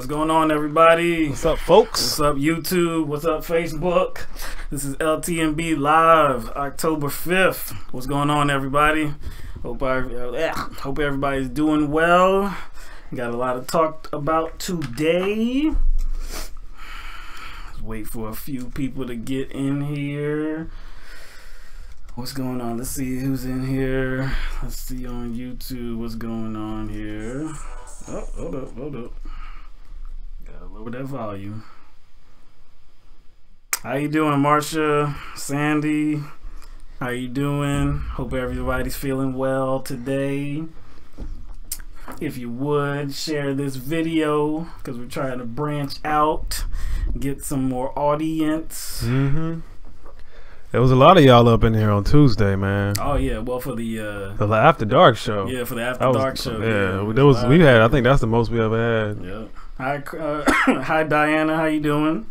What's going on, everybody? What's up, folks? What's up, YouTube? What's up, Facebook? This is LTMB Live, October 5th. What's going on, everybody? Hope everybody's doing well. Got a lot to talk about today. Let's wait for a few people to get in here. What's going on? Let's see who's in here. Let's see on YouTube what's going on here. Oh, hold up. Gotta lower that volume. How you doing, Marsha? Sandy? How you doing? Hope everybody's feeling well today. If you would, share this video because we're trying to branch out, get some more audience. There was a lot of y'all up in here on Tuesday, man. Oh yeah, well for the After Dark show. Yeah, for the After Dark show. Yeah, there was. We had. I think that's the most we ever had. Yeah. Hi Diana, how you doing?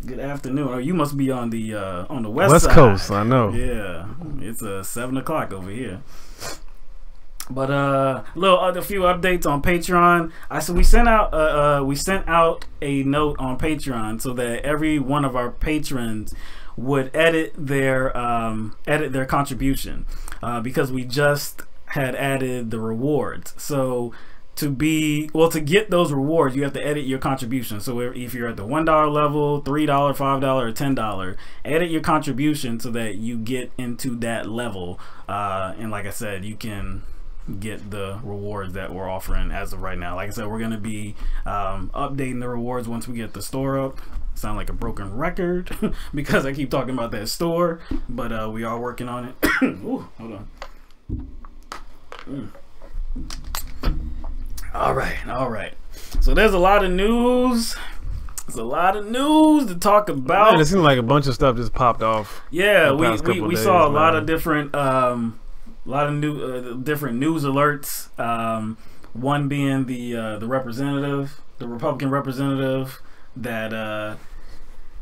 Good afternoon. Oh, you must be on the west side. Coast. I know. Yeah, it's 7 o'clock over here. But a few updates on Patreon. We sent out a note on Patreon so that every one of our patrons would edit their contribution because we just had added the rewards. So to get those rewards, you have to edit your contribution. So if you're at the $1 level, $3, $5, or $10, edit your contribution so that you get into that level. And like I said, you can get the rewards that we're offering as of right now. Like I said, we're going to be updating the rewards once we get the store up. Sound like a broken record because I keep talking about that store, but we are working on it. Ooh, hold on. All right. So there's a lot of news. There's a lot of news to talk about. Man, it seemed like a bunch of stuff just popped off. Yeah, we saw a lot of different different news alerts. One being the Republican representative that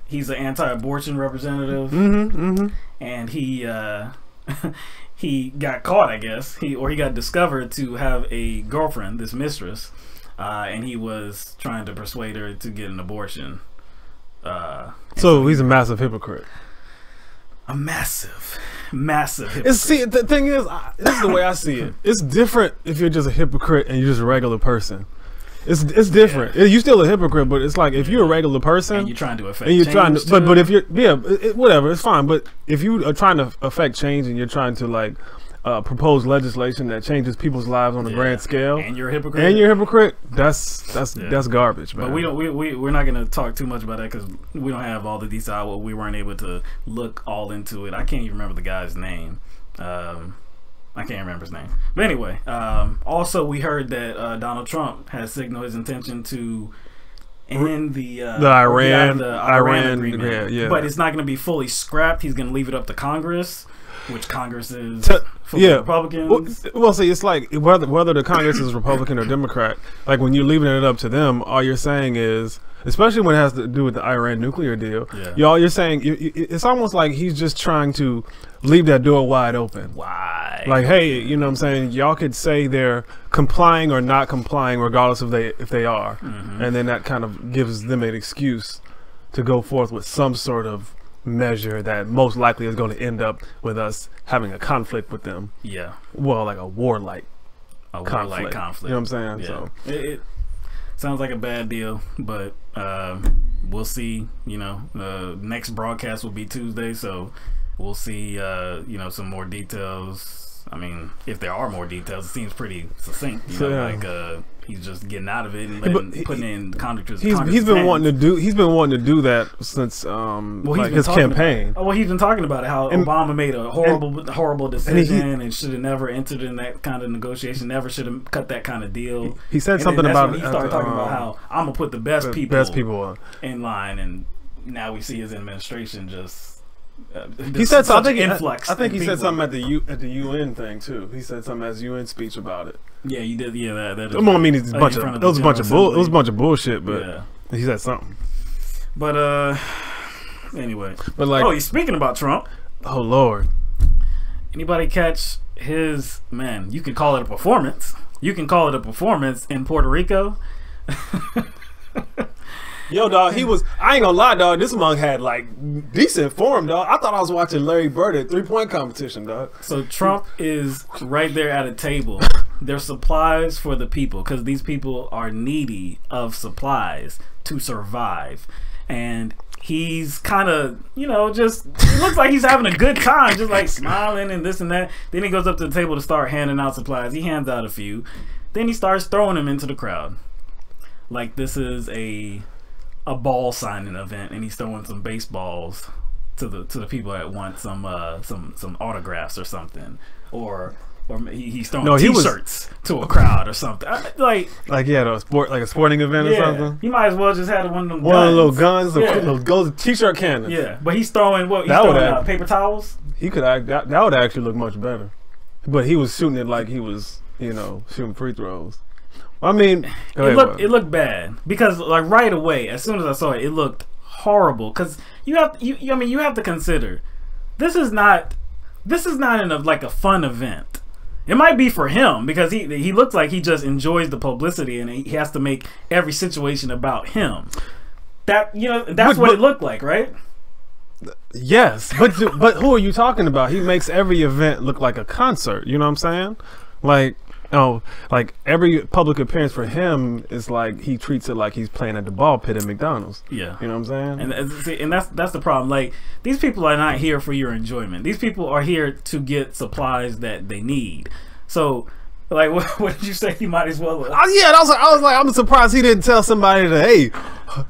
he's an anti-abortion representative, and he got caught, I guess, he got discovered to have a girlfriend, this mistress, and he was trying to persuade her to get an abortion. So he's a massive hypocrite. A massive hypocrite. See, the thing is, this is the way I see it. It's different if you're just a hypocrite and you're just a regular person. It's different. Yeah. You're still a hypocrite, but it's like if you're a regular person and you're trying to affect change, but if you're whatever, it's fine. But if you are trying to affect change and you're trying to like propose legislation that changes people's lives on a grand scale, and you're a hypocrite, that's garbage, man. But we're not gonna talk too much about that because we don't have all the detail. We weren't able to look all into it. I can't even remember the guy's name. I can't remember his name. But anyway, also we heard that Donald Trump has signaled his intention to end the Iran agreement. Yeah. But it's not going to be fully scrapped. He's going to leave it up to Congress, which Congress is Republicans. Well, see, it's like whether the Congress is Republican or Democrat, like when you're leaving it up to them, all you're saying is, especially when it has to do with the Iran nuclear deal, you're saying it's almost like he's just trying to leave that door wide open. Why? Like, hey, you know what I'm saying? Y'all could say they're complying or not complying regardless of if they are. And then that kind of gives them an excuse to go forth with some sort of measure that most likely is going to end up with us having a conflict with them. Yeah. Well, like a warlike conflict. You know what I'm saying? Yeah. So it sounds like a bad deal, but we'll see. You know, next broadcast will be Tuesday, so we'll see. You know, some more details. I mean, if there are more details, it seems pretty succinct. You know, like he's just getting out of it and putting in Congress. He's been wanting to do that since his campaign. He's been talking about it, how Obama made a horrible decision and should have never entered in that kind of negotiation. Never should have cut that kind of deal. He said something about he started talking about how I'm gonna put the best people in line, and now we see his administration just. He said something. I think he said something at the UN thing too. He said something as UN speech about it. Yeah, you did. Yeah, that is. I mean, it was a bunch of bullshit, but he said something. But anyway. But like, speaking about Trump. Oh Lord. Anybody catch his, man? You can call it a performance. You can call it a performance in Puerto Rico. Yo, dog, he was. I ain't gonna lie, dog. This monk had like decent form, dog. I thought I was watching Larry Bird at 3-point competition, dog. So Trump is right there at a table. There's supplies for the people because these people are needy of supplies to survive, and he's kind of, you know, just it looks like he's having a good time, just like smiling and this and that. Then he goes up to the table to start handing out supplies. He hands out a few. Then he starts throwing them into the crowd, like this is a ball signing event, and he's throwing some baseballs to the people that want some autographs or something, or he's throwing T-shirts to a crowd or something. Like he had a sporting event or something. He might as well just had one of them little guns, those gold T-shirt cannons. Yeah, but he's throwing throwing paper towels. He could that would actually look much better, but he was shooting it like he was, you know, shooting free throws. I mean, it looked bad because like right away, as soon as I saw it, it looked horrible. Because you have to consider this is not in a fun event. It might be for him because he looks like he just enjoys the publicity and he has to make every situation about him. That's what it looked like, right? Yes, but who are you talking about? He makes every event look like a concert. You know what I'm saying? Like every public appearance for him is like he treats it like he's playing at the ball pit at McDonald's. Yeah, you know what I'm saying? And that's the problem. Like these people are not here for your enjoyment. These people are here to get supplies that they need. So, like, what did you say? You might as well. I was like, I'm surprised he didn't tell somebody to, hey,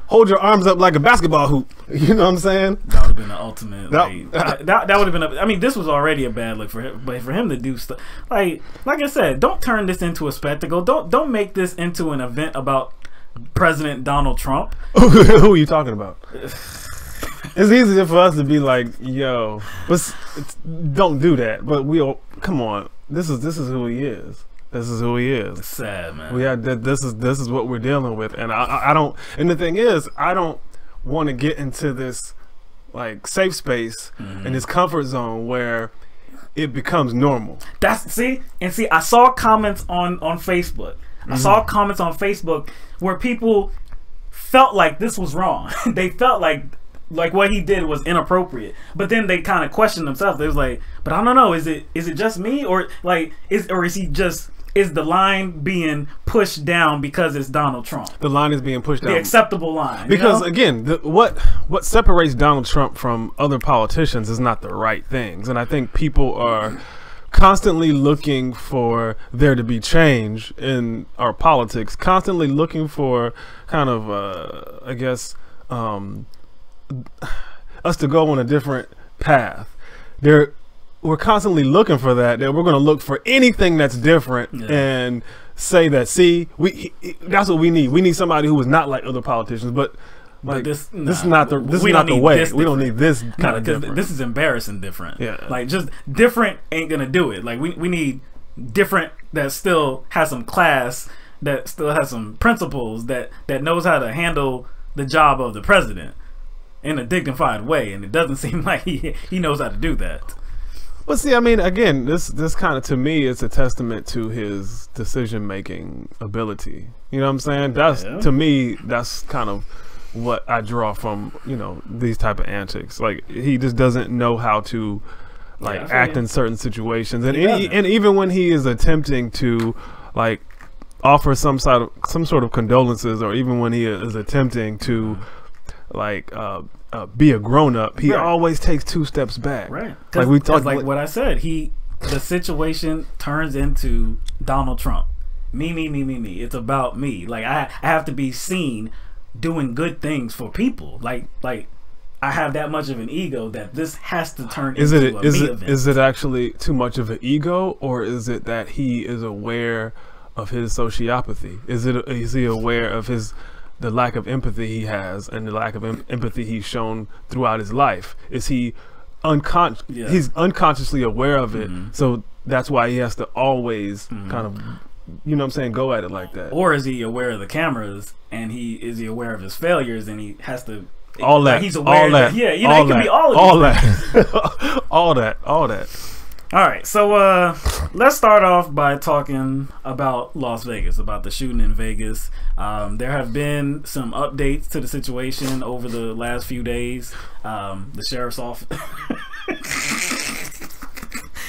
hold your arms up like a basketball hoop. You know what I'm saying? That would have been the ultimate. That would have been. I mean, this was already a bad look for him, but for him to do stuff like I said, don't turn this into a spectacle. Don't make this into an event about President Donald Trump. Who are you talking about? It's easier for us to be like, yo, don't do that. But come on. This is who he is. This is who he is. It's sad, man. This is what we're dealing with, and I don't. And the thing is, I don't want to get into this like safe space and this comfort zone where it becomes normal. See, I saw comments on Facebook. I saw comments on Facebook where people felt like this was wrong. They felt like what he did was inappropriate, but then they kind of questioned themselves. They was like, but I don't know, is it just me, or is the line being pushed down because it's Donald Trump? The line is being pushed down, the acceptable line, because again, what separates Donald Trump from other politicians is not the right things, and I think people are constantly looking for there to be change in our politics, constantly looking for kind of I guess us to go on a different path. We're constantly looking for that we're going to look for anything that's different and say that, see, that's what we need. We need somebody who is not like other politicians, but this is not the way. We don't need this kind of different. This is embarrassing different. Yeah. Like just different ain't gonna do it. Like we need different that still has some class, that still has some principles, that knows how to handle the job of the president in a dignified way, and it doesn't seem like he knows how to do that. Well, see, I mean, again, this kind of, to me, is a testament to his decision-making ability. You know what I'm saying? To me, that's kind of what I draw from, you know, these type of antics. Like, he just doesn't know how to, like, act in certain situations. And even when he is attempting to, like, offer some sort of condolences, or even when he is attempting to, like, be a grown-up, he always takes 2 steps back. Right. Like we talked, like what I said, the situation turns into Donald Trump. Me. It's about me. Like I have to be seen doing good things for people. Like I have that much of an ego that this has to turn into a me event. Is it actually too much of an ego, or is it that he is aware of his sociopathy? Is he aware of the lack of empathy he has, and the lack of empathy he's shown throughout his life? Is he he's unconsciously aware of it, so that's why he has to always kind of, you know what I'm saying, go at it like that? Or is he aware of the cameras, and is he aware of his failures, and he has to all that, he's aware all that, yeah, you know, it can be all of that all that. All right, so let's start off by talking about Las Vegas, about the shooting in Vegas. There have been some updates to the situation over the last few days. The sheriff's office.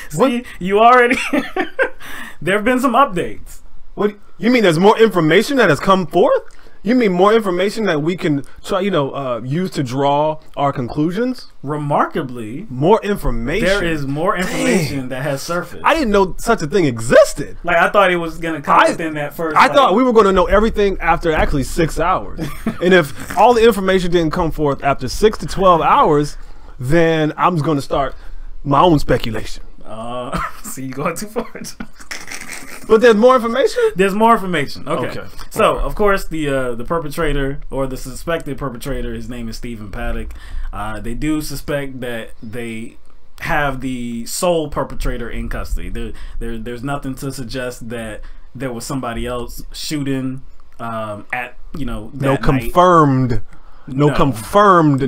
See, you already. There have been some updates. What you mean? There's more information that has come forth? You mean more information that we can try, use to draw our conclusions? Remarkably, more information. There is more information that has surfaced. I didn't know such a thing existed. Like, I thought it was gonna come within that first. I thought we were going to know everything after actually 6 hours. And if all the information didn't come forth after 6 to 12 hours, then I'm going to start my own speculation. See, you going too far. But there's more information? There's more information. Okay. So, of course, the perpetrator, or the suspected perpetrator, his name is Stephen Paddock. They do suspect that they have the sole perpetrator in custody. There's nothing to suggest that there was somebody else shooting at, that confirmed. No confirmed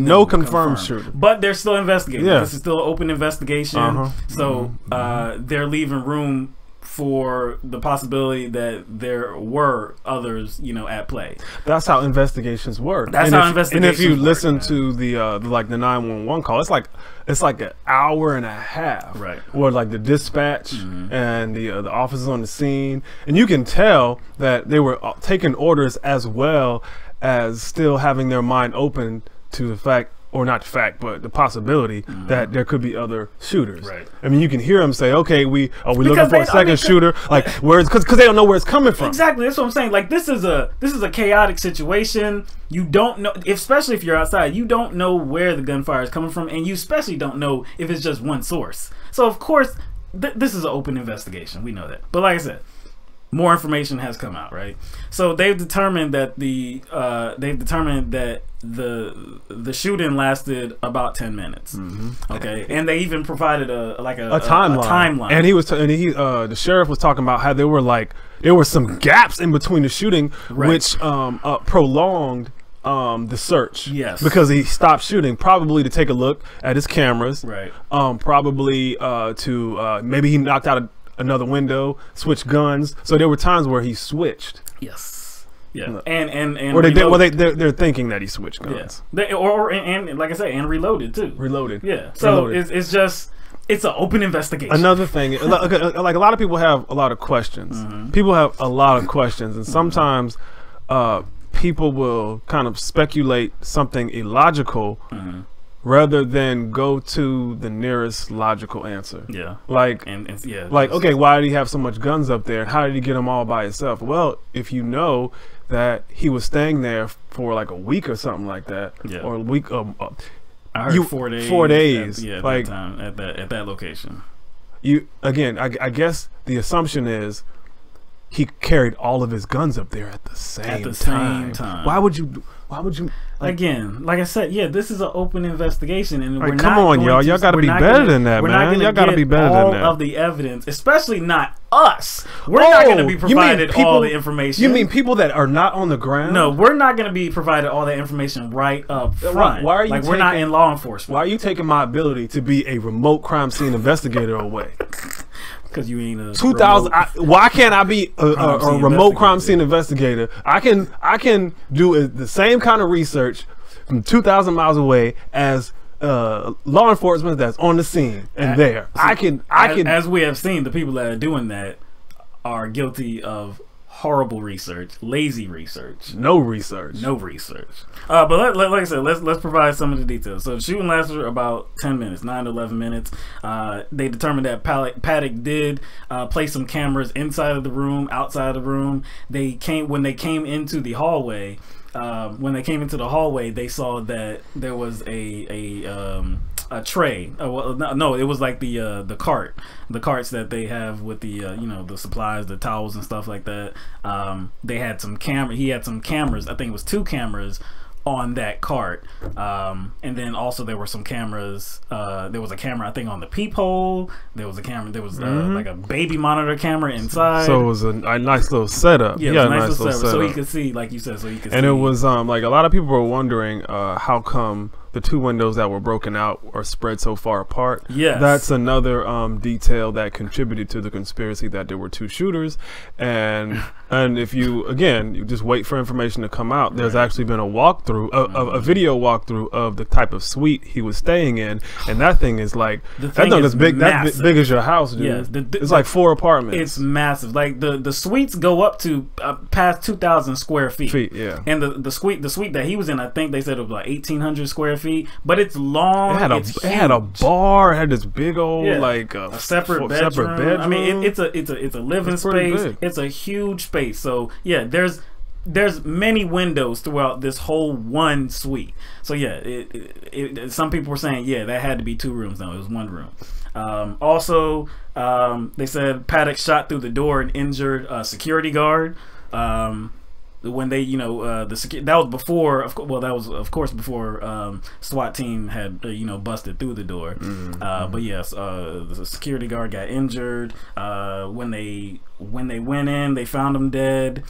shooter. But they're still investigating. Yeah. This is still an open investigation. So they're leaving room for the possibility that there were others, at play. That's how investigations work. And if you listen to the 911 call, it's like an hour and a half, right? Where like the dispatch and the officers on the scene, and you can tell that they were taking orders as well as still having their mind open to the fact, or not the fact, but the possibility that there could be other shooters. Right. I mean, you can hear them say, "Okay, we looking for a second shooter." Like, where's because they don't know where it's coming from. Exactly. That's what I'm saying. Like, this is a chaotic situation. You don't know, especially if you're outside. You don't know where the gunfire is coming from, and you especially don't know if it's just one source. So, of course, this is an open investigation. We know that. But like I said, more information has come out, right? So they've determined that the shooting lasted about 10 minutes. Okay, and they even provided a timeline. And the sheriff was talking about how there were some gaps in between the shooting, which prolonged the search. Yes, because he stopped shooting, probably to take a look at his cameras. Right. Probably to maybe he knocked out another window, switched guns. So there were times where he switched. Yes. Yeah. And they're thinking that he switched guns. Yeah. And like I said, and reloaded too. Reloaded. Yeah. So it's an open investigation. Another thing, like a lot of people have a lot of questions. People have a lot of questions, and sometimes people will kind of speculate something illogical rather than go to the nearest logical answer. Yeah. Okay, why did he have so much guns up there? How did he get them all by himself? Well, if you know that he was staying there for like a week or something like that, or a week, I heard 4 days. 4 days. At that time, at that location. I guess the assumption is he carried all of his guns up there at the same time. Why would you? Again, like I said, this is an open investigation, and we're come on, y'all got to be better than that, man. Y'all got to be better than that. All of the evidence, especially not us. We're not going to be provided all the information. You mean people that are not on the ground? No, we're not going to be provided all that information right up front. Why are you? We're not in law enforcement. Why are you taking my ability to be a remote crime scene investigator away? Because you ain't a 2000. Why can't I be a remote crime scene investigator? I can do the same kind of research from 2,000 miles away as law enforcement that's on the scene and there. I can. As we have seen, the people that are doing that are guilty of horrible research, lazy research, no research. But like I said, let's provide some of the details. So the shooting lasted about 10 minutes, 9 to 11 minutes. They determined that Paddock did place some cameras inside of the room, outside of the room. When they came into the hallway. They saw that there was a tray. No, it was like the carts that they have with the the supplies, the towels and stuff like that. They had some He had some cameras. I think it was 2 cameras on that cart, and then also there were some cameras. There was a camera, I think, on the peephole. There was a camera. There was like a baby monitor camera inside. So it was a nice little setup. Yeah, it was a nice little setup. So he could see, like you said. And it was like a lot of people were wondering how come the 2 windows that were broken out are spread so far apart. Yes. That's another detail that contributed to the conspiracy that there were 2 shooters. And if you, again, you just wait for information to come out, there's actually been a walkthrough, a video walkthrough of the type of suite he was staying in. And that thing is like, that thing is big, that's big as your house, dude. Yeah, it's like 4 apartments. It's massive. Like the suites go up to past 2,000 square feet. Yeah. And the suite that he was in, I think they said it was like 1,800 square feet. But it's long. It had a bar. It had this big old like a separate bedroom. I mean, it's a living space. It's a huge space. So yeah, there's many windows throughout this whole one suite. So yeah, some people were saying, yeah, that had to be 2 rooms. No, it was 1 room. Also, they said Paddock shot through the door and injured a security guard. When they, that was before, that was of course before SWAT team had, busted through the door. But yes, the security guard got injured. When they went in, they found him dead.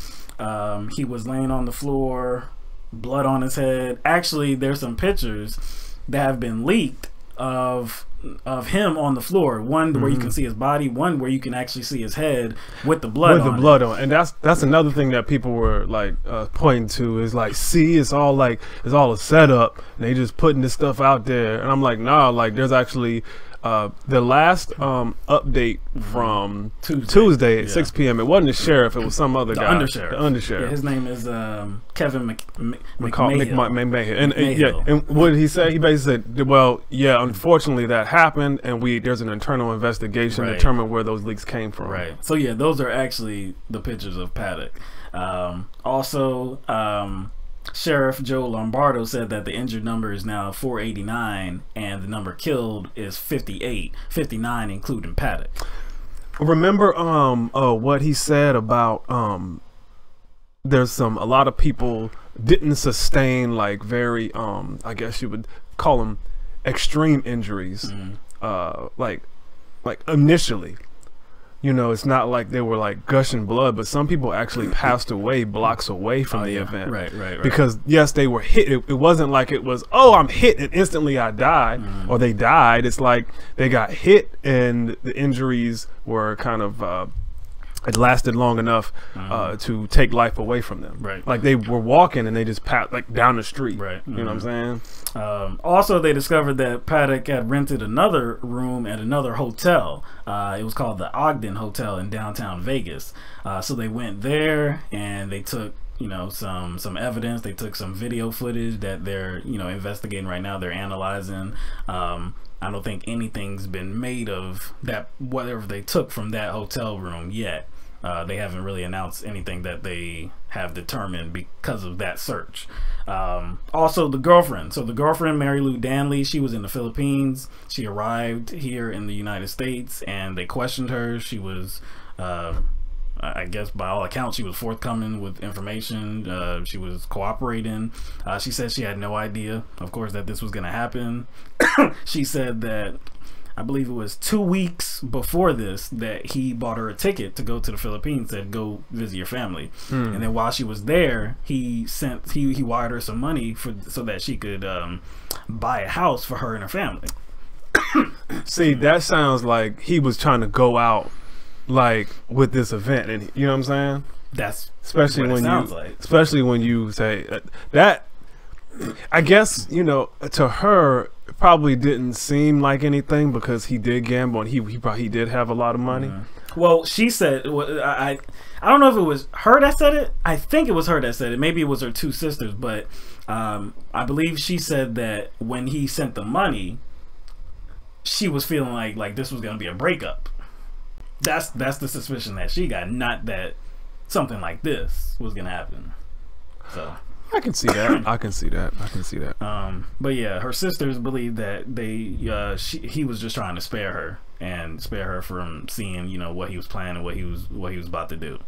He was laying on the floor, blood on his head. Actually, there's some pictures that have been leaked of him on the floor. One where you can see his body, one where you can actually see his head with the blood on. And that's another thing that people were like pointing to is like, see, it's all a setup, and they just putting this stuff out there. And I'm like, nah, like there's actually the last update from Tuesday at 6 p.m. It wasn't the sheriff, it was some other guy. The undersheriff. Yeah, his name is Kevin McMahon. And what did he say? He basically said, well, yeah, unfortunately that happened, and there's an internal investigation to determine where those leaks came from. Right. So yeah, those are actually the pictures of Paddock. Also, Sheriff Joe Lombardo said that the injured number is now 489 and the number killed is 59 including Paddock. Remember what he said about there's a lot of people didn't sustain like very I guess you would call them extreme injuries like initially. It's not like they were like gushing blood, but some people actually passed away blocks away from the event. Right. Because yes, they were hit. It wasn't like it was, oh, I'm hit and instantly I died, or they died. It's like they got hit and the injuries were kind of it lasted long enough to take life away from them. Right. Like they were walking and they just passed like down the street. Right. You know what I'm saying? Also, they discovered that Paddock had rented another room at another hotel. It was called the Ogden Hotel in downtown Vegas. So they went there and they took some evidence. They took some video footage that they're investigating right now. They're analyzing. I don't think anything's been made of that, whatever they took from that hotel room yet. They haven't really announced anything that they have determined because of that search. Also, the girlfriend. So the girlfriend, Mary Lou Danley, she was in the Philippines. She arrived here in the United States, and they questioned her. She was, I guess by all accounts, she was forthcoming with information. She was cooperating. She said she had no idea, of course, that this was going to happen. She said that, I believe it was 2 weeks before this, that he bought her a ticket to go to the Philippines, said go visit your family. And then while she was there, he wired her some money so that she could buy a house for her and her family. See, that sounds like he was trying to go out like with this event, and you know what I'm saying? That's especially what when it sounds like. Especially when you say that. I guess to her it probably didn't seem like anything because he did gamble and he did have a lot of money. Well, she said, I don't know if it was her that said it. I think it was her that said it. Maybe it was her 2 sisters, but I believe she said that when he sent the money, she was feeling like this was going to be a breakup. That's the suspicion that she got, not that something like this was going to happen. So I can see that. I can see that. But yeah, her sisters believe that he was just trying to spare her from seeing what he was planning and what he was about to do.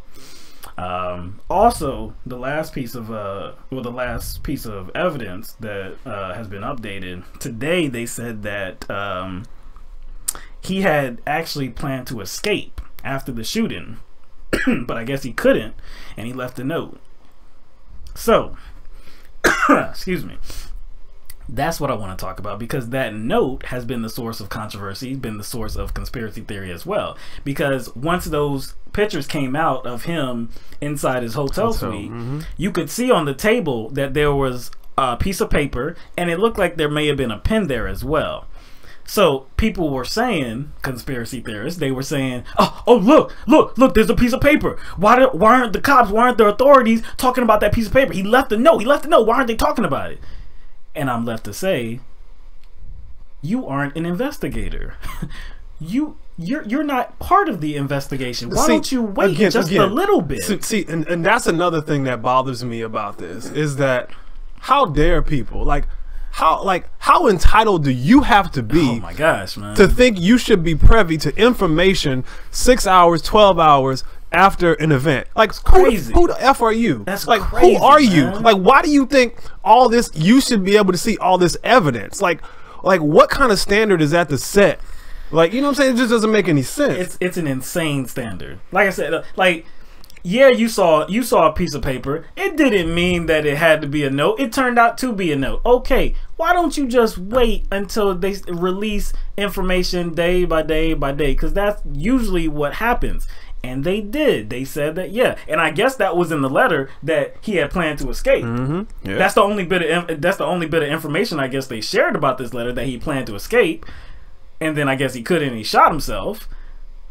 Also, the last piece of evidence that has been updated today, they said that he had actually planned to escape after the shooting, but I guess he couldn't, and he left a note. So excuse me. That's what I want to talk about, because that note has been the source of controversy, been the source of conspiracy theory as well. Because once those pictures came out of him inside his hotel suite, you could see on the table that there was a piece of paper, and it looked like there may have been a pen there as well. So people were saying, conspiracy theorists, they were saying, oh, look, there's a piece of paper. Why aren't the cops, why aren't the authorities talking about that piece of paper? He left a note. Why aren't they talking about it? And I'm left to say, you aren't an investigator. You're not part of the investigation. Why don't you wait just a little bit? See, and that's another thing that bothers me about this, is that how dare people, how entitled do you have to be, oh my gosh, man, to think you should be privy to information 6 hours, 12 hours after an event? Like, who the F are you? That's like, crazy, who are you? man. Like, why do you think all this, you should be able to see all this evidence? Like what kind of standard is that to set? Like, you know what I'm saying? It just doesn't make any sense. It's an insane standard. Like I said, yeah, you saw a piece of paper. It didn't mean that it had to be a note. It turned out to be a note. Okay, why don't you just wait until they release information day by day by day? Because that's usually what happens. And they did. They said that, yeah. And I guess that was in the letter that he had planned to escape. Yeah. That's the only bit of information I guess they shared about this letter, that he planned to escape. And then I guess he couldn't, and he shot himself.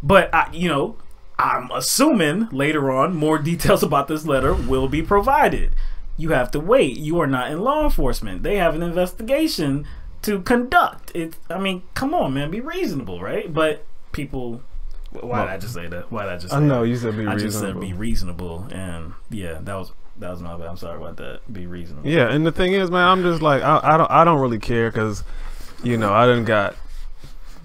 But I'm assuming later on more details about this letter will be provided. You have to wait. You are not in law enforcement. They have an investigation to conduct. I mean, come on, man, be reasonable, right? But people, why did I just say that? Why did I just say I know that? you said be reasonable. I just said be reasonable, and yeah, that was my bad. I'm sorry about that. Be reasonable. Yeah, and the thing is, man, I'm just like, I don't really care, because I done got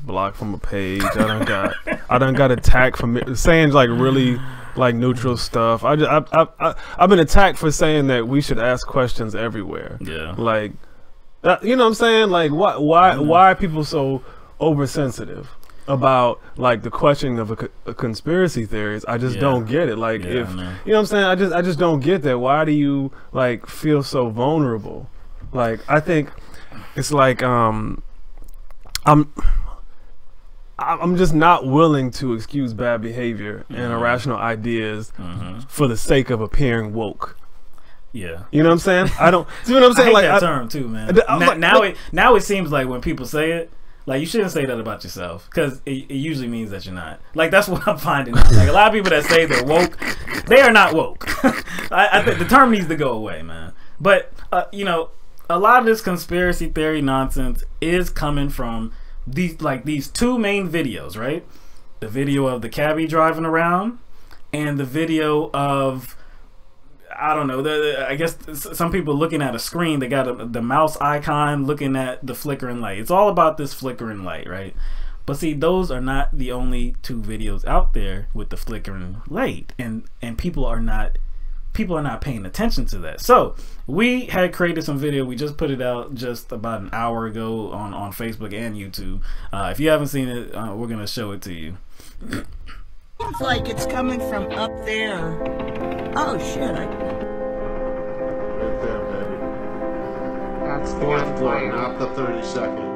blocked from a page. I done got attacked for saying really neutral stuff. I've been attacked for saying that we should ask questions everywhere. Yeah. Like, you know what I'm saying? Like, why are people so oversensitive about the questioning of a conspiracy theories? I just don't get it. Like, you know what I'm saying? I just don't get that. Why do you feel so vulnerable? Like, I think it's like I'm just not willing to excuse bad behavior and irrational ideas for the sake of appearing woke. Yeah, you know what I'm saying? I don't see what I'm saying. I hate that term too, man. Now it seems like when people say it, you shouldn't say that about yourself, because it usually means that you're not. That's what I'm finding out. A lot of people that say they're woke, they are not woke. I think the term needs to go away, man. But a lot of this conspiracy theory nonsense is coming from these two main videos, right? The video of the cabbie driving around, and the video of, I don't know, I guess some people looking at a screen. They got the mouse icon looking at the flickering light. It's all about this flickering light, right? But see, those are not the only two videos out there with the flickering light, and people are not paying attention to that. So we had created some video. We just put it out just about an hour ago on Facebook and YouTube. If you haven't seen it, we're gonna show it to you. It's like it's coming from up there. Oh shit! That's fourth floor, not the 32nd.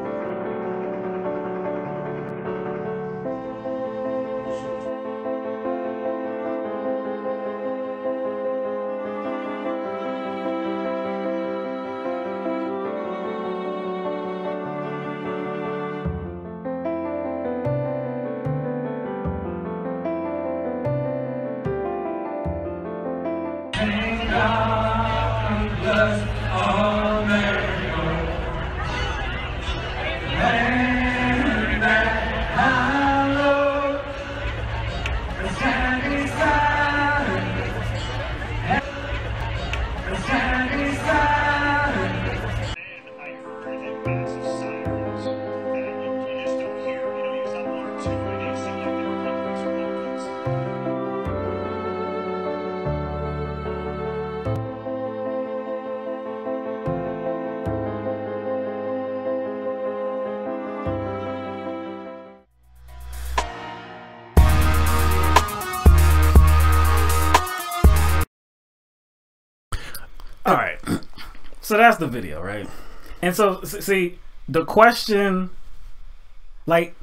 All right, so that's the video, right? And so, see, the question, like,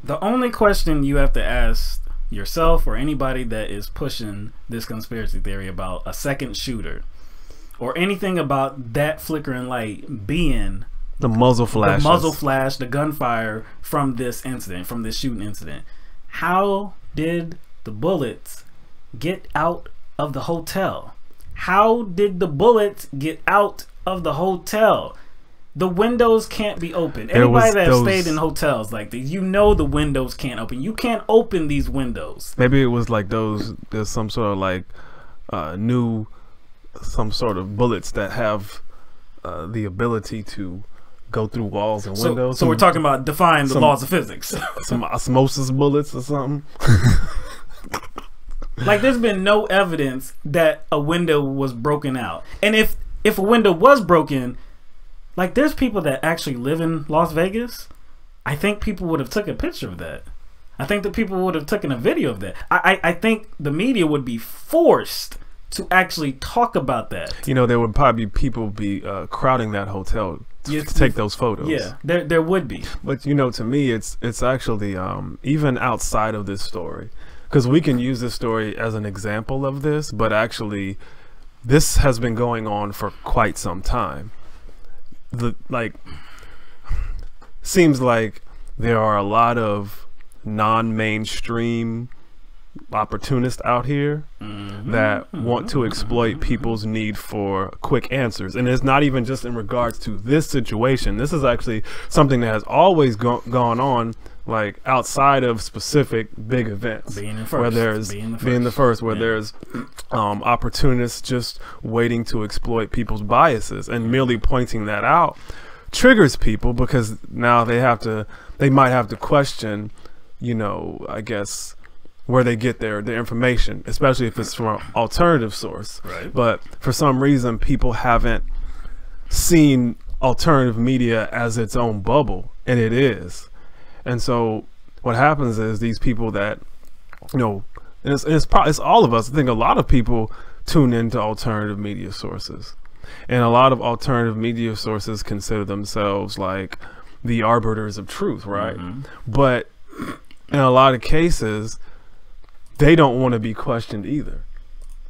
the only question you have to ask yourself or anybody that is pushing this conspiracy theory about a second shooter or anything about that flickering light being the muzzle flash, the gunfire from this incident, from this shooting incident. How did the bullets get out of the hotel? How did the bullets get out of the hotel? The windows can't be open. Anybody that has stayed in hotels like these, you know the windows can't open. You can't open these windows. Maybe it was like there's some sort of like some sort of bullets that have the ability to go through walls and windows. So we're talking about defying the laws of physics. Some osmosis bullets or something. Like, there's been no evidence that a window was broken out. And if a window was broken, like, there's people that actually live in Las Vegas. I think people would have took a picture of that. I think that people would have taken a video of that. I think the media would be forced to actually talk about that. You know, there would probably people crowding that hotel to take those photos. Yeah, there would be. But, you know, to me, it's actually even outside of this story, because we can use this story as an example of this, but actually this has been going on for quite some time. Seems like there are a lot of non-mainstream opportunists out here that want to exploit people's need for quick answers, and it's not even just in regards to this situation. This is actually something that has always gone on, like outside of specific big events, being the first, where there's opportunists just waiting to exploit people's biases, and merely pointing that out triggers people, because now they might have to question, you know, I guess, where they get their information, especially if it's from an alternative source. Right. But for some reason, people haven't seen alternative media as its own bubble, and it is. And so what happens is these people that, you know, and it's all of us. I think a lot of people tune into alternative media sources, and a lot of alternative media sources consider themselves like the arbiters of truth, right? But in a lot of cases, they don't want to be questioned either.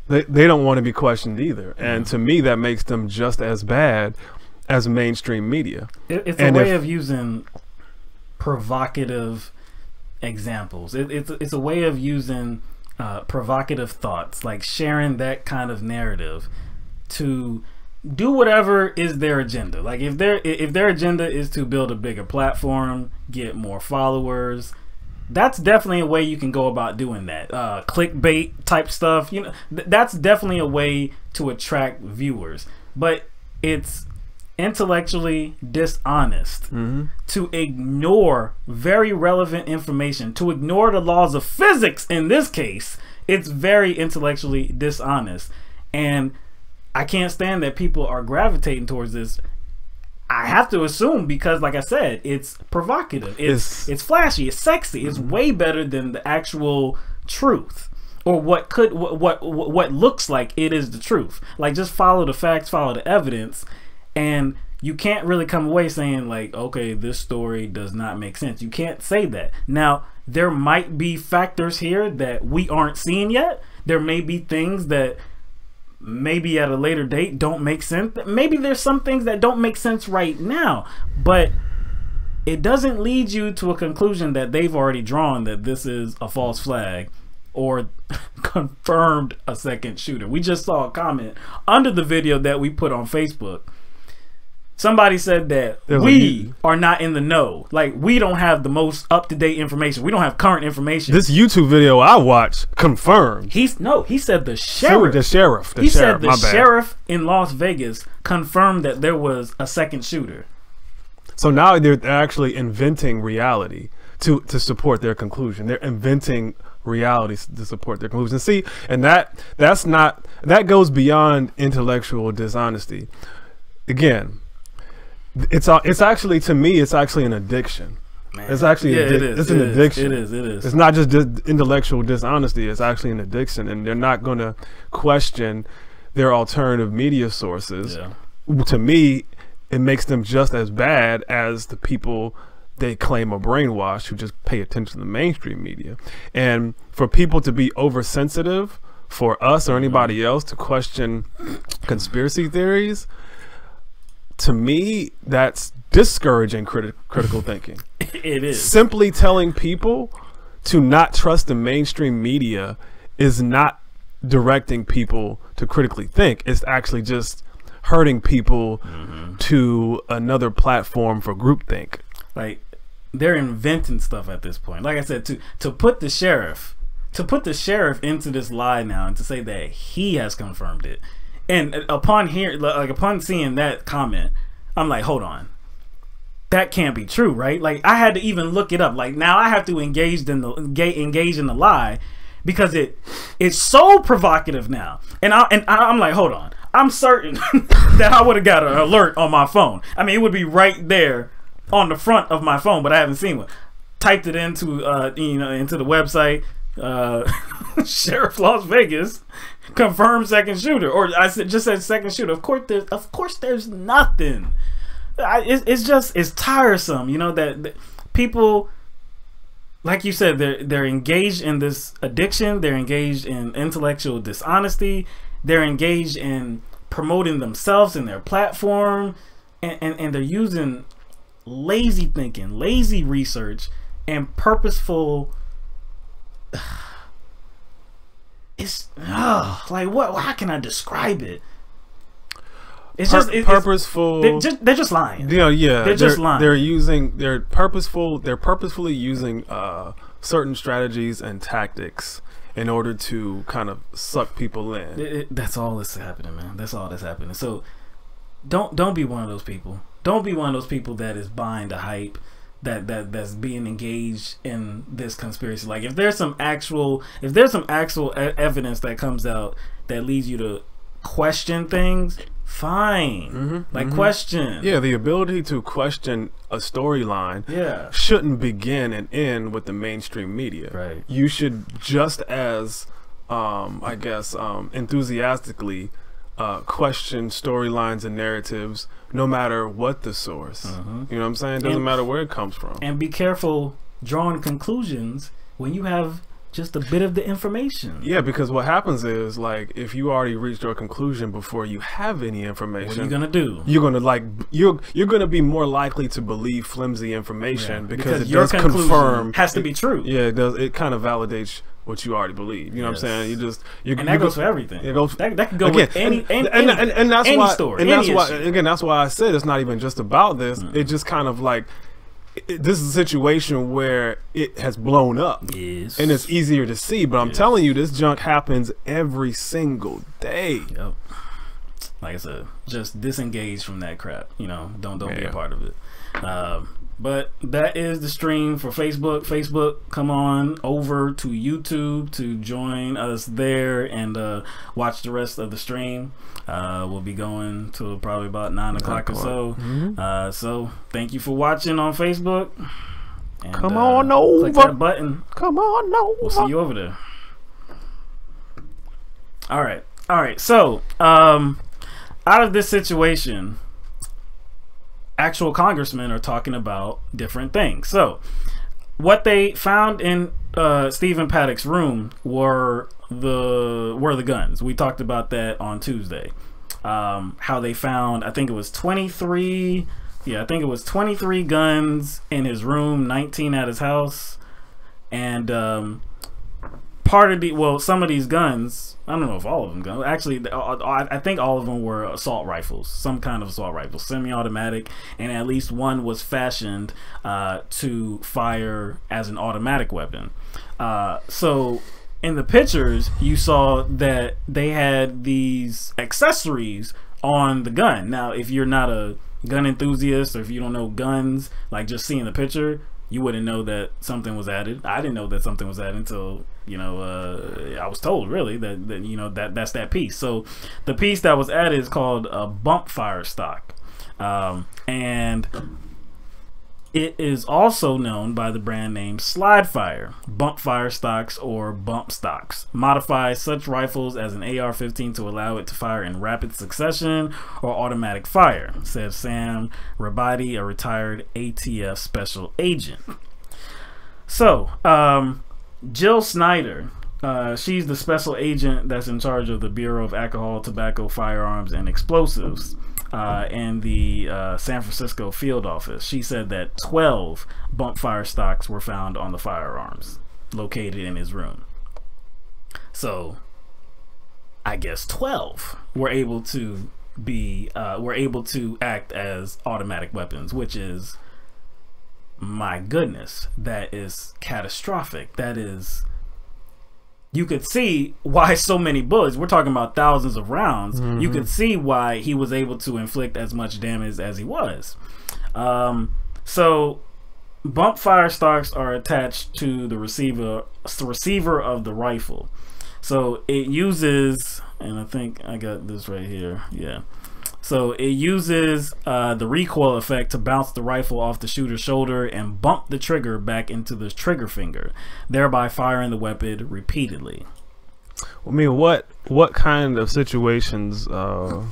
They don't want to be questioned either. And to me, that makes them just as bad as mainstream media. It's a way of using provocative examples. It's a way of using provocative thoughts, like sharing that kind of narrative to do whatever is their agenda. Like, if their agenda is to build a bigger platform, get more followers, that's definitely a way you can go about doing that. Clickbait type stuff, you know, that's definitely a way to attract viewers. But it's intellectually dishonest to ignore very relevant information, to ignore the laws of physics. In this case, it's very intellectually dishonest, and I can't stand that people are gravitating towards this. I have to assume because, like I said, it's provocative, it's flashy, it's sexy, it's way better than the actual truth, or what looks like it is the truth. Like, just follow the facts, follow the evidence, and you can't really come away saying like, okay, this story does not make sense. You can't say that. Now, there might be factors here that we aren't seeing yet. There may be things that maybe at a later date don't make sense. Maybe there's some things that don't make sense right now, but it doesn't lead you to a conclusion that they've already drawn, that this is a false flag or confirmed a second shooter. We just saw a comment under the video that we put on Facebook. Somebody said that we are not in the know. Like, we don't have the most up-to-date information. We don't have current information. This YouTube video I watched confirmed. He said the sheriff. He said the sheriff in Las Vegas confirmed that there was a second shooter. So now they're actually inventing reality to support their conclusion. They're inventing reality to support their conclusion. See, and that goes beyond intellectual dishonesty. Again, it's actually, to me, it's actually an addiction. Man. It's actually it's an addiction. It is. It's not just intellectual dishonesty. It's actually an addiction, and they're not going to question their alternative media sources. Yeah. To me, it makes them just as bad as the people they claim are brainwashed who just pay attention to the mainstream media. And for people to be oversensitive, for us or anybody else to question conspiracy theories, to me, that's discouraging critical thinking. It is. Simply telling people to not trust the mainstream media is not directing people to critically think. It's actually just hurting people to another platform for groupthink. Like, they're inventing stuff at this point. Like I said, to put the sheriff into this lie now and to say that he has confirmed it. And upon seeing that comment, I'm like, hold on. That can't be true, right? Like, I had to even look it up. Like, now I have to engage in the lie because it's so provocative now. And I'm like, hold on. I'm certain that I would have got an alert on my phone. I mean, it would be right there on the front of my phone, but I haven't seen one. Typed it into into the website. Sheriff Las Vegas confirmed second shooter, or just said second shooter. Of course there's nothing. It's tiresome, you know, that people, like you said, they're engaged in this addiction. They're engaged in intellectual dishonesty. They're engaged in promoting themselves and their platform, and they're using lazy thinking, lazy research, and purposeful. It's like what? How can I describe it? It's purposeful. They're just lying. Yeah, they're just lying. They're purposefully using certain strategies and tactics in order to kind of suck people in. That's all that's happening, man. That's all that's happening. So don't be one of those people. Don't be one of those people that is buying the hype, that's being engaged in this conspiracy. Like, if there's some actual evidence that comes out that leads you to question things, fine. Question. Yeah, the ability to question a storyline shouldn't begin and end with the mainstream media. Right. You should just as enthusiastically question storylines and narratives, no matter what the source. You know what I'm saying? It doesn't matter where it comes from. And be careful drawing conclusions when you have just a bit of the information. Yeah, because what happens is, like, if you already reached your conclusion before you have any information, what are you gonna do? You're gonna be more likely to believe flimsy information because it your does conclusion confirm has to be true. Yeah, it does. It kind of validates what you already believe. You know what I'm saying? And that goes for everything. It goes that can go again, with any that's any why, story. And any that's issue. why, again, that's why I said it's not even just about this. It just kind of like, this is a situation where it has blown up. Yes. And it's easier to see. But I'm telling you, this junk happens every single day. Yep. Like I said, just disengage from that crap. You know, don't be a part of it. But that is the stream for Facebook. Come on over to YouTube to join us there and watch the rest of the stream. We'll be going till probably about 9 o'clock or so. So thank you for watching on Facebook. And, come on over. Click that button. Come on over. We'll see you over there. All right. So out of this situation, actual congressmen are talking about different things. So what they found in Stephen Paddock's room were the guns. We talked about that on Tuesday. How they found, I think it was 23 guns in his room, 19 at his house. And some of these guns, I don't know if all of them guns. Actually, I think all of them were assault rifles, some kind of assault rifle, semi-automatic, and at least one was fashioned to fire as an automatic weapon. So in the pictures, you saw that they had these accessories on the gun. Now, if you're not a gun enthusiast, or if you don't know guns, like just seeing the picture, you wouldn't know that something was added. I didn't know that something was added until, I was told, really, that's that piece. So the piece that was added is called a bump fire stock. And It is also known by the brand name Slide Fire, bump fire stocks, or bump stocks. Modify such rifles as an AR-15 to allow it to fire in rapid succession or automatic fire, says Sam Rabadi, a retired ATF special agent. So, Jill Snyder, she's the special agent that's in charge of the Bureau of Alcohol, Tobacco, Firearms, and Explosives in the San Francisco field office. She said that 12 bump fire stocks were found on the firearms located in his room. So, I guess 12 were able to act as automatic weapons, which is, my goodness, that is catastrophic. That is, you could see why so many bullets, we're talking about thousands of rounds, you could see why he was able to inflict as much damage as he was. So bump fire stocks are attached to the receiver of the rifle. So it uses, and I think I got this right here, yeah. So it uses the recoil effect to bounce the rifle off the shooter's shoulder and bump the trigger back into the trigger finger, thereby firing the weapon repeatedly. I mean, what kind of situations do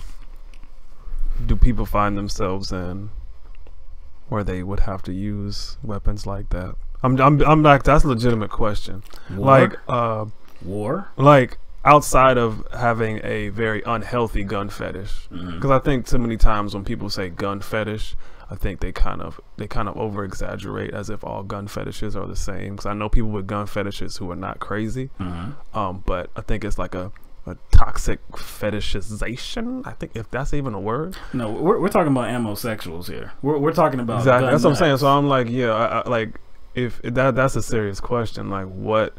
people find themselves in where they would have to use weapons like that? I'm like, that's a legitimate question. War? Like War? Like, outside of having a very unhealthy gun fetish, because I think too many times when people say gun fetish, I think they kind of over exaggerate as if all gun fetishes are the same. Because I know people with gun fetishes who are not crazy, but I think it's like a toxic fetishization. I think, if that's even a word. No, we're talking about ammosexuals here. We're talking about exactly. That's what I'm saying. nuts. So I'm like, yeah, I like, if that's a serious question. Like, what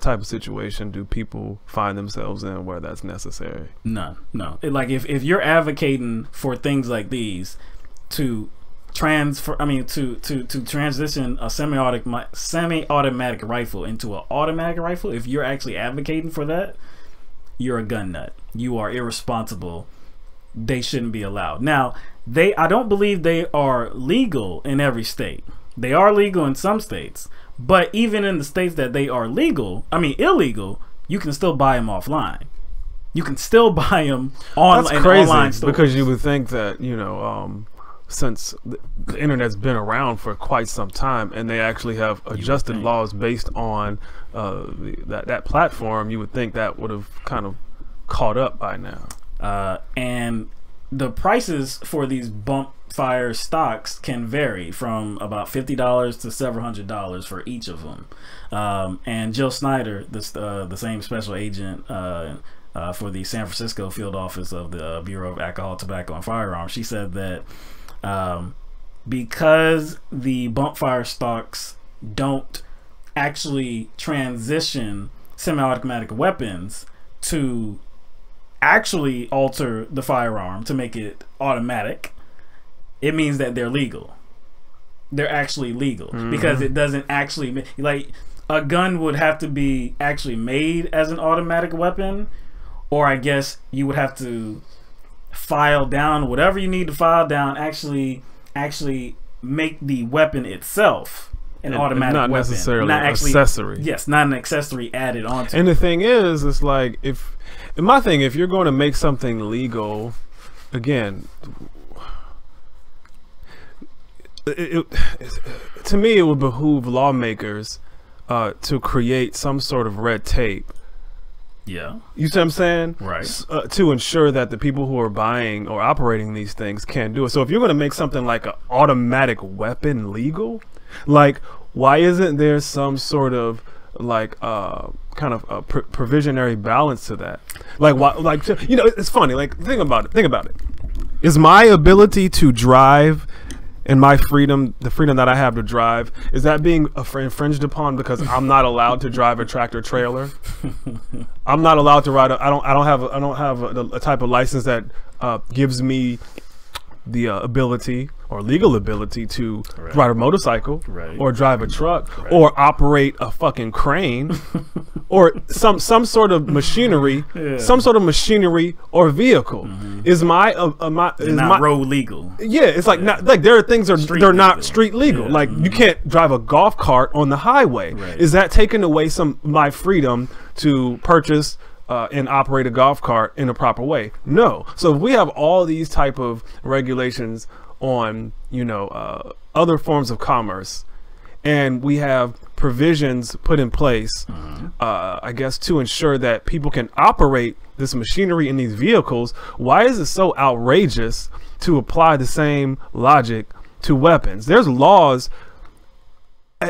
type of situation do people find themselves in where that's necessary? No. Like, if you're advocating for things like these to transition a semi-automatic rifle into an automatic rifle, if you're actually advocating for that, you're a gun nut. You are irresponsible. They shouldn't be allowed. Now, I don't believe they are legal in every state. They are legal in some states. But even in the states that they are illegal, you can still buy them offline. You can still buy them online. That's crazy, online stores. because you would think that, since the internet's been around for quite some time and they actually have adjusted laws based on that platform, you would think that would have kind of caught up by now. And the prices for these bump fire stocks can vary from about $50 to several $100s for each of them. And Jill Snyder, the same special agent for the San Francisco field office of the Bureau of Alcohol, Tobacco, and Firearms, she said that because the bump fire stocks don't actually transition semi-automatic weapons to actually alter the firearm to make it automatic, it means that they're legal. They're actually legal because it doesn't actually, like, a gun would have to be actually made as an automatic weapon, or I guess you would have to file down whatever you need to file down, actually make the weapon itself an automatic not weapon. Necessarily not actually accessory. Yes, not an accessory added onto. And the thing is, it's like, if you're going to make something legal, again, to me, it would behoove lawmakers to create some sort of red tape. Yeah. You see what I'm saying? Right. To ensure that the people who are buying or operating these things can't do it. So if you're going to make something like an automatic weapon legal, like, why isn't there some sort of like kind of a provisionary balance to that? Like, why, like, it's funny. Like, think about it. Is my ability to drive and my freedom, the freedom that I have to drive, is that being infringed upon because I'm not allowed to drive a tractor trailer? I'm not allowed to ride. I don't have a type of license that gives me the ability or legal ability to ride a motorcycle or drive a truck or operate a fucking crane. or some sort of machinery, some sort of machinery or vehicle is not road legal. Yeah, it's like not like there are things they're not street legal. Yeah. Like you can't drive a golf cart on the highway. Right. Is that taking away my freedom to purchase and operate a golf cart in a proper way? No. So if we have all these type of regulations on other forms of commerce, and we have provisions put in place, I guess, to ensure that people can operate this machinery in these vehicles, why is it so outrageous to apply the same logic to weapons? There's laws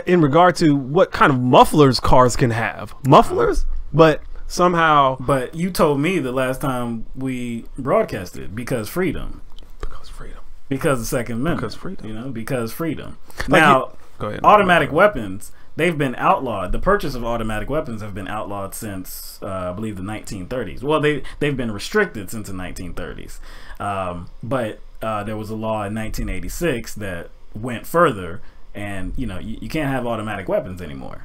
in regard to what kind of mufflers cars can have. Mufflers? But somehow... But you told me the last time we broadcasted, because freedom. Because freedom. Because the Second Amendment. Because freedom. Because freedom. Like now... Go ahead. Automatic weapons, they've been outlawed. The purchase of automatic weapons have been outlawed since, I believe, the 1930s. Well, they've been restricted since the 1930s. But there was a law in 1986 that went further, and you can't have automatic weapons anymore.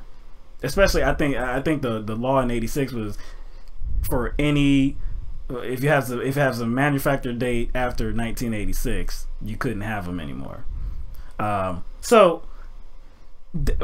Especially, I think the law in '86 was for any. If it has a manufacture date after 1986, you couldn't have them anymore. So.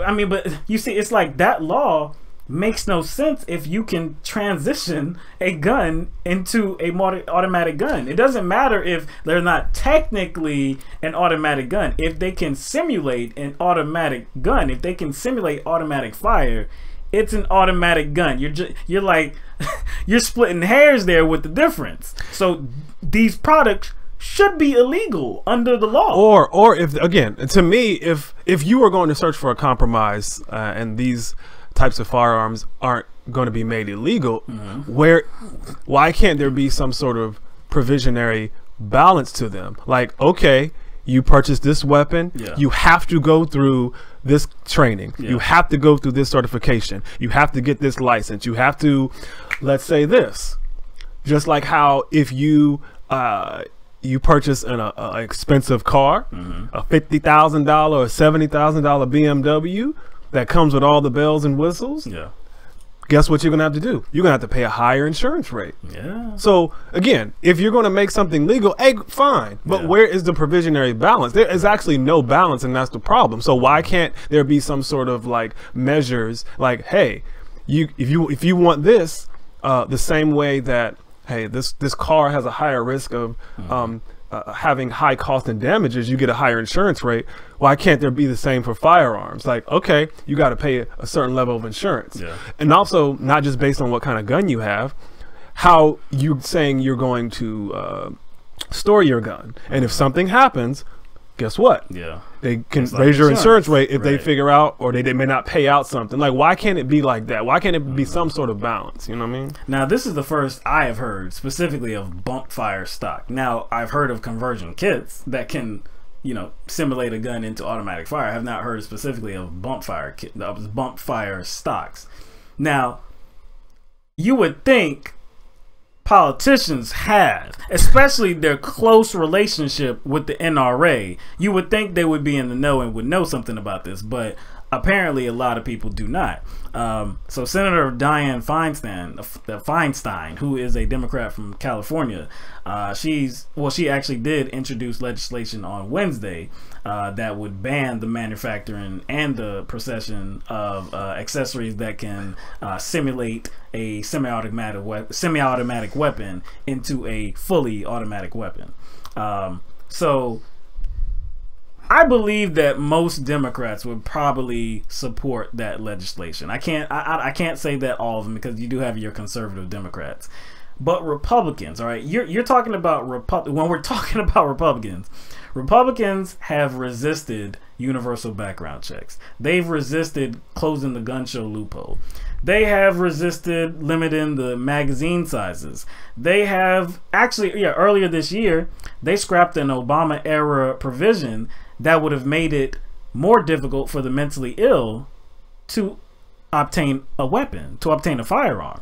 I mean, but you see, it's like that law makes no sense if you can transition a gun into a automatic gun. It doesn't matter if they're not technically an automatic gun. If they can simulate an automatic gun, if they can simulate automatic fire, it's an automatic gun. You're like you're splitting hairs there with the difference. So these products should be illegal under the law. Or if, again, to me, if you are going to search for a compromise and these types of firearms aren't going to be made illegal, why can't there be some sort of provisionary balance to them? Like, okay, you purchase this weapon, you have to go through this training, you have to go through this certification, you have to get this license, you have to, let's say this, just like how if you purchase an expensive car, a $50,000 or $70,000 BMW that comes with all the bells and whistles. Yeah. Guess what you're gonna have to do? You're gonna have to pay a higher insurance rate. Yeah. So again, if you're gonna make something legal, hey, fine. But where is the provisionary balance? There is actually no balance, and that's the problem. So why can't there be some sort of like measures, like, hey, if you want this, the same way that, hey, this car has a higher risk of having high cost and damages, you get a higher insurance rate. Why can't there be the same for firearms? Like, okay, you got to pay a certain level of insurance. And also, not just based on what kind of gun you have, how you saying you're going to store your gun. And if something happens, guess what? They can raise your insurance rate if they figure out, or they may not pay out something. Like, why can't it be like that? Why can't it be some sort of balance? You know what I mean? Now, this is the first I have heard specifically of bump fire stock. Now, I've heard of conversion kits that can, simulate a gun into automatic fire. I have not heard specifically of bump fire stocks. Now, you would think politicians have, especially their close relationship with the NRA, you would think they would be in the know and would know something about this, but apparently a lot of people do not. So Senator Dianne Feinstein, who is a Democrat from California, she actually did introduce legislation on Wednesday that would ban the manufacturing and the possession of accessories that can simulate a semi-automatic weapon into a fully automatic weapon. So I believe that most Democrats would probably support that legislation. I can't say that all of them, because you do have your conservative Democrats, but Republicans. All right, you're talking about when we're talking about Republicans have resisted universal background checks. They've resisted closing the gun show loophole. They have resisted limiting the magazine sizes. They have actually, earlier this year, they scrapped an Obama era provision that would have made it more difficult for the mentally ill to obtain a weapon, to obtain a firearm.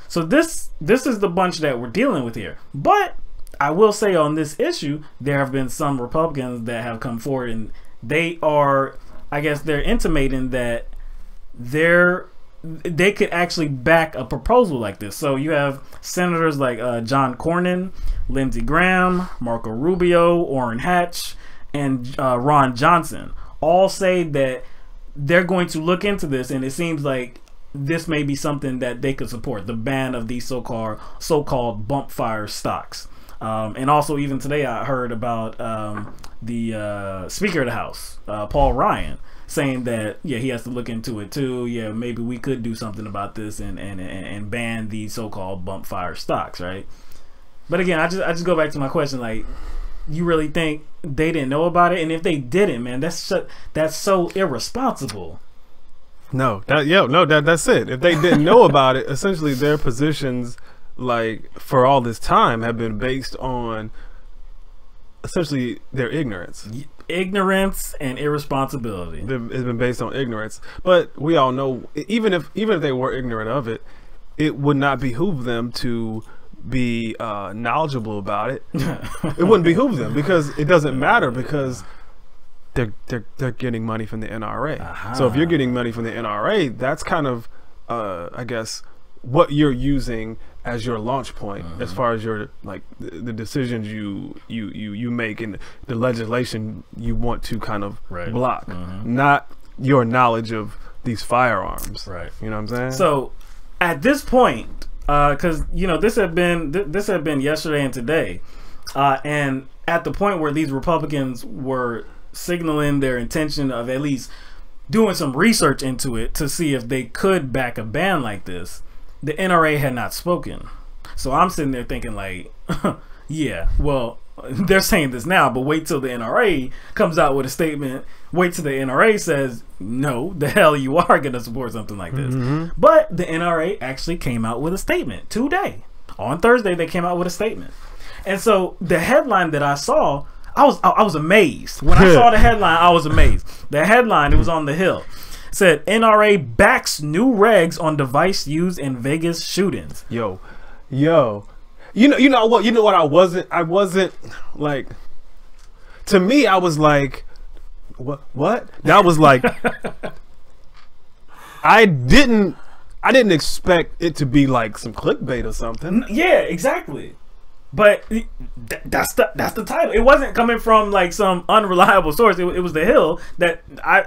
So this is the bunch that we're dealing with here. But I will say on this issue, there have been some Republicans that have come forward, and they are, I guess they're intimating that they could actually back a proposal like this. So you have senators like John Cornyn, Lindsey Graham, Marco Rubio, Orrin Hatch, and Ron Johnson all say that they're going to look into this, and it seems like this may be something that they could support, the ban of these so-called bump fire stocks. And also, even today, I heard about the Speaker of the House, Paul Ryan, saying that he has to look into it too. Yeah, maybe we could do something about this and ban these so-called bump fire stocks, right? But again, I just go back to my question, like, you really think they didn't know about it? And if they didn't, man, that's so irresponsible. No, that's it. If they didn't know about it, essentially their positions, like, for all this time, have been based on essentially their ignorance. Ignorance and irresponsibility. It's been based on ignorance. But we all know, even if they were ignorant of it, it would not behoove them to be knowledgeable about it. It wouldn't behoove them, because it doesn't matter, because they're getting money from the NRA. So if you're getting money from the NRA, that's kind of I guess what you're using as your launch point, as far as your, like, the decisions you make and the legislation you want to kind of block, not your knowledge of these firearms. Right. You know what I'm saying? So at this point, because this had been yesterday and today, and at the point where these Republicans were signaling their intention of at least doing some research into it to see if they could back a ban like this, the NRA had not spoken. So I'm sitting there thinking, like, yeah, well, they're saying this now, but wait till the NRA comes out with a statement. Wait till the NRA says, no, the hell you are going to support something like this. But the NRA actually came out with a statement today. On Thursday, they came out with a statement. And so the headline that I saw, I was amazed. When I saw the headline, I was amazed. The headline, it was on the Hill, said NRA backs new regs on device used in Vegas shootings. Yo, you know what, I wasn't like, to me, I was like, what that was like, I didn't expect it to be like some clickbait or something. Yeah, exactly. But that's the title. It wasn't coming from like some unreliable source. It was the Hill that I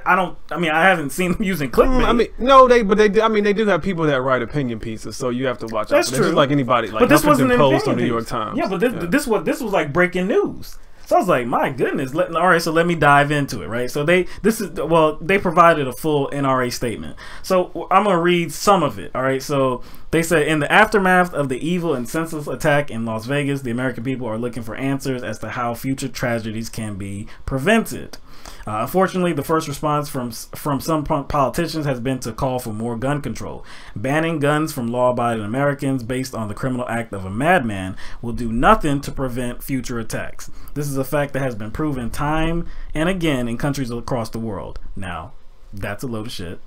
haven't seen them using clickbait. They do have people that write opinion pieces, so you have to watch out. That's true. Just like anybody, like, but this wasn't an Post opinion on the New piece. York Times. Yeah, but this was like breaking news. So I was like, my goodness. All right, so let me dive into it, right? So they provided a full NRA statement. So I'm going to read some of it, all right? So they said, in the aftermath of the evil and senseless attack in Las Vegas, the American people are looking for answers as to how future tragedies can be prevented. Unfortunately, the first response from some politicians has been to call for more gun control. Banning guns from law-abiding Americans based on the criminal act of a madman will do nothing to prevent future attacks. This is a fact that has been proven time and again in countries across the world. Now, that's a load of shit.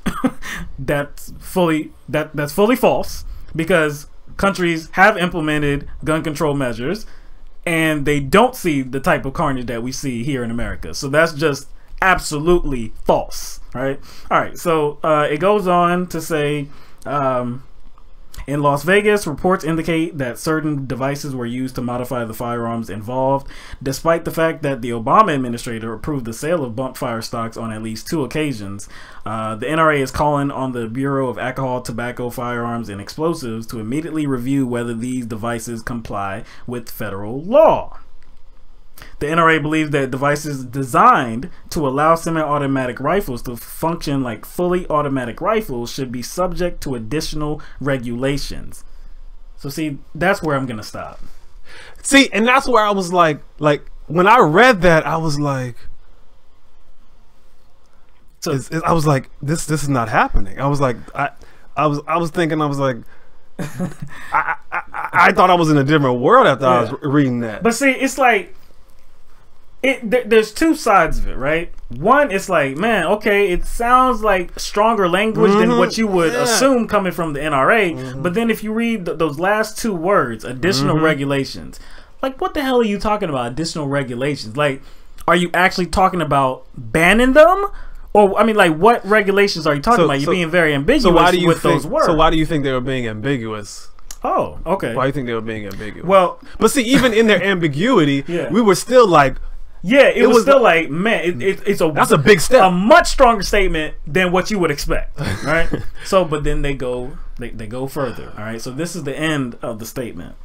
That's fully false, because countries have implemented gun control measures and they don't see the type of carnage that we see here in America. So that's just absolutely false, right? All right, so it goes on to say, in Las Vegas, reports indicate that certain devices were used to modify the firearms involved, despite the fact that the Obama administrator approved the sale of bump fire stocks on at least 2 occasions. The NRA is calling on the Bureau of Alcohol, Tobacco, Firearms, and Explosives to immediately review whether these devices comply with federal law. The NRA believes that devices designed to allow semi-automatic rifles to function like fully automatic rifles should be subject to additional regulations. So see, that's where I'm gonna stop. See, and that's where I was like when I read that, I was like, I was like, this is not happening. I was like, I was thinking, I was like, I thought I was in a different world after I was reading that. But see, it's like, there's 2 sides of it, right? One, it's like, man, okay, it sounds like stronger language than what you would assume coming from the NRA. But then if you read those last 2 words, additional regulations, like, what the hell are you talking about, additional regulations? Like, are you actually talking about banning them? Or I mean, like, what regulations are you talking about? You're being very ambiguous with those words. So why do you think they were being ambiguous? Oh, okay. Why do you think they were being ambiguous? Well, but see, even in their ambiguity, yeah. we were still like, yeah, it was still like, man, that's a big step, a much stronger statement than what you would expect, right? So, but then they go further. All right, so this is the end of the statement.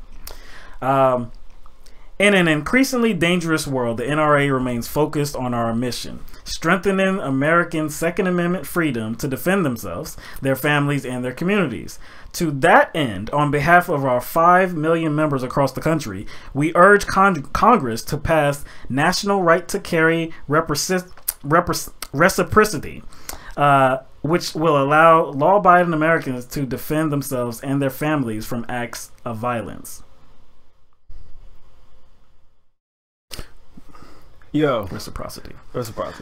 In an increasingly dangerous world, the NRA remains focused on our mission, strengthening American Second Amendment freedom to defend themselves, their families, and their communities. To that end, on behalf of our 5 million members across the country, we urge Congress to pass National Right to Carry Reciprocity, which will allow law-abiding Americans to defend themselves and their families from acts of violence. Yo, reciprocity.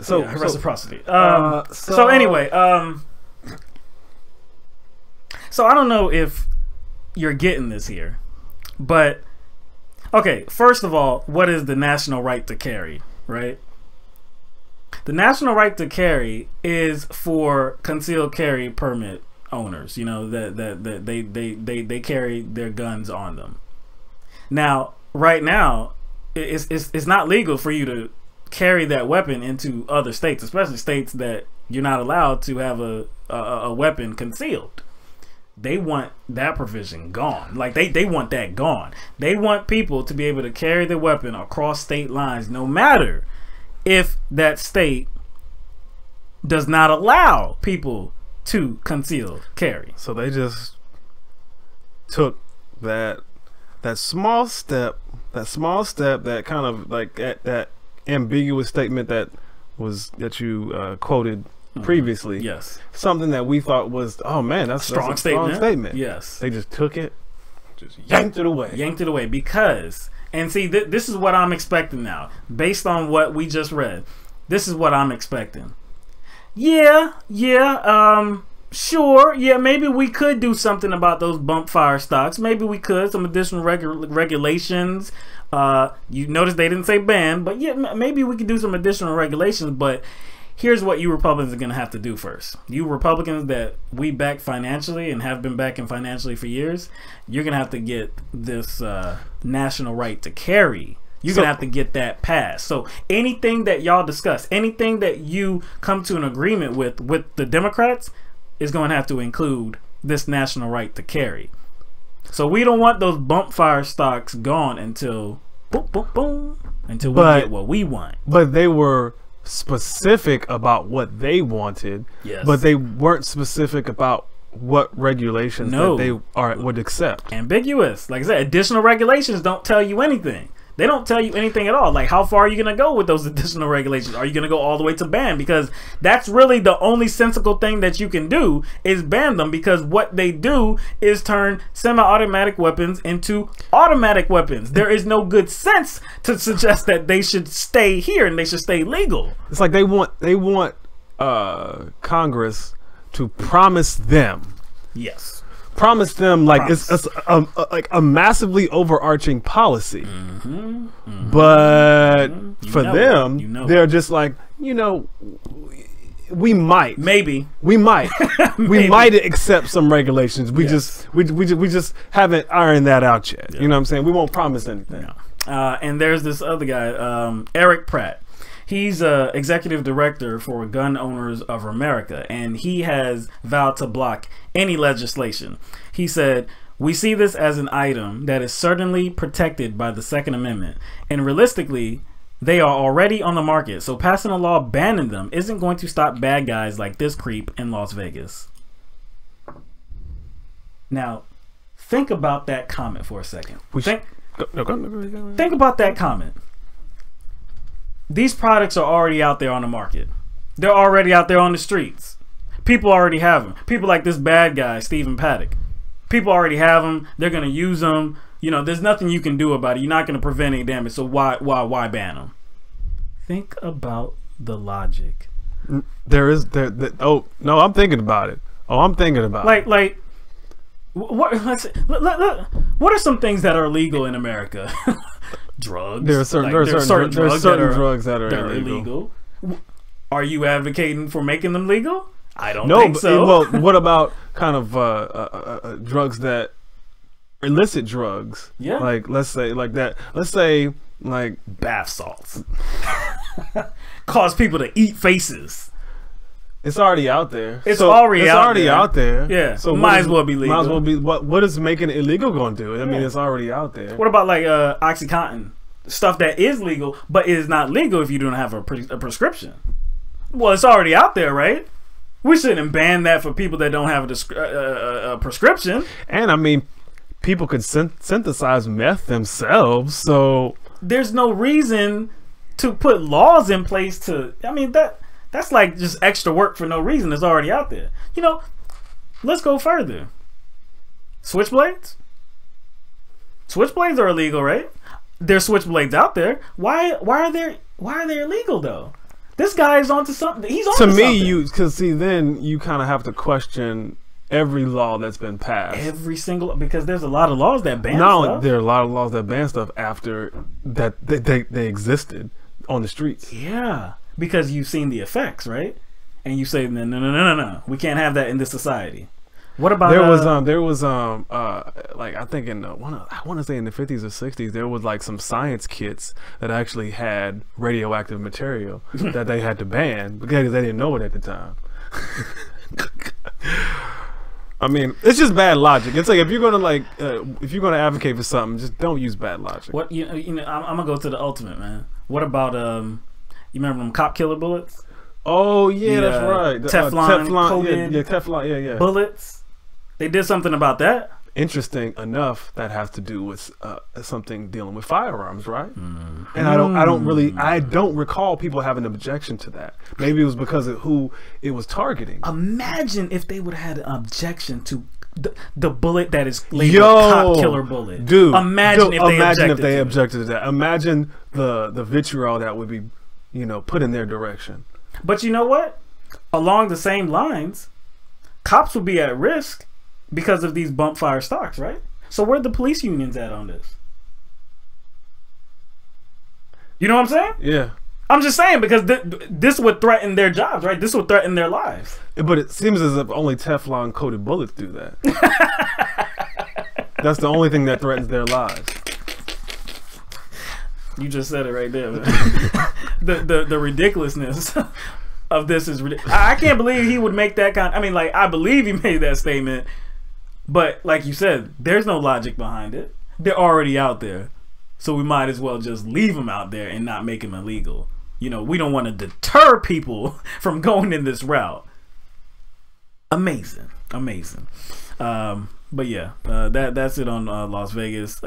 So yeah, reciprocity. So anyway, so I don't know if you're getting this here, but okay. First of all, what is the national right to carry? Right. The national right to carry is for concealed carry permit owners. You know that they carry their guns on them. Now, right now, it's not legal for you to carry that weapon into other states, especially states that you're not allowed to have a weapon concealed. They want that provision gone. Like they want that gone. They want people to be able to carry their weapon across state lines, no matter if that state does not allow people to conceal carry. So they just took that small step, that kind of like that ambiguous statement that you quoted previously. Yes. Something that we thought was, oh man, that's a strong statement. Yes. They just took it, just yanked it away. Because, and see, this is what I'm expecting now. Based on what we just read, this is what I'm expecting. Sure, yeah, maybe we could do something about those bump fire stocks. Maybe we could, some additional regulations. You notice they didn't say ban, but yeah, maybe we could do some additional regulations. But here's what you Republicans are going to have to do first. You Republicans that we back financially and have been backing financially for years, you're going to have to get this national right to carry. You're going to have to get that passed. So anything that y'all discuss, anything that you come to an agreement with the Democrats, is going to have to include this national right to carry. So we don't want those bump fire stocks gone until boom, boom, boom, until we get what we want. But they were specific about what they wanted, yes, but they weren't specific about what regulations that they would accept. Ambiguous. Like I said, additional regulations don't tell you anything. They don't tell you anything at all. Like, how far are you going to go with those additional regulations? Are you going to go all the way to ban? Because that's really the only sensible thing that you can do is ban them, because what they do is turn semi-automatic weapons into automatic weapons. There is no good sense to suggest that they should stay here and they should stay legal. It's like they want Congress to promise them. Yes. Promise them like it's like a massively overarching policy, but for them, they're just like, we might maybe accept some regulations. We just haven't ironed that out yet. You know what I'm saying? We won't promise anything. And there's this other guy, Eric Pratt. He's executive director for Gun Owners of America, and he has vowed to block any legislation. He said, "We see this as an item that is certainly protected by the Second Amendment, and realistically, they are already on the market, so passing a law banning them isn't going to stop bad guys like this creep in Las Vegas." Now, think about that comment for a second. Think about that comment. These products are already out there on the market. They're already out there on the streets. People already have them. People like this bad guy, Stephen Paddock. People already have them. They're going to use them. There's nothing you can do about it. You're not going to prevent any damage. So why ban them? Think about the logic. Oh, no, I'm thinking about it. Like, what are some things that are illegal in America? Drugs. There are certain drugs that are illegal. Are you advocating for making them legal? I don't No, think so. well, what about kind of drugs that illicit drugs? Yeah. Like let's say like that. Let's say like bath salts cause people to eat faces. it's already out there. It's already out there. Yeah. So might as well be legal. Might as well be. What is making it illegal going to do? I mean, it's already out there. What about like OxyContin? Stuff that is legal, but is not legal if you don't have a prescription. Well, it's already out there, right? We shouldn't ban that for people that don't have a prescription. And I mean, people could synthesize meth themselves, so there's no reason to put laws in place to. I mean that's like just extra work for no reason. It's already out there. You know, let's go further. Switchblades. Switchblades are illegal, right? There's switchblades out there. Why are they illegal though? This guy is onto something. He's onto something. To me, because see, then you kind of have to question every law that's been passed. Every single, because there's a lot of laws that ban Not stuff. only there are a lot of laws that ban stuff after that they existed on the streets. Yeah, because you've seen the effects, right? And you say no, we can't have that in this society. What about there was like I think in I want to say in the 50s or 60s there was like some science kits that actually had radioactive material that they had to ban because they didn't know it at the time. I mean, it's just bad logic. It's like if you're gonna advocate for something, just don't use bad logic. What you know, I'm gonna go to the ultimate, man. What about you remember them cop killer bullets? Oh yeah, that's right. Teflon coated Teflon, bullets. They did something about that. Interesting enough, that has to do with something dealing with firearms, right? And I don't recall people having an objection to that. Maybe it was because of who it was targeting. Imagine if they would have had an objection to the bullet that is labeled cop killer bullet. Dude, imagine if they objected to that. Imagine the vitriol that would be, put in their direction. But you know what? Along the same lines, cops would be at risk because of these bump fire stocks, right? So where the police unions at on this? You know what I'm saying? Yeah. I'm just saying because this would threaten their jobs, right? This would threaten their lives. But it seems as if only Teflon coated bullets do that. That's the only thing that threatens their lives. You just said it right there, man. the ridiculousness of this is ridiculous. I can't believe he would make that kind. I mean, like, I believe he made that statement, but like you said, there's no logic behind it. They're already out there, so we might as well just leave them out there and not make them illegal. We don't want to deter people from going in this route. Amazing. But yeah, that's it on Las Vegas.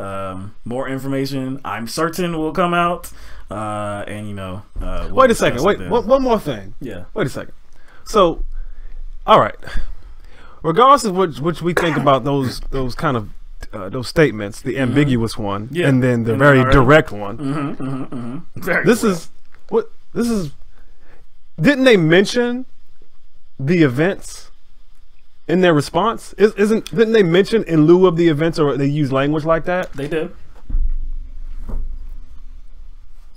More information, I'm certain, will come out. And we'll wait a second. Wait, one more thing. Yeah. Wait a second. So, all right. Regardless of which we think about those kind of those statements, the ambiguous one, and then the very direct one. This is. Didn't they mention the events in their response? Didn't they mention in lieu of the events, or they use language like that? They did.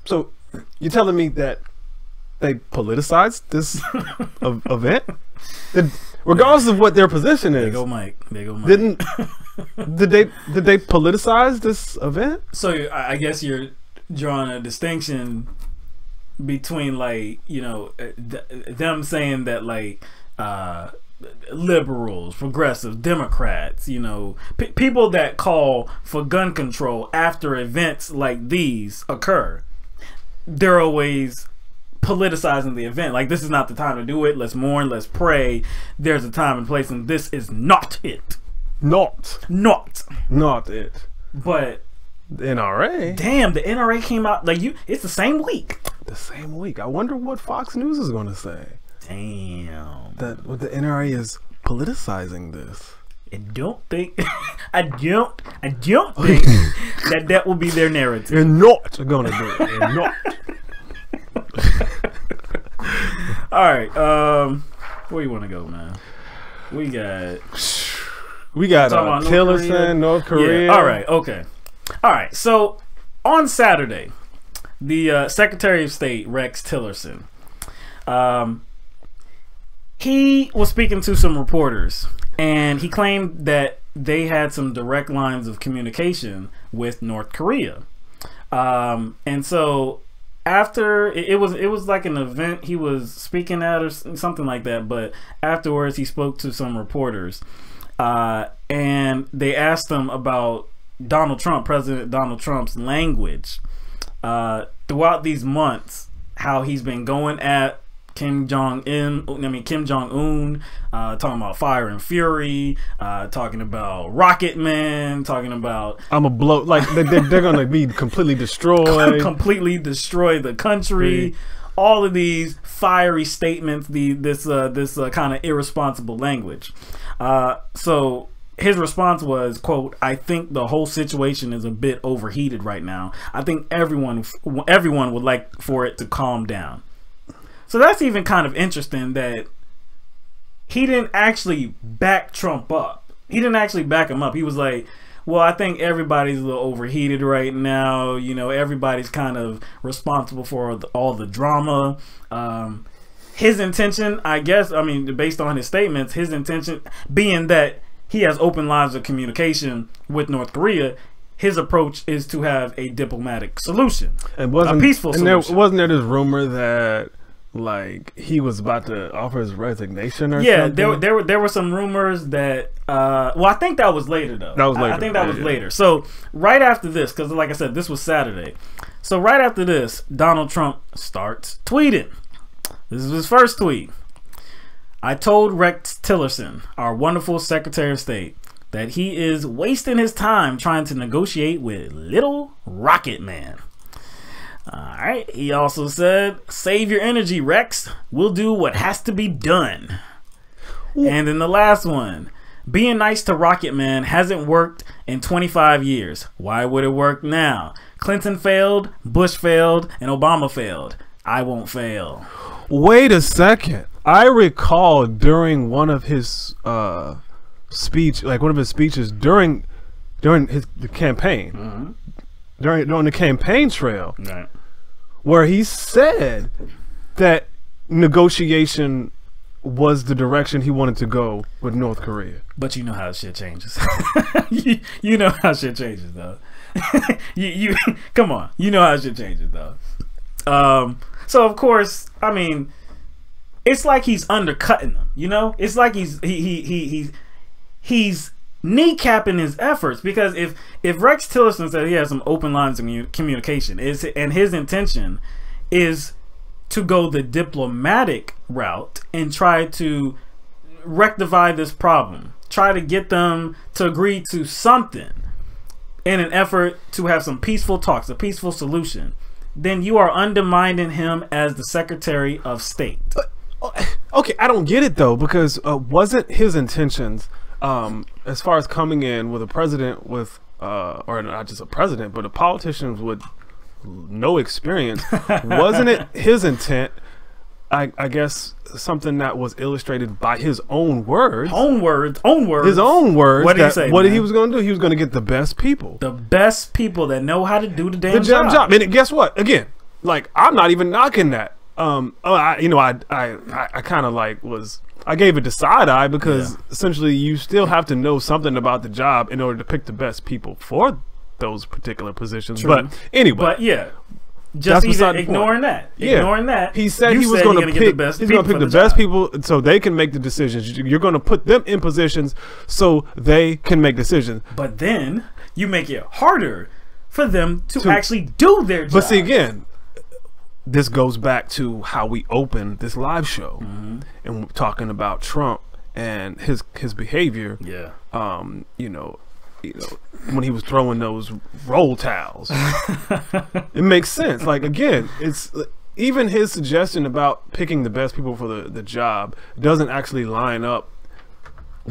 So you're telling me that they politicized this event? Regardless of what their position is. There go Mike. Did they politicize this event? So I guess you're drawing a distinction between them saying that liberals, progressives, Democrats, people that call for gun control after events like these occur, they're always politicizing the event. Like, this is not the time to do it. Let's mourn. Let's pray. There's a time and place, and this is not it. Not it. But the NRA. Damn, the NRA came out it's the same week. I wonder what Fox News is going to say. Damn. That the NRA is politicizing this. I don't think that will be their narrative. They're not gonna do it. They're not. All right. Where you want to go, man? We got Tillerson, North Korea. Yeah. All right. Okay. All right. So on Saturday, the Secretary of State Rex Tillerson He was speaking to some reporters, and he claimed that they had some direct lines of communication with North Korea. And so after it was like an event he was speaking at or something like that, but afterwards he spoke to some reporters, and they asked him about President Donald Trump's language throughout these months, how he's been going at Kim Jong-un, talking about fire and fury, talking about Rocket Man, talking about I'm a blow, like they're gonna be completely destroyed, completely destroy the country. All of these fiery statements, this kind of irresponsible language. So his response was, quote, "I think the whole situation is a bit overheated right now. I think everyone would like for it to calm down." So that's even kind of interesting that he didn't actually back Trump up. He didn't actually back him up. He was like, well, I think everybody's a little overheated right now. You know, everybody's kind of responsible for all the drama. His intention, I guess, I mean, based on his statements, his intention being that he has open lines of communication with North Korea, his approach is to have a diplomatic solution, a peaceful solution. Wasn't there this rumor that like he was about to offer his resignation or something? there were some rumors that well, I think that was later though. That was later. I think that was later. So right after this, because like I said, this was Saturday. So right after this, Donald Trump starts tweeting. This is his first tweet. "I told Rex Tillerson, our wonderful Secretary of State, that he is wasting his time trying to negotiate with little Rocket Man." Alright, he also said, "Save your energy, Rex. We'll do what has to be done." And then the last one, "Being nice to Rocket Man hasn't worked in 25 years. Why would it work now? Clinton failed, Bush failed, and Obama failed. I won't fail." Wait a second. I recall during one of his speeches during the campaign, during the campaign trail, right, where he said that negotiation was the direction he wanted to go with North Korea. But you know how shit changes. you know how shit changes, though. you come on, you know how shit changes, though. So of course, I mean, it's like he's undercutting them. You know, it's like he's kneecapping his efforts, because if Rex Tillerson said he has some open lines of communication, and his intention is to go the diplomatic route and try to rectify this problem, try to get them to agree to something in an effort to have some peaceful talks, a peaceful solution, then you are undermining him as the Secretary of State. Okay, I don't get it though, because wasn't his intentions, as far as coming in with a president with, or not just a president, but a politician with no experience, wasn't it his intent, I guess, something that was illustrated by his own words? His own words. What did he say? What he was going to do? He was going to get the best people. The best people that know how to do the damn job. And guess what? Again, like, I'm not even knocking that. I kind of like I gave it the side eye, because essentially you still have to know something about the job in order to pick the best people for those particular positions. True. But anyway, but yeah, just even ignoring that. Ignoring that. He said he was going to pick the best people so they can make the decisions. You're going to put them in positions so they can make decisions. But then you make it harder for them to actually do their job. But see, again, this goes back to how we opened this live show, and we're talking about Trump and his behavior. Yeah. You know, when he was throwing those roll towels, it makes sense. Like, again, it's even his suggestion about picking the best people for the job doesn't actually line up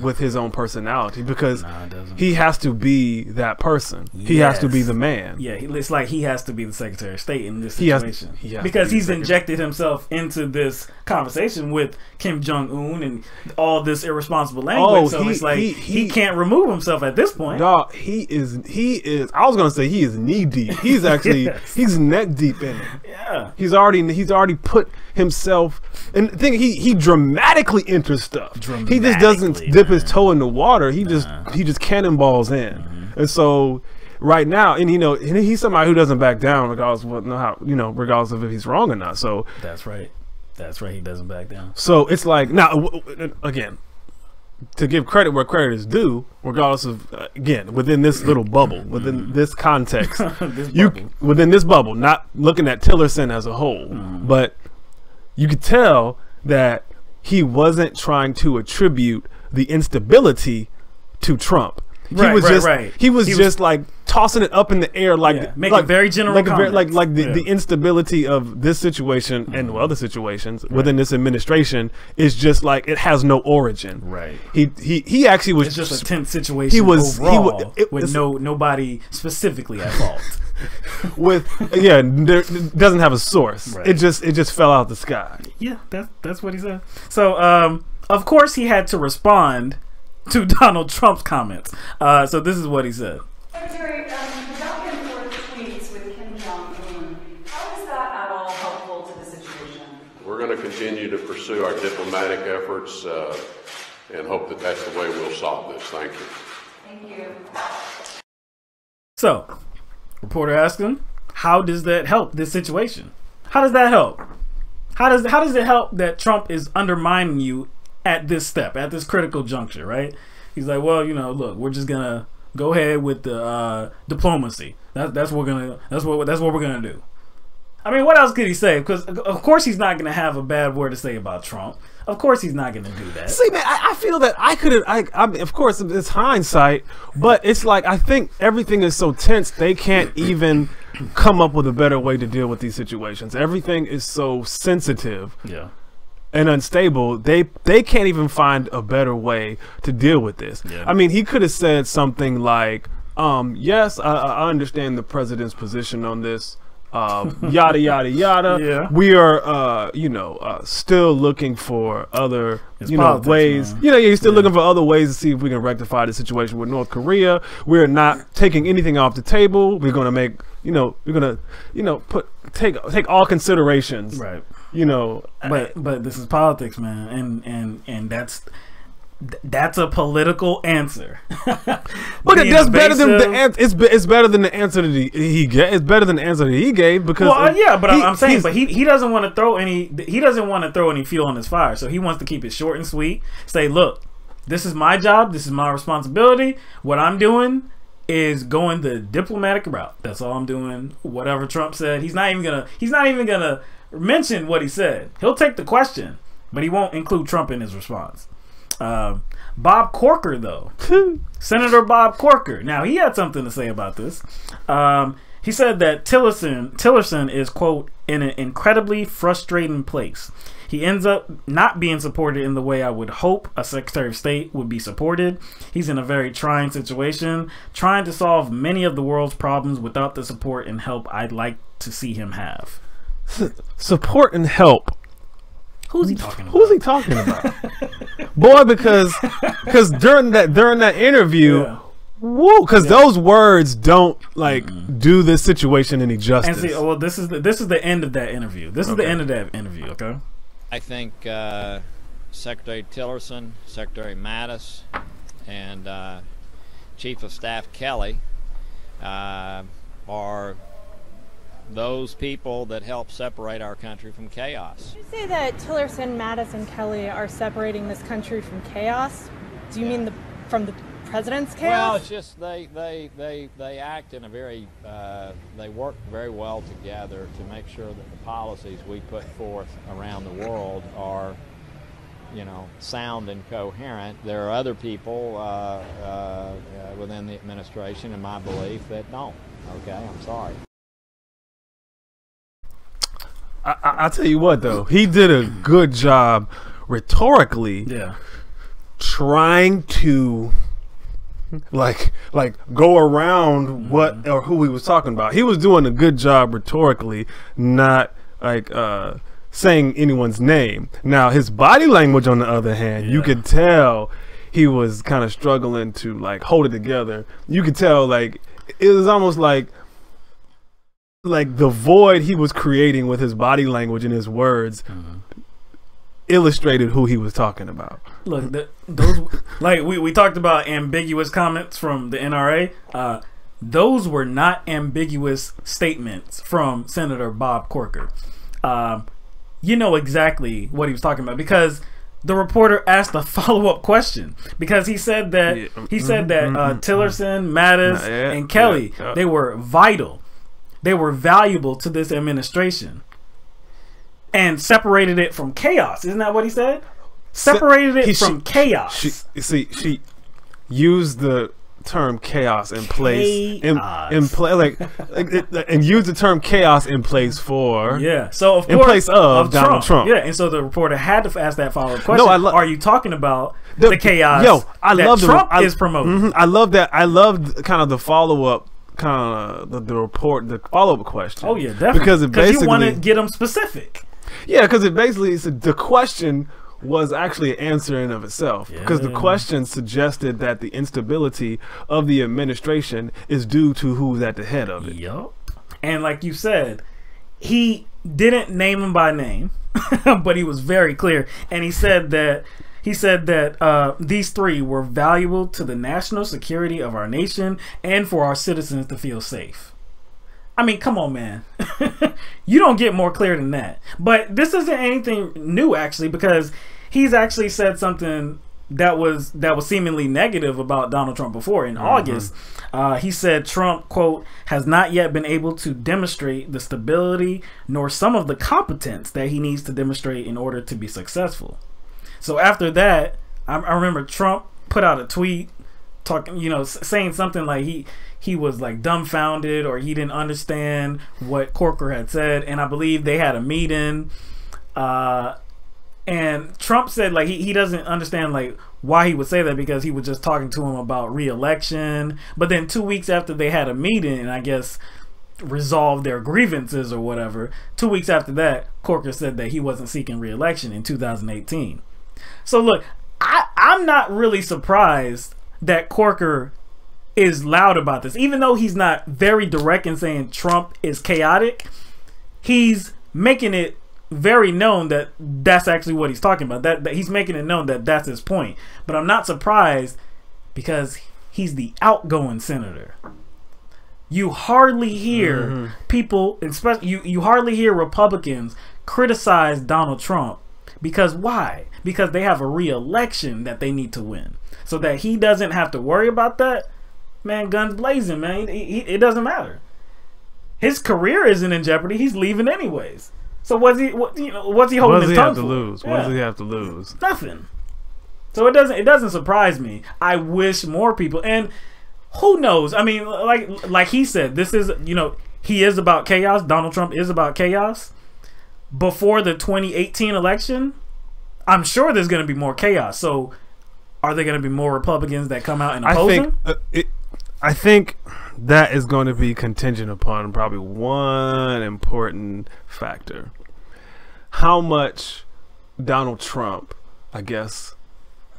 with his own personality because Nah, it doesn't. he has to be that person. He has to be the man. Yeah, it's like he has to be the Secretary of State in this He has situation to because be he's the injected himself into this conversation with Kim Jong-un and all this irresponsible language. So it's like he can't remove himself at this point. Dog, he is. I was gonna say he is knee deep. He's actually he's neck deep in it. Yeah, He's already put himself. And the thing, he dramatically enters stuff. He just doesn't dip his toe in the water. He just cannonballs in. And so right now, and he's somebody who doesn't back down regardless of regardless of if he's wrong or not. So that's right. He doesn't back down. So it's like now again, to give credit where credit is due, regardless of again within this little bubble, within this context, within this bubble, not looking at Tillerson as a whole, but you could tell that he wasn't trying to attribute the instability to Trump. He was just like tossing it up in the air, making very general comments. like the instability of this situation and other situations within this administration is just like it has no origin. Right. He actually was it's just a tense situation overall with nobody specifically at fault. There doesn't have a source. Right. It just fell out the sky. Yeah, that's what he said. So of course he had to respond to Donald Trump's comments. So this is what he said. Secretary, back and forth tweets with Kim Jong-un. How is that at all helpful to the situation? We're going to continue to pursue our diplomatic efforts and hope that that's the way we'll solve this. Thank you. Thank you. So, reporter asked him, how does that help this situation? How does that help? How does it help that Trump is undermining you at this step, at this critical juncture, right? He's like, well, look, we're just gonna go ahead with the diplomacy. That's what we're gonna do. I mean, what else could he say? Because of course he's not gonna have a bad word to say about Trump. Of course he's not gonna do that. See, man, I feel that I of course it's hindsight, but it's like I think everything is so tense they can't even come up with a better way to deal with these situations. Everything is so sensitive. Yeah. And unstable, they can't even find a better way to deal with this. Yeah. I mean, he could have said something like, yes, I understand the president's position on this, yada, yada, yada. Yeah. We are, still looking for other, ways. Man. You're still looking for other ways to see if we can rectify the situation with North Korea. We're not taking anything off the table. We're going to take all considerations. Right. But this is politics, man, and that's a political answer. But that's better than the answer. It's better than the answer that he gave. It's better than the answer that he gave because I'm saying, but he doesn't want to throw any fuel on his fire. So he wants to keep it short and sweet. Say, look, this is my job. This is my responsibility. What I'm doing is going the diplomatic route. That's all I'm doing. Whatever Trump said, he's not even gonna mention what he said. He'll take the question, but he won't include Trump in his response. Bob Corker, though, Senator Bob Corker. Now he had something to say about this. He said that Tillerson is, quote, in an incredibly frustrating place. He ends up not being supported in the way I would hope a Secretary of State would be supported. He's in a very trying situation, trying to solve many of the world's problems without the support and help I'd like to see him have. Support and help. Who's he talking about? Who's he talking about? Boy, because during that interview, yeah. Woo, because those words don't do this situation any justice. And see, well, this is the end of that interview. This is the end of that interview. Okay. I think Secretary Tillerson, Secretary Mattis, and Chief of Staff Kelly are those people that help separate our country from chaos. Did you say that Tillerson, Mattis, and Kelly are separating this country from chaos? Do you mean from the president's chaos? Well, it's just they act in a very they work very well together to make sure that the policies we put forth around the world are, sound and coherent. There are other people within the administration, in my belief, that don't. Okay, I'm sorry. I'll tell you what, though, he did a good job rhetorically. Yeah. trying to like go around what or who he was talking about. He was doing a good job rhetorically, not like saying anyone's name. Now his body language, on the other hand, you could tell he was kind of struggling to like hold it together. You could tell like it was almost like the void he was creating with his body language and his words illustrated who he was talking about. Look, those like we talked about ambiguous comments from the NRA. Those were not ambiguous statements from Senator Bob Corker. You know exactly what he was talking about because the reporter asked a follow-up question because he said that Tillerson, Mattis, and Kelly they were vital. They were valuable to this administration and separated it from chaos. Isn't that what he said? Separated it from chaos. She used the term chaos in place and used the term chaos in place for so of course, in place of Donald Trump. And so the reporter had to ask that follow-up question. Are you talking about the chaos Trump is promoting? I love that. I loved kind of the follow-up the follow-up question. Oh yeah, definitely. Because it basically you want to get them specific. Yeah, because it basically the question was actually an answer in of itself. Because the question suggested that the instability of the administration is due to who's at the head of it. Yup. And like you said, he didn't name him by name, but he was very clear. And he said that these three were valuable to the national security of our nation and for our citizens to feel safe. I mean, come on, man. You don't get more clear than that. But this isn't anything new, actually, because he's actually said something that was seemingly negative about Donald Trump before. In August, he said Trump, quote, has not yet been able to demonstrate the stability nor some of the competence that he needs to demonstrate in order to be successful. So after that, I remember Trump put out a tweet talking, saying something like he was like dumbfounded or he didn't understand what Corker had said. And I believe they had a meeting. And Trump said like he doesn't understand like why he would say that because he was just talking to him about re-election. But then 2 weeks after they had a meeting and I guess resolved their grievances or whatever, 2 weeks after that, Corker said that he wasn't seeking re-election in 2018. So look, I'm not really surprised that Corker is loud about this. Even though he's not very direct in saying Trump is chaotic, he's making it very known that that's actually what he's talking about. That he's making it known that that's his point. But I'm not surprised because he's the outgoing senator. You hardly hear people, especially you hardly hear Republicans criticize Donald Trump. Because why? Because they have a re-election that they need to win. So that he doesn't have to worry about that, man, guns blazing, man. It doesn't matter. His career isn't in jeopardy. He's leaving anyways. So what's he holding his tongue for? What does he have to lose? What does he have to lose? Nothing. So it doesn't surprise me. I wish more people, and who knows? I mean, like he said, this is, he is about chaos. Donald Trump is about chaos. Before the 2018 election, I'm sure there's going to be more chaos. So are there going to be more Republicans that come out and oppose him? I think that is going to be contingent upon probably one important factor. How much Donald Trump, I guess,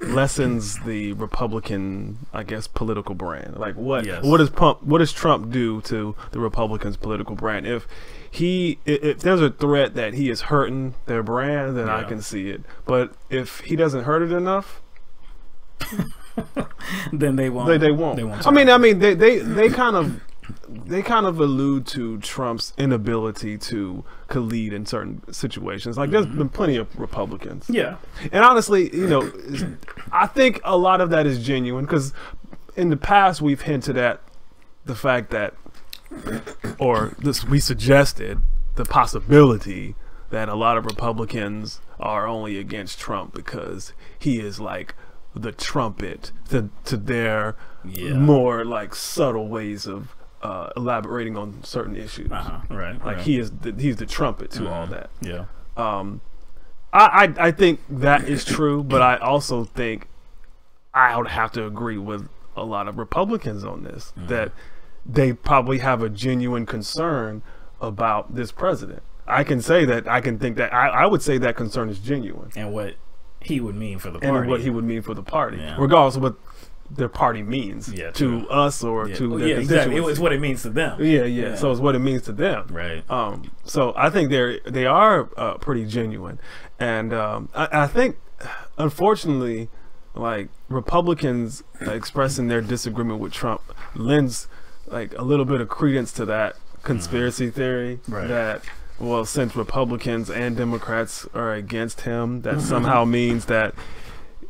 lessens the Republican, I guess, political brand. Like what does Trump do to the Republicans' political brand? If there's a threat that he is hurting their brand, then I can see it. But if he doesn't hurt it enough, then they won't. They won't. I mean, they kind of allude to Trump's inability to lead in certain situations. Like there's been plenty of Republicans. Yeah. And honestly, I think a lot of that is genuine because in the past we've hinted at the fact that, we suggested the possibility that a lot of Republicans are only against Trump because he is like the trumpet to their more like subtle ways of elaborating on certain issues. Like he's the trumpet to all that. I think that is true, but I also think I would have to agree with a lot of Republicans on this, that they probably have a genuine concern about this president. I can say that, I can think that, I would say that concern is genuine. And what he would mean for the party. And what he would mean for the party, Yeah. regardless of what their party means Yeah, to us or to their exactly. constituency. It's what it means to them. Yeah. So it's what it means to them. Right. So I think they are pretty genuine, and I think, unfortunately, like Republicans expressing their disagreement with Trump lends like a little bit of credence to that conspiracy theory that, well, since Republicans and Democrats are against him, that somehow means that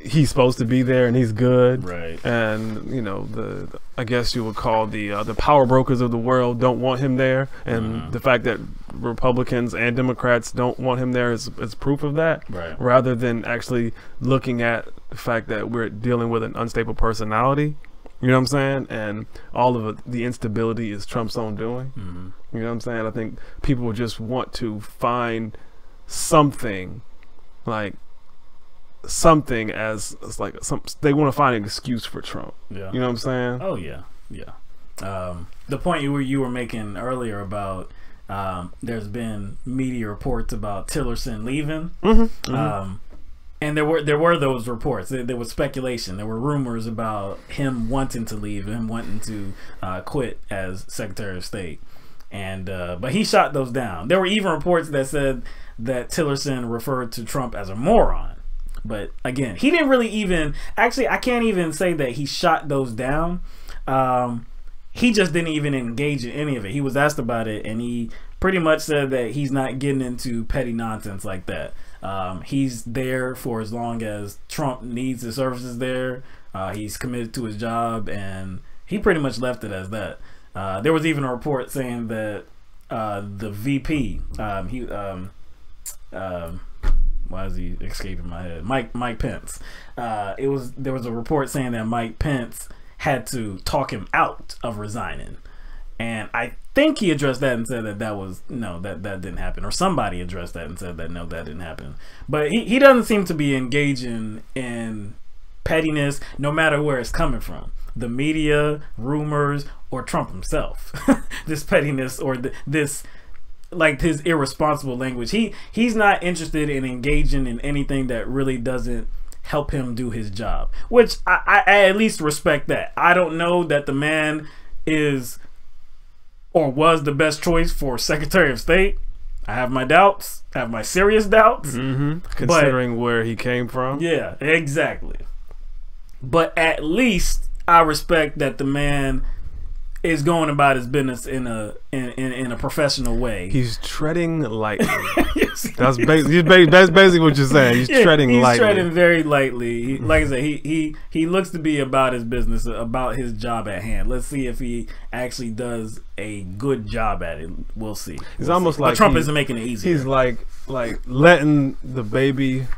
he's supposed to be there and he's good. Right. And you know, I guess you would call the power brokers of the world don't want him there, and the fact that Republicans and Democrats don't want him there is proof of that. Right. Rather than actually looking at the fact that we're dealing with an unstable personality. You know what I'm saying? And all of the instability is Trump's own doing. You know what I'm saying? I think people would just want to find something, like something as like they want to find an excuse for Trump. Yeah. You know what I'm saying? Oh yeah. The point you were making earlier about there's been media reports about Tillerson leaving. And there were those reports. There was speculation. There were rumors about him wanting to leave, him wanting to quit as Secretary of State. And but he shot those down. There were even reports that said that Tillerson referred to Trump as a moron. But again, he didn't really even, actually, I can't even say that he shot those down. He just didn't even engage in any of it. He was asked about it, and he pretty much said that he's not getting into petty nonsense like that. He's there for as long as Trump needs his services there. He's committed to his job, and he pretty much left it as that. There was even a report saying that the VP, why is he escaping my head? Mike Pence. There was a report saying that Mike Pence had to talk him out of resigning, and I think he addressed that and said that that didn't happen, or somebody addressed that and said that no, that didn't happen. But he doesn't seem to be engaging in pettiness, no matter where it's coming from, the media, rumors, or Trump himself. This pettiness or this, like, his irresponsible language. He's not interested in engaging in anything that really doesn't help him do his job, which I at least respect that. I don't know that the man is or was the best choice for Secretary of State. I have my doubts. I have my serious doubts. Considering where he came from. Yeah, exactly. But at least I respect that the man is going about his business in a professional way. He's treading lightly. That's basically what you're saying. He's treading lightly. He's treading very lightly. Like I said, he looks to be about his business, about his job at hand. Let's see if he actually does a good job at it. We'll see. It's almost like Trump isn't making it easy. He's like letting the baby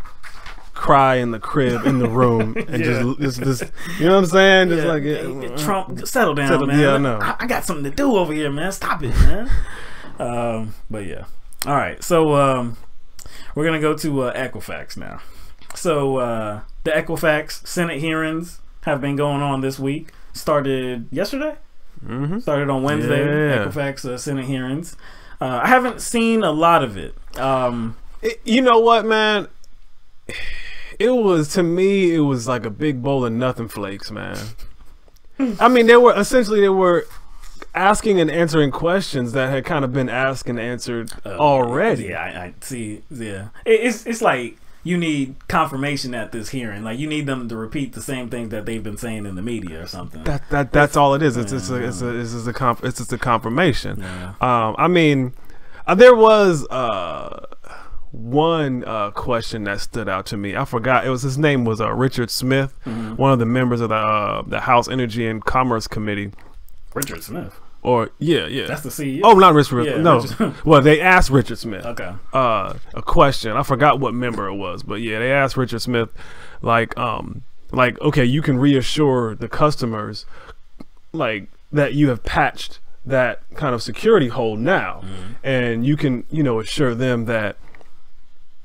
cry in the crib in the room and just you know what I'm saying? Just like Trump, settle down, man. Yeah, I know. I got something to do over here, man. Stop it, man. But yeah. All right. So we're gonna go to Equifax now. So the Equifax Senate hearings have been going on this week. Started yesterday. Started on Wednesday. Yeah. Equifax Senate hearings. I haven't seen a lot of it. You know what, man? It was like a big bowl of nothing flakes, man. I mean, they were asking and answering questions that had kind of been asked and answered already. Yeah, I see. Yeah, it's like you need confirmation at this hearing. Like you need them to repeat the same things that they've been saying in the media or something. That's all it is. It's just a confirmation. Yeah. I mean, there was one question that stood out to me. I forgot. His name was Richard Smith, one of the members of the House Energy and Commerce Committee. Richard Smith. Or yeah. That's the CEO. Oh, not Richard. Yeah, no. Richard. Well, they asked Richard Smith. Okay. A question. I forgot what member it was, but yeah, they asked Richard Smith, like, okay, you can reassure the customers, like, that you have patched that kind of security hole now, and you can, assure them that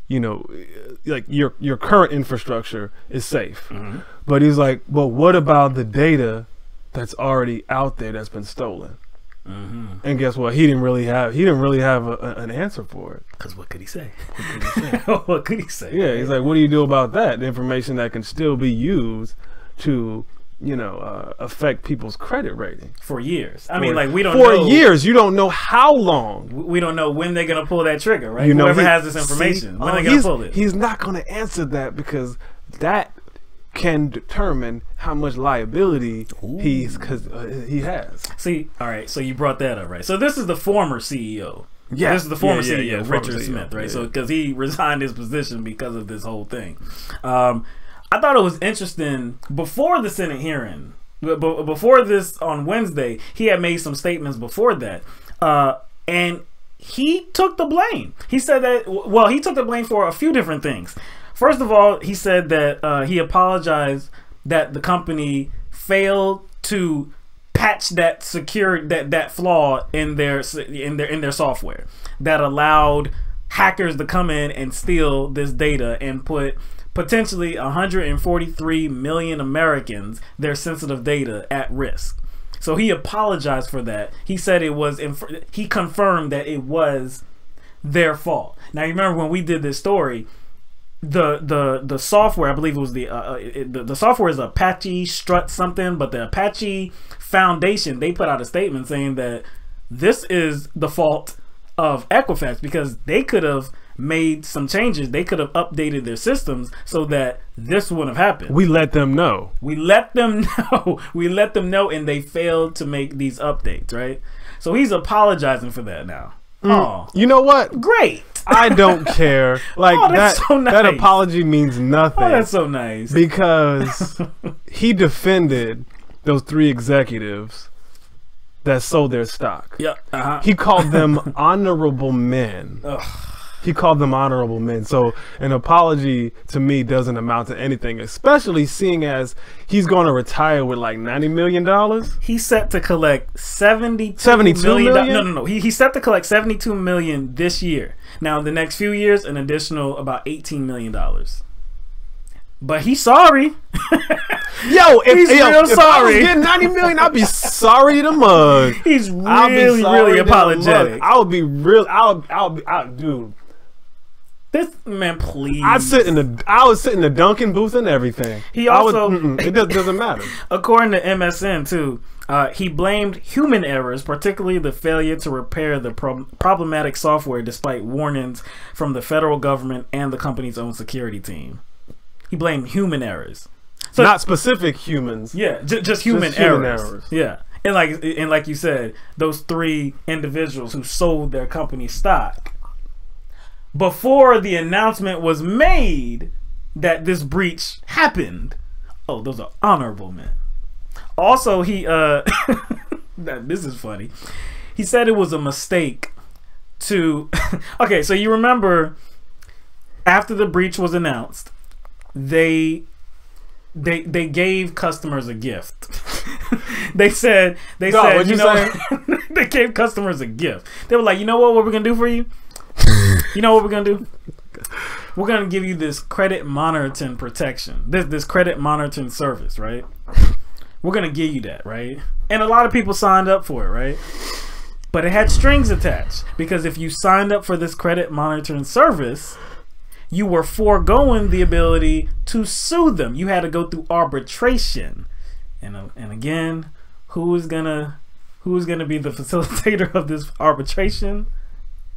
you know, like your current infrastructure is safe. But he's like, well, what about the data that's already out there that's been stolen? And guess what? He didn't really have an answer for it. Because what could he say? What could he say? Yeah, he's like, what do you do about that? The information that can still be used to, you know, affect people's credit rating For years. I mean, like, we don't for know. years. You don't know how long. We don't know when they're going to pull that trigger, right? You know, Whoever has this information, when they're going to pull it. He's not going to answer that because that can determine how much liability he has. See, all right, so you brought that up, right? So this is the former CEO. Yeah, this is the former CEO, yeah, Richard former CEO, Smith, right? yeah. So because he resigned his position because of this whole thing. I thought it was interesting before the Senate hearing, before this on Wednesday, he had made some statements before that, and he took the blame. He said that, well, he took the blame for a few different things. First of all, he said that he apologized that the company failed to patch that that flaw in their software that allowed hackers to come in and steal this data and put potentially 143 million Americans, their sensitive data, at risk. So he apologized for that. He said it was, he confirmed that it was their fault. Now, you remember when we did this story, the software, I believe it was the software is Apache Strut something, but the Apache Foundation, they put out a statement saying that this is the fault of Equifax because they could have made some changes. They could have updated their systems so that this wouldn't have happened. We let them know. We let them know. We let them know, and they failed to make these updates, right? So he's apologizing for that now. Oh, you know what? Great. I don't care. Like so nice. That apology means nothing. Oh, that's so nice. Because he defended those 3 executives that sold their stock. Yeah. He called them honorable men. He called them honorable men. So an apology to me doesn't amount to anything, especially seeing as he's going to retire with like $90 million. He's set to collect 72 million? No. He's set to collect 72 million this year. Now, the next few years, an additional about $18 million. But he's sorry. He's real if sorry. I was getting 90 million, I'd be sorry to mug. He's really apologetic. I would be real. Dude. This man, please. I would sit in the Dunkin' booth and everything. He also it doesn't matter. According to MSN too, he blamed human errors, particularly the failure to repair the problematic software, despite warnings from the federal government and the company's own security team. He blamed human errors, so not specific humans. Yeah, just human errors. Yeah, and like you said, those 3 individuals who sold their company stock before the announcement was made that this breach happened. Oh, those are honorable men. Also, he this is funny. He said it was a mistake to okay, so you remember after the breach was announced, they gave customers a gift. they said you know they gave customers a gift. They were like, you know what we're gonna do for you? You know what we're gonna do? We're gonna give you this credit monitoring protection, this credit monitoring service, right? We're gonna give you that, right? And a lot of people signed up for it, right? But it had strings attached, because if you signed up for this credit monitoring service, you were foregoing the ability to sue them. You had to go through arbitration, and again, who is gonna be the facilitator of this arbitration?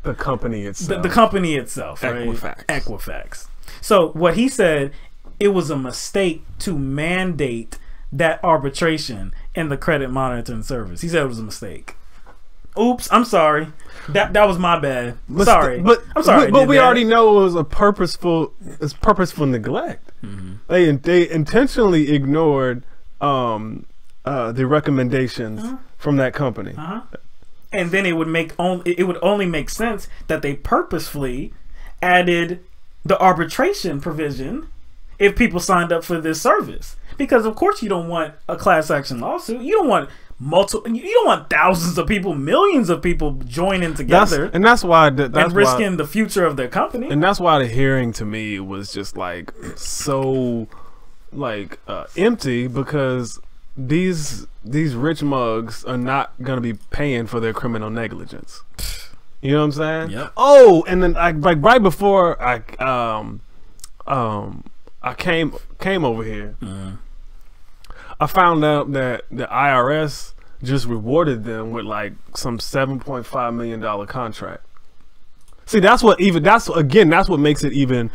The company itself. The company itself, right? Equifax. So what he said, it was a mistake to mandate that arbitration in the credit monitoring service. He said it was a mistake. Oops, I'm sorry. That was my bad. Sorry. I'm sorry. But we already know it was a purposeful neglect. They intentionally ignored the recommendations from that company. And then it would only make sense that they purposefully added the arbitration provision if people signed up for this service. Because of course you don't want a class action lawsuit. You don't want multiple. You don't want thousands of people, millions of people joining together. That's why and risking the future of their company. And that's why the hearing to me was just like so like empty, because these rich mugs are not gonna be paying for their criminal negligence. You know what I'm saying? Yep. Oh, and then like right before I came over here. I found out that the IRS just rewarded them with like some $7.5 million contract. See, that's what makes it even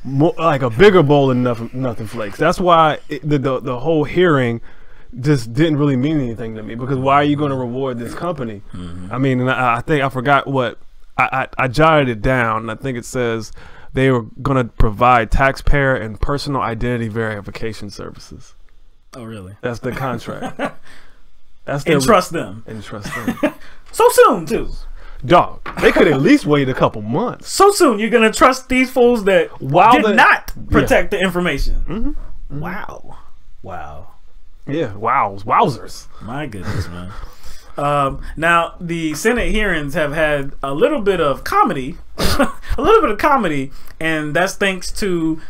more like a bigger bowl than nothing flakes. That's why the whole hearing just didn't really mean anything to me, because why are you going to reward this company? I mean, and I think I forgot what I jotted it down. I think it says they were going to provide taxpayer and personal identity verification services. Oh, really? That's the contract. That's Entrust them. So soon, too. Dog, they could at least wait a couple months. So soon, you're going to trust these fools that did not protect the information. Wow. Wow. Yeah, wowzers. My goodness, man. Now, the Senate hearings have had a little bit of comedy. And that's thanks to...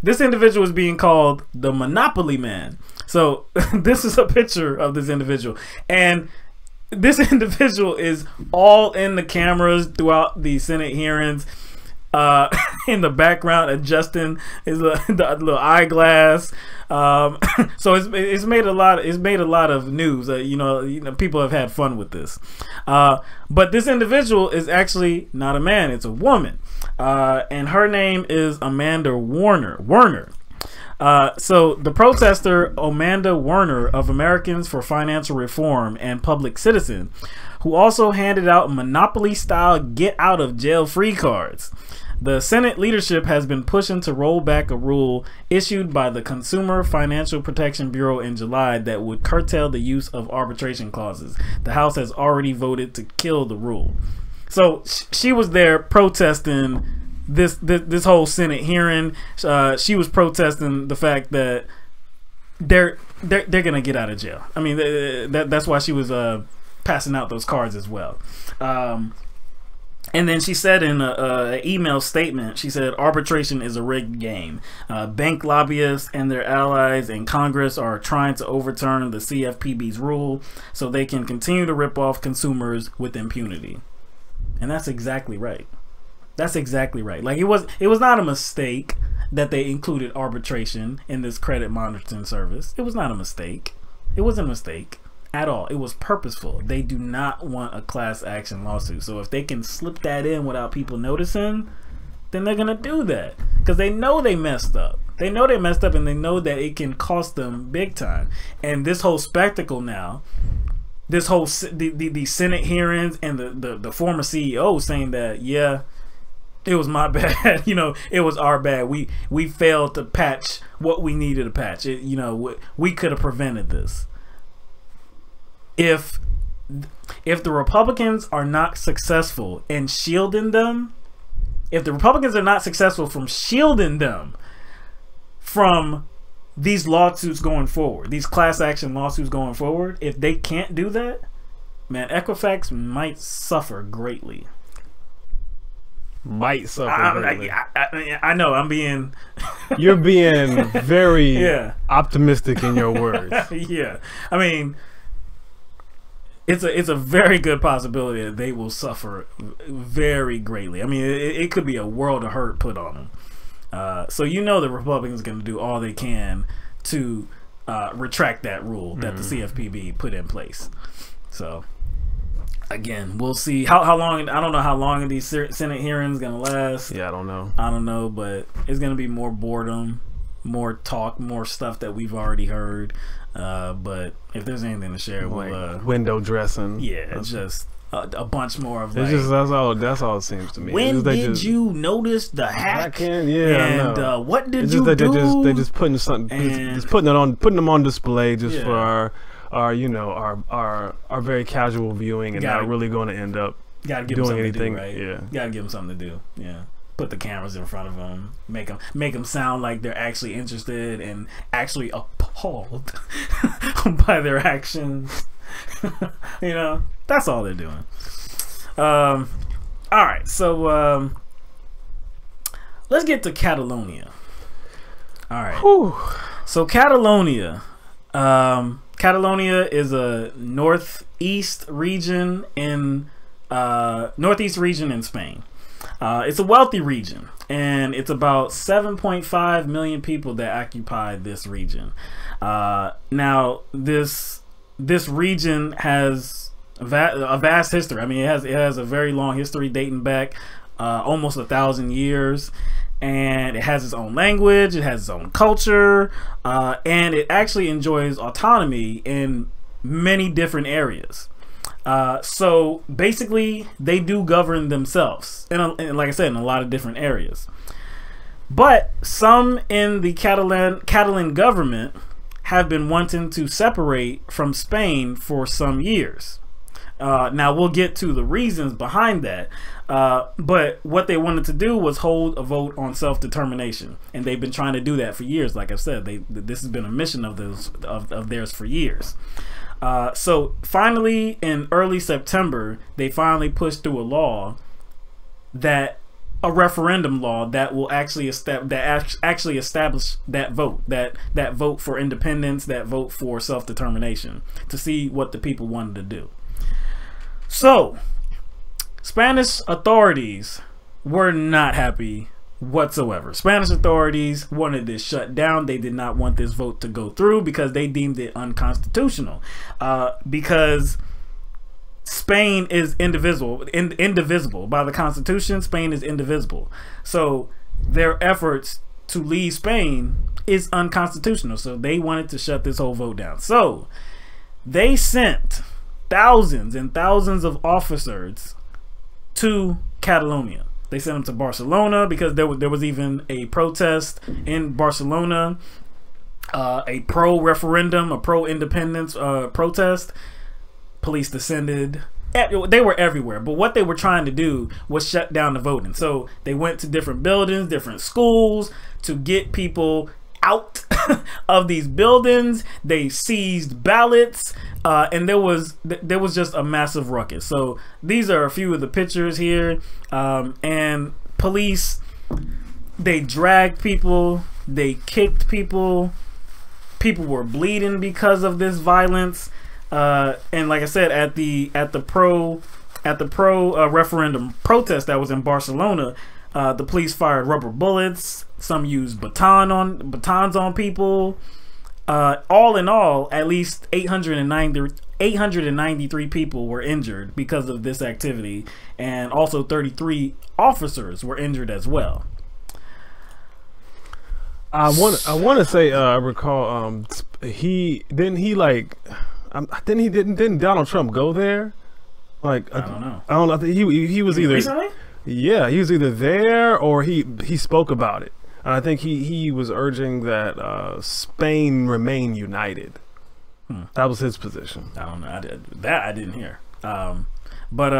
this individual is being called the Monopoly Man. So this is a picture of this individual, and this individual is all in the cameras throughout the Senate hearings, in the background adjusting his the little eyeglass. So it's made a lot of news. You know, people have had fun with this. But this individual is actually not a man; it's a woman, and her name is Amanda Werner. So the protester Amanda Werner of Americans for Financial Reform and Public Citizen, who also handed out Monopoly-style get-out-of-jail-free cards. The Senate leadership has been pushing to roll back a rule issued by the Consumer Financial Protection Bureau in July that would curtail the use of arbitration clauses. The House has already voted to kill the rule. So she was there protesting this whole Senate hearing. She was protesting the fact that they're gonna get out of jail. I mean, that's why she was passing out those cards as well. And then she said in an email statement, she said, arbitration is a rigged game. Bank lobbyists and their allies in Congress are trying to overturn the CFPB's rule so they can continue to rip off consumers with impunity. And that's exactly right. That's exactly right. Like, it was not a mistake that they included arbitration in this credit monitoring service. It was not a mistake. It wasn't a mistake at all. It was purposeful. They do not want a class action lawsuit. So if they can slip that in without people noticing, then they're gonna do that, because they know they messed up. They know they messed up, and they know that it can cost them big time. And this whole spectacle now, this whole the Senate hearings and the former CEO saying that, yeah, it was my bad. You know, it was our bad. We failed to patch what we needed to patch. You know, we could have prevented this. If the Republicans are not successful in shielding them, if the Republicans are not successful from shielding them from these lawsuits going forward, these class action lawsuits going forward, if they can't do that, man, Equifax might suffer greatly. Might suffer greatly. I know I'm being you're being very optimistic in your words. Yeah, I mean, it's a very good possibility that they will suffer very greatly. I mean, it could be a world of hurt put on them. So you know the Republicans are going to do all they can to retract that rule that the CFPB put in place. So again, we'll see how long. I don't know how long these Senate hearings going to last. Yeah, I don't know, but it's going to be more boredom, more talk, more stuff that we've already heard. But if there's anything to share, we'll window dressing. Yeah, it's just a bunch more of like, that's all it seems to me. When did you notice the hack? And what did you do? They're just putting something, just putting them on display just for our very casual viewing, and not really going to end up doing anything. Right? Yeah, gotta give them something to do. Yeah. put the cameras in front of them, make them sound like they're actually interested and actually appalled by their actions. You know, that's all they're doing. All right, so let's get to Catalonia. All right. Whew. So Catalonia, Catalonia is a northeast region in Spain. It's a wealthy region, and it's about 7.5 million people that occupy this region. Now, this region has a vast history. I mean, it has a very long history dating back almost 1,000 years, and it has its own language, it has its own culture, and it actually enjoys autonomy in many different areas. So basically, they do govern themselves, and like I said, in a lot of different areas. But some in the Catalan government have been wanting to separate from Spain for some years. Now we'll get to the reasons behind that, but what they wanted to do was hold a vote on self-determination, and they've been trying to do that for years. Like I said, this has been a mission of theirs for years. So finally, in early September, they finally pushed through a referendum law that will actually establish that vote, that vote for independence, that vote for self-determination, to see what the people wanted to do. So Spanish authorities were not happy whatsoever. Spanish authorities wanted this shut down. They did not want this vote to go through because they deemed it unconstitutional, because Spain is indivisible by the Constitution. Spain is indivisible, so their efforts to leave Spain is unconstitutional. So they wanted to shut this whole vote down. So they sent thousands and thousands of officers to Catalonia. They sent them to Barcelona because there was even a protest in Barcelona, a pro-referendum, a pro-independence protest. Police descended. They were everywhere, but what they were trying to do was shut down the voting. So they went to different buildings, different schools, to get people out of these buildings. They seized ballots, and there was just a massive ruckus. So these are a few of the pictures here, and police, they dragged people, they kicked people, people were bleeding because of this violence. And like I said, at the pro referendum protest that was in Barcelona, the police fired rubber bullets. Some used batons on people. All in all, at least 893 people were injured because of this activity, and also 33 officers were injured as well. I want to say, I recall, didn't Donald Trump go there? Like, I don't know. I don't know. He was either recently? Yeah, he was either there or he spoke about it. And I think he was urging that Spain remain united. That was his position. I don't know. I didn't hear. But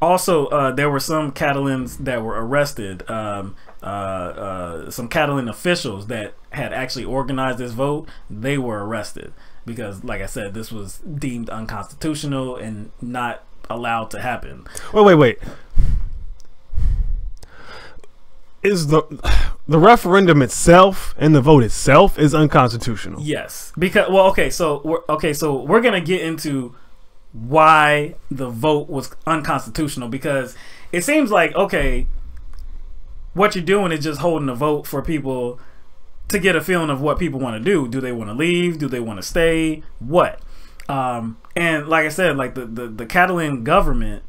also there were some Catalans that were arrested. Some Catalan officials that had actually organized this vote, they were arrested because, like I said, this was deemed unconstitutional and not allowed to happen. Wait. Is the referendum itself and the vote itself is unconstitutional? Yes, because so we're gonna get into why the vote was unconstitutional, because it seems like, okay, what you're doing is just holding a vote for people to get a feeling of what people want to do. Do they want to leave? Do they want to stay? What? And like I said, like the Catalan government,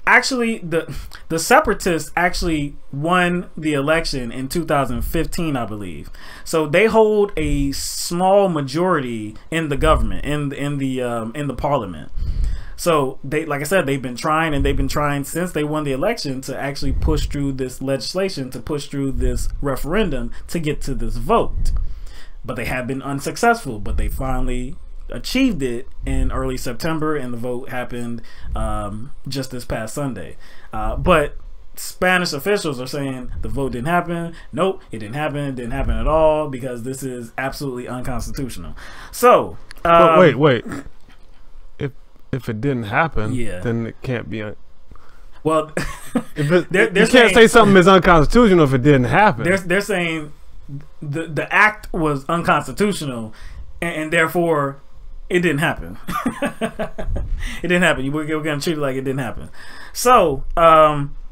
actually, the separatists actually won the election in 2015, I believe. So they hold a small majority in the government, in the parliament. So they, like I said, they've been trying since they won the election to actually push through this legislation, to push through this referendum to get to this vote. But they have been unsuccessful. But they finally achieved it in early September, and the vote happened just this past Sunday. But Spanish officials are saying the vote didn't happen. Nope, it didn't happen. It didn't happen at all because this is absolutely unconstitutional. So, wait. If it didn't happen, then it can't be. Well, you can't say something is unconstitutional if it didn't happen. They're saying the act was unconstitutional, and therefore it didn't happen. It didn't happen. We're gonna treat it like it didn't happen. So,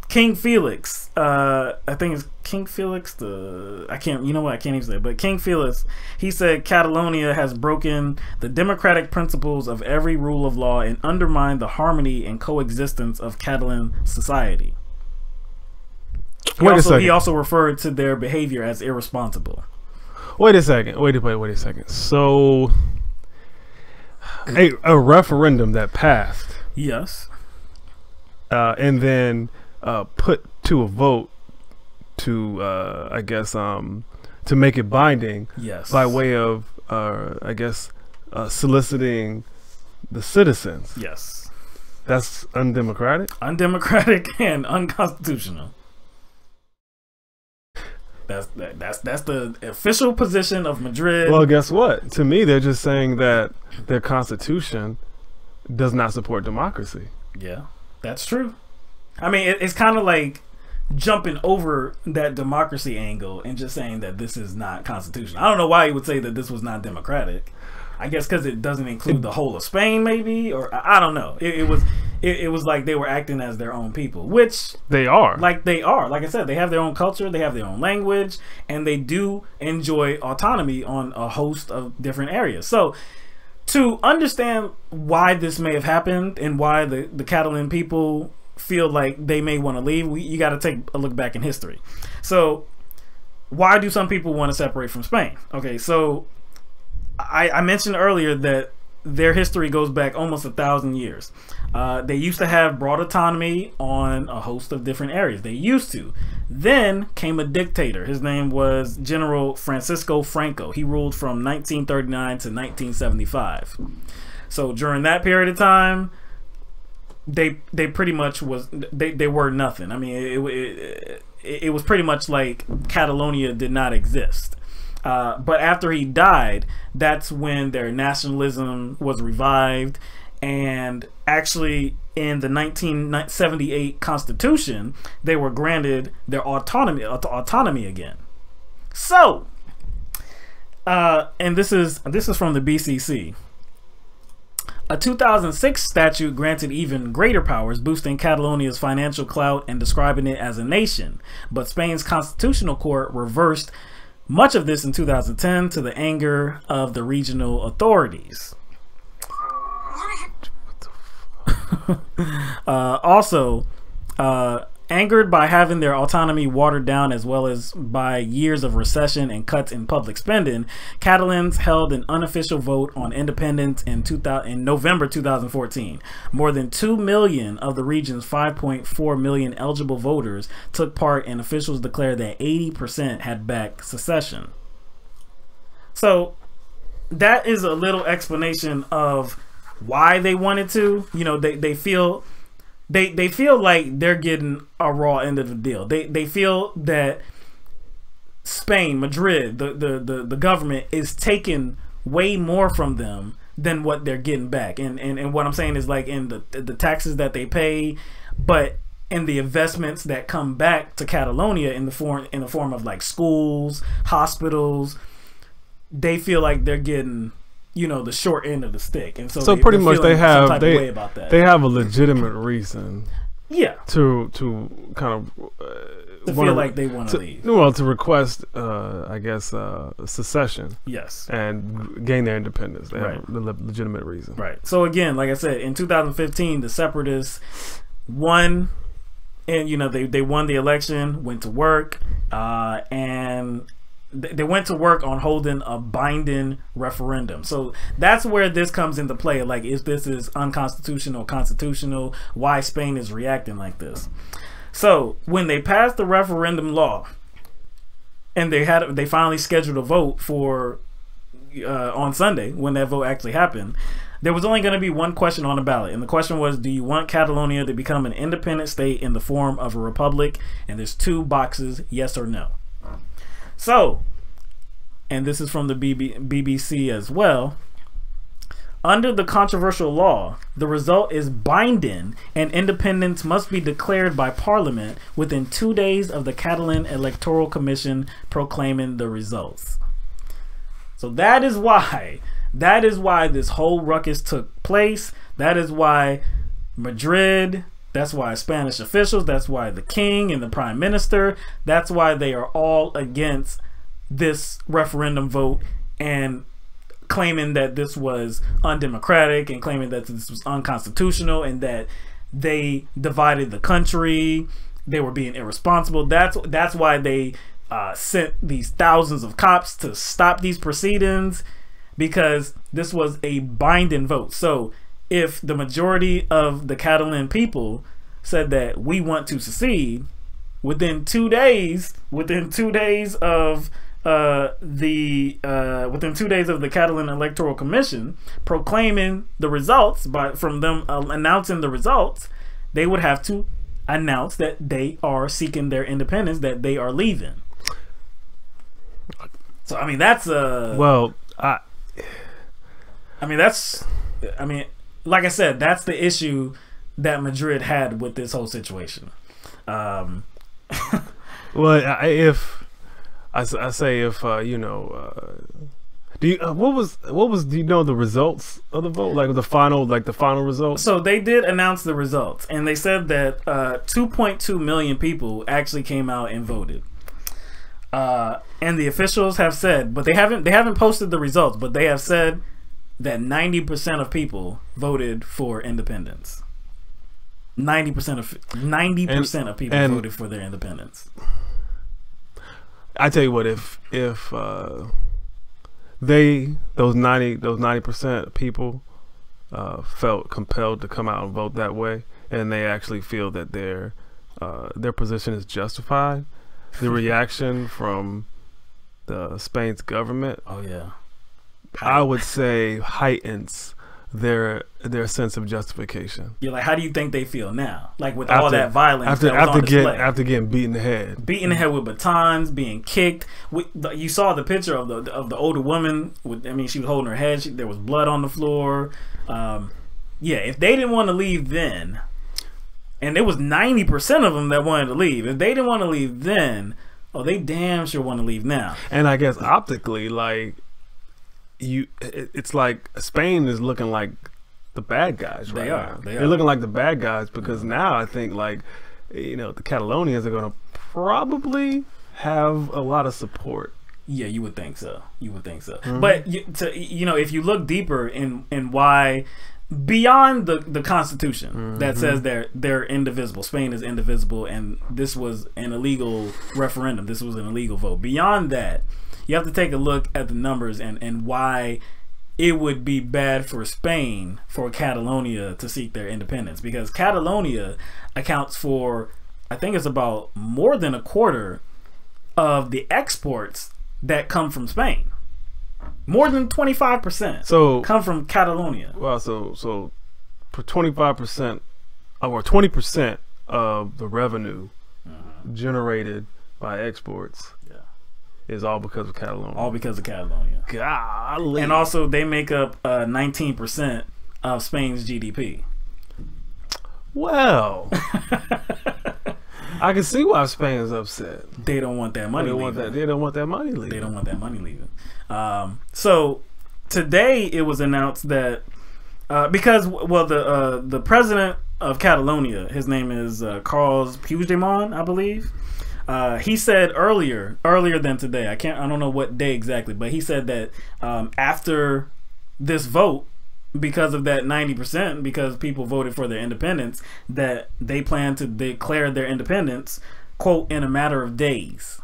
King Felix, I think it's King Felix. I can't even say it, but King Felix, he said Catalonia has broken the democratic principles of every rule of law and undermined the harmony and coexistence of Catalan society. He also referred to their behavior as irresponsible. Wait a second. So, a referendum that passed. Yes. And then put to a vote to I guess to make it binding. Yes. By way of soliciting the citizens. Yes. That's undemocratic. Undemocratic and unconstitutional. That's the official position of Madrid. Well, guess what? To me, they're just saying that their constitution does not support democracy. Yeah, that's true. I mean, it's kind of like jumping over that democracy angle and just saying that this is not constitutional. I don't know why you would say that this was not democratic. I guess because it doesn't include the whole of Spain, maybe, or I don't know. It was like they were acting as their own people, which they are. Like I said, they have their own culture, they have their own language, and they do enjoy autonomy on a host of different areas. So, to understand why this may have happened and why the Catalan people feel like they may want to leave, you got to take a look back in history. So, why do some people want to separate from Spain? Okay, so I mentioned earlier that their history goes back almost 1,000 years. They used to have broad autonomy on a host of different areas. They used to. Then came a dictator. His name was General Francisco Franco. He ruled from 1939 to 1975. So during that period of time, they pretty much they were nothing. I mean, it was pretty much like Catalonia did not exist. But after he died, that's when their nationalism was revived, and actually in the 1978 Constitution, they were granted their autonomy again. So, and this is from the BCC. A 2006 statute granted even greater powers, boosting Catalonia's financial clout and describing it as a nation. But Spain's constitutional court reversed much of this in 2010 to the anger of the regional authorities. Also, angered by having their autonomy watered down as well as by years of recession and cuts in public spending, Catalans held an unofficial vote on independence in November 2014. More than 2 million of the region's 5.4 million eligible voters took part, and officials declared that 80% had backed secession. So that is a little explanation of why they wanted to. You know, they feel like they're getting a raw end of the deal. They feel that Spain, Madrid, the government is taking way more from them than what they're getting back. And what I'm saying is, like, in the taxes that they pay, but in the investments that come back to Catalonia in the form of like schools, hospitals, they feel like they're getting, you know, the short end of the stick. And so pretty much they have they have a legitimate reason, to kind of to feel like they want to leave. Well, to request I guess secession. Yes. And gain their independence. They have a legitimate reason. Right. So again, like I said, in 2015 the separatists won, and you know, they won the election, went to work, and they went to work on holding a binding referendum. So that's where this comes into play. Like, if this is unconstitutional, constitutional, why Spain is reacting like this. So when they passed the referendum law, and they finally scheduled a vote for on Sunday, when that vote actually happened, there was only going to be one question on the ballot. And the question was, do you want Catalonia to become an independent state in the form of a republic? And there's 2 boxes, yes or no. So, and this is from the BBC as well, under the controversial law, the result is binding and independence must be declared by Parliament within 2 days of the Catalan Electoral Commission proclaiming the results. So that is why this whole ruckus took place. That is why Madrid, that's why Spanish officials, that's why the king and the prime minister, that's why they are all against this referendum vote and claiming that this was undemocratic and claiming that this was unconstitutional and that they divided the country. They were being irresponsible. That's why they sent these thousands of cops to stop these proceedings, because this was a binding vote. So if the majority of the Catalan people said that we want to secede, within 2 days of within 2 days of the Catalan Electoral Commission proclaiming the results, from them announcing the results, they would have to announce that they are seeking their independence, that they are leaving. So I mean that's like I said, that's the issue that Madrid had with this whole situation. Well, if you know, do you do you know the results of the vote, like the final results? So they did announce the results, and they said that 2.2 million people actually came out and voted. And the officials have said, but they haven't posted the results, but they have said that 90% of people voted for independence. 90% of people voted for their independence. I tell you what, if those 90% of people felt compelled to come out and vote that way, and they actually feel that their position is justified, the reaction from the Spain's government, I would say heightens their sense of justification. Yeah, like how do you think they feel now? Like with all that violence after getting beaten in the head, with batons, being kicked. You saw the picture of the older woman. She was holding her head. There was blood on the floor. If they didn't want to leave then, and it was 90% of them that wanted to leave. If they didn't want to leave then, they damn sure want to leave now. And I guess optically, like it's like Spain is looking like the bad guys right now. They're looking like the bad guys because now I think, like, you know, the Catalonians are going to probably have a lot of support. Yeah, you would think so. But if you look deeper in why, beyond the Constitution that says they're indivisible, Spain is indivisible, and this was an illegal referendum, this was an illegal vote. Beyond that, you have to take a look at the numbers and why it would be bad for Spain for Catalonia to seek their independence, because Catalonia accounts for, I think it's about more than a quarter of the exports that come from Spain. More than 25% come from Catalonia. Well, so for 25% or 20% of the revenue generated by exports is all because of Catalonia. All because of Catalonia. Golly. And also they make up 19% of Spain's GDP. Well, I can see why Spain is upset. They don't want that money. They don't want that money leaving. They don't want that money leaving. So today it was announced that because the president of Catalonia, his name is Carles Puigdemont, I believe. He said earlier than today, I don't know what day exactly, but he said that after this vote, because of that 90%, because people voted for their independence, that they plan to declare their independence, quote, in a matter of days.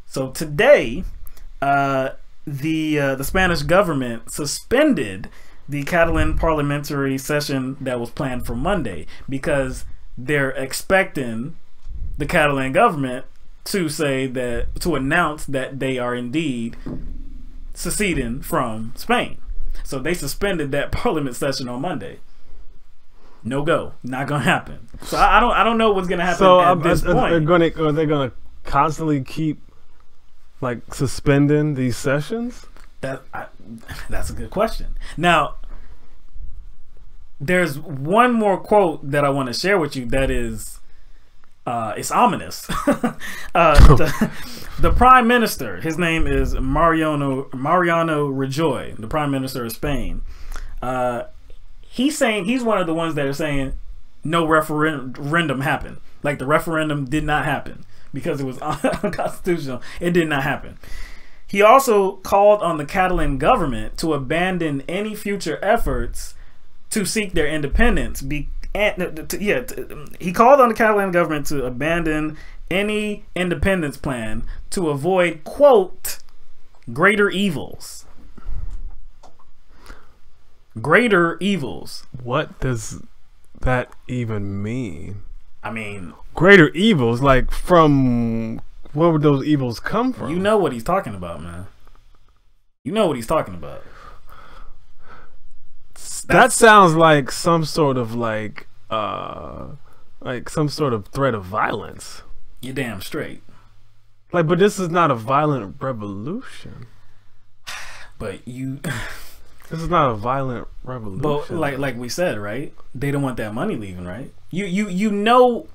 So today, the Spanish government suspended the Catalan parliamentary session that was planned for Monday, because they're expecting the Catalan government to announce that they are indeed seceding from Spain. So they suspended that parliament session on Monday. No go, not gonna happen. So I don't know what's gonna happen at this point. Are they gonna constantly keep like suspending these sessions? That's a good question. Now, there's one more quote that I want to share with you that is, it's ominous. The Prime Minister, his name is Mariano Rajoy, the Prime Minister of Spain. He's one of the ones that are saying no referendum happened. Like the referendum did not happen because it was unconstitutional. It did not happen. He also called on the Catalan government to abandon any future efforts to seek their independence. He called on the Catalan government to abandon any independence plan to avoid, quote, greater evils. Greater evils. What does that even mean? I mean, greater evils, like from where would those evils come from? You know what he's talking about, man. You know what he's talking about. That sounds like some sort of like some sort of threat of violence. You're damn straight. Like, but this is not a violent revolution. But this is not a violent revolution. But like we said, right? They don't want that money leaving, right? You know,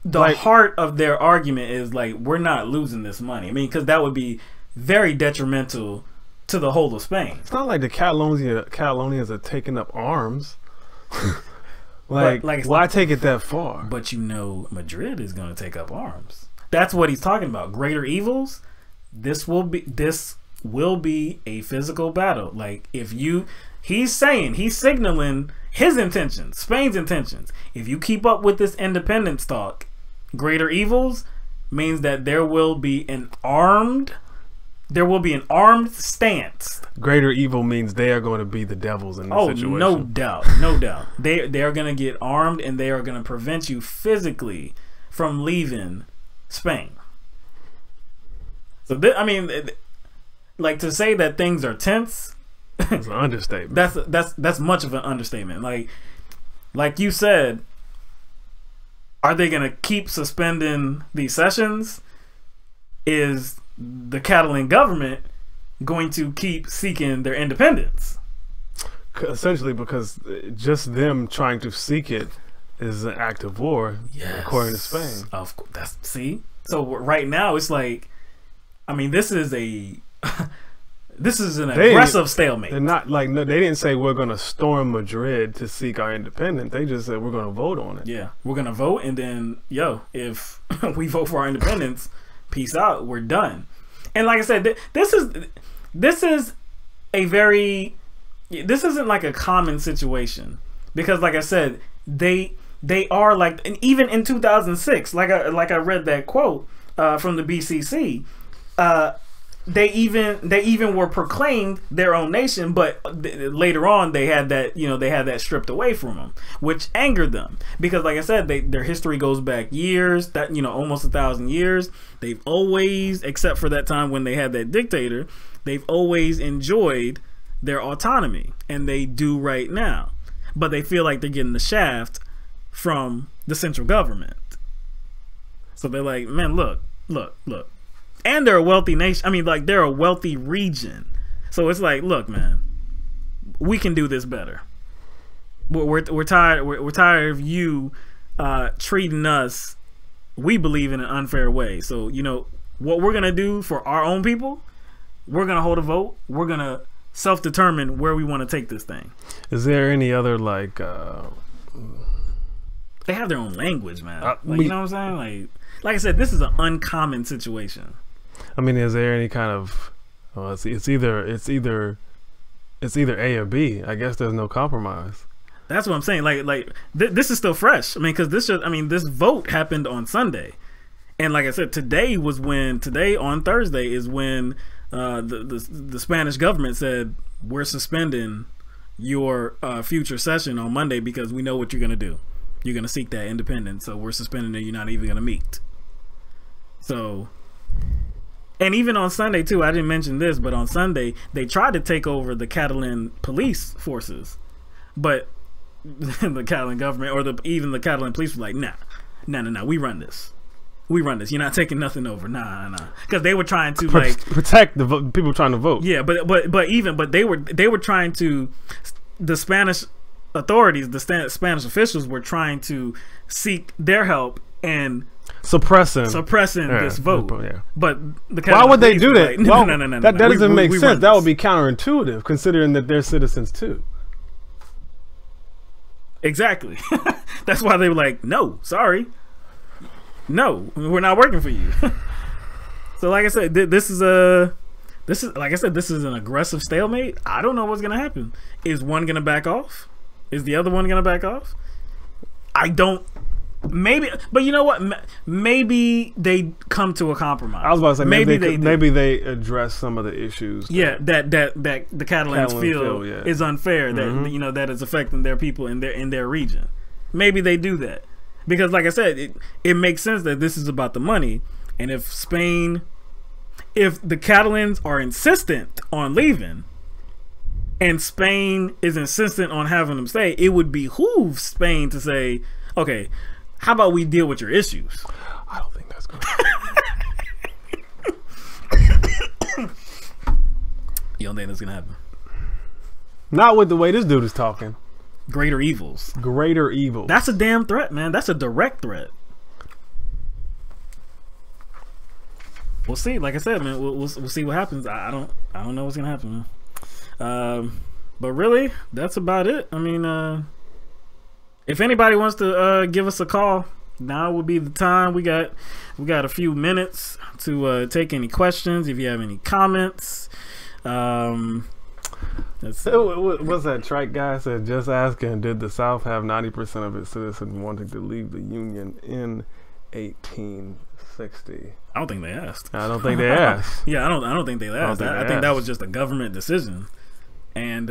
the heart of their argument is like, we're not losing this money. I mean, because that would be very detrimental to the whole of Spain. It's not like the Catalonians are taking up arms. Like why take it that far? But you know, Madrid is going to take up arms. That's what he's talking about. Greater evils. This will be a physical battle. Like he's signaling his intentions, Spain's intentions. If you keep up with this independence talk, greater evils means that there will be an armed stance. Greater evil means they are going to be the devils in this situation. No doubt. They are going to get armed and they are going to prevent you physically from leaving Spain. So like to say that things are tense, it's an understatement. That's much of an understatement. Like you said, are they going to keep suspending these sessions? Is the Catalan government going to keep seeking their independence? Essentially, because just them trying to seek it is an act of war, according to Spain. Of course, so right now it's like, I mean, this is an aggressive stalemate. They're not like they didn't say we're going to storm Madrid to seek our independence. They just said we're going to vote on it. Yeah, we're going to vote, and then if we vote for our independence, peace out, we're done. And like I said, this isn't like a common situation, because like I said, they are like, and even in 2006, like I read that quote from the BCC, they even were proclaimed their own nation, but later on they had that stripped away from them, which angered them, because like I said, their history goes back years, almost 1,000 years. They've always, except for that time when they had that dictator, they've always enjoyed their autonomy, and they do right now, but they feel like they're getting the shaft from the central government. So they're like, man, look. And they're a wealthy nation. I mean, like, they're a wealthy region. So it's like, look, man, we can do this better. We're tired. We're tired of you treating us, we believe, in an unfair way. So what we're gonna do for our own people, we're gonna hold a vote. We're gonna self-determine where we want to take this thing. Is there any other They have their own language, man. You know what I'm saying? Like I said, this is an uncommon situation. I mean, is there any kind of? Well, it's either A or B. I guess there's no compromise. That's what I'm saying. This is still fresh. I mean, because this vote happened on Sunday, and like I said, today on Thursday is when the Spanish government said, we're suspending your future session on Monday because we know what you're gonna do. You're gonna seek that independence, so we're suspending it. You're not even gonna meet. So, And even on Sunday too, I didn't mention this, but on Sunday they tried to take over the Catalan police forces, but the Catalan government or even the Catalan police was like, nah, we run this. You're not taking nothing over, nah, because they were trying to protect the people trying to vote. Yeah, but they were trying to, the Spanish authorities, the Spanish officials were trying to seek their help and suppressing this vote. Yeah. But why would they do that? Like, no. That doesn't make sense. That would be counterintuitive, considering that they're citizens too. Exactly. That's why they were like, no, sorry, no, we're not working for you. So, like I said, this is like I said, this is an aggressive stalemate. I don't know what's gonna happen. Is one gonna back off? Is the other one gonna back off? I don't. Maybe, but you know what? Maybe they come to a compromise. I was about to say maybe they address some of the issues. Yeah, that the Catalans feel is unfair. That you know that is affecting their people in their region. Maybe they do that because, like I said, it makes sense that this is about the money. And if the Catalans are insistent on leaving, and Spain is insistent on having them stay, it would behoove Spain to say, okay, how about we deal with your issues? I don't think that's going to You don't think that's going to happen? Not with the way this dude is talking. Greater evils. Greater evils. That's a damn threat, man. That's a direct threat. We'll see. Like I said, man, we'll see what happens. I don't know what's going to happen, man. But really, that's about it. I mean, if anybody wants to give us a call, now would be the time. We got a few minutes to take any questions. If you have any comments, what's that trike guy said? Just asking, did the South have 90% of its citizens wanting to leave the Union in 1860? I don't think they asked. I don't think they asked. Yeah, I don't think they asked. I think that was just a government decision, and.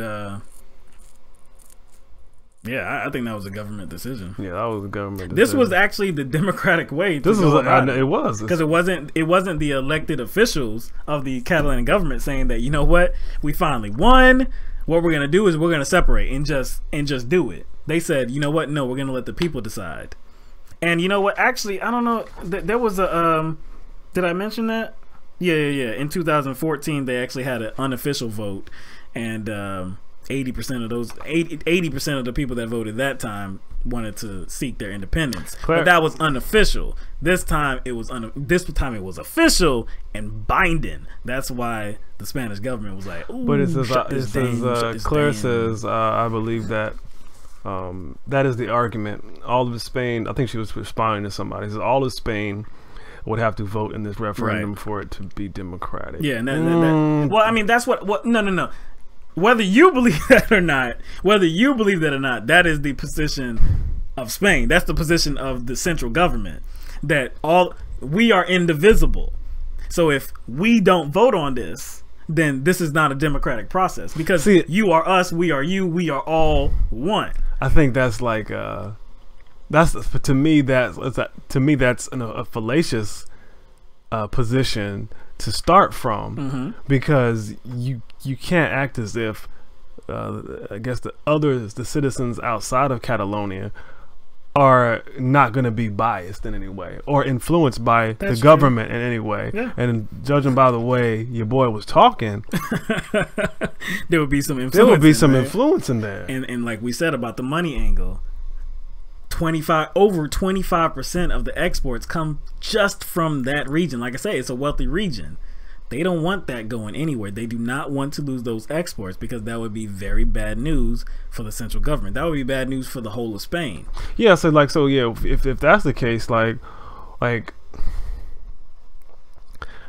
Yeah, I think that was a government decision. Yeah, that was a government decision. This was actually the democratic way. It was because it wasn't the elected officials of the Catalan government saying that, you know what, we finally won. What we're gonna do is we're gonna separate and just do it. They said, you know what, no, we're gonna let the people decide. And you know what? Actually, I don't know. There was a did I mention that? Yeah. In 2014, they actually had an unofficial vote, and 80% of the people that voted that time wanted to seek their independence, but that was unofficial. This time it was official and binding. That's why the Spanish government was like, ooh, but it says Claire says I believe that that is the argument. All of Spain, I think she was responding to somebody, says all of Spain would have to vote in this referendum for it to be democratic. Yeah, and well, I mean, that's what no. Whether you believe that or not, that is the position of Spain. That's the position of the central government. That we are indivisible. So if we don't vote on this, then this is not a democratic process. Because you are us, we are you, we are all one. I think that's like to me that's a fallacious position to start from, because you can't act as if I guess the citizens outside of Catalonia are not going to be biased in any way or influenced by the government in any way. Yeah. And judging by the way your boy was talking, there would be some influence in there. And like we said about the money angle, over 25% of the exports come just from that region. Like I say, it's a wealthy region. They don't want that going anywhere. They do not want to lose those exports, because that would be very bad news for the central government. That would be bad news for the whole of Spain. Yeah, so yeah, if that's the case, like I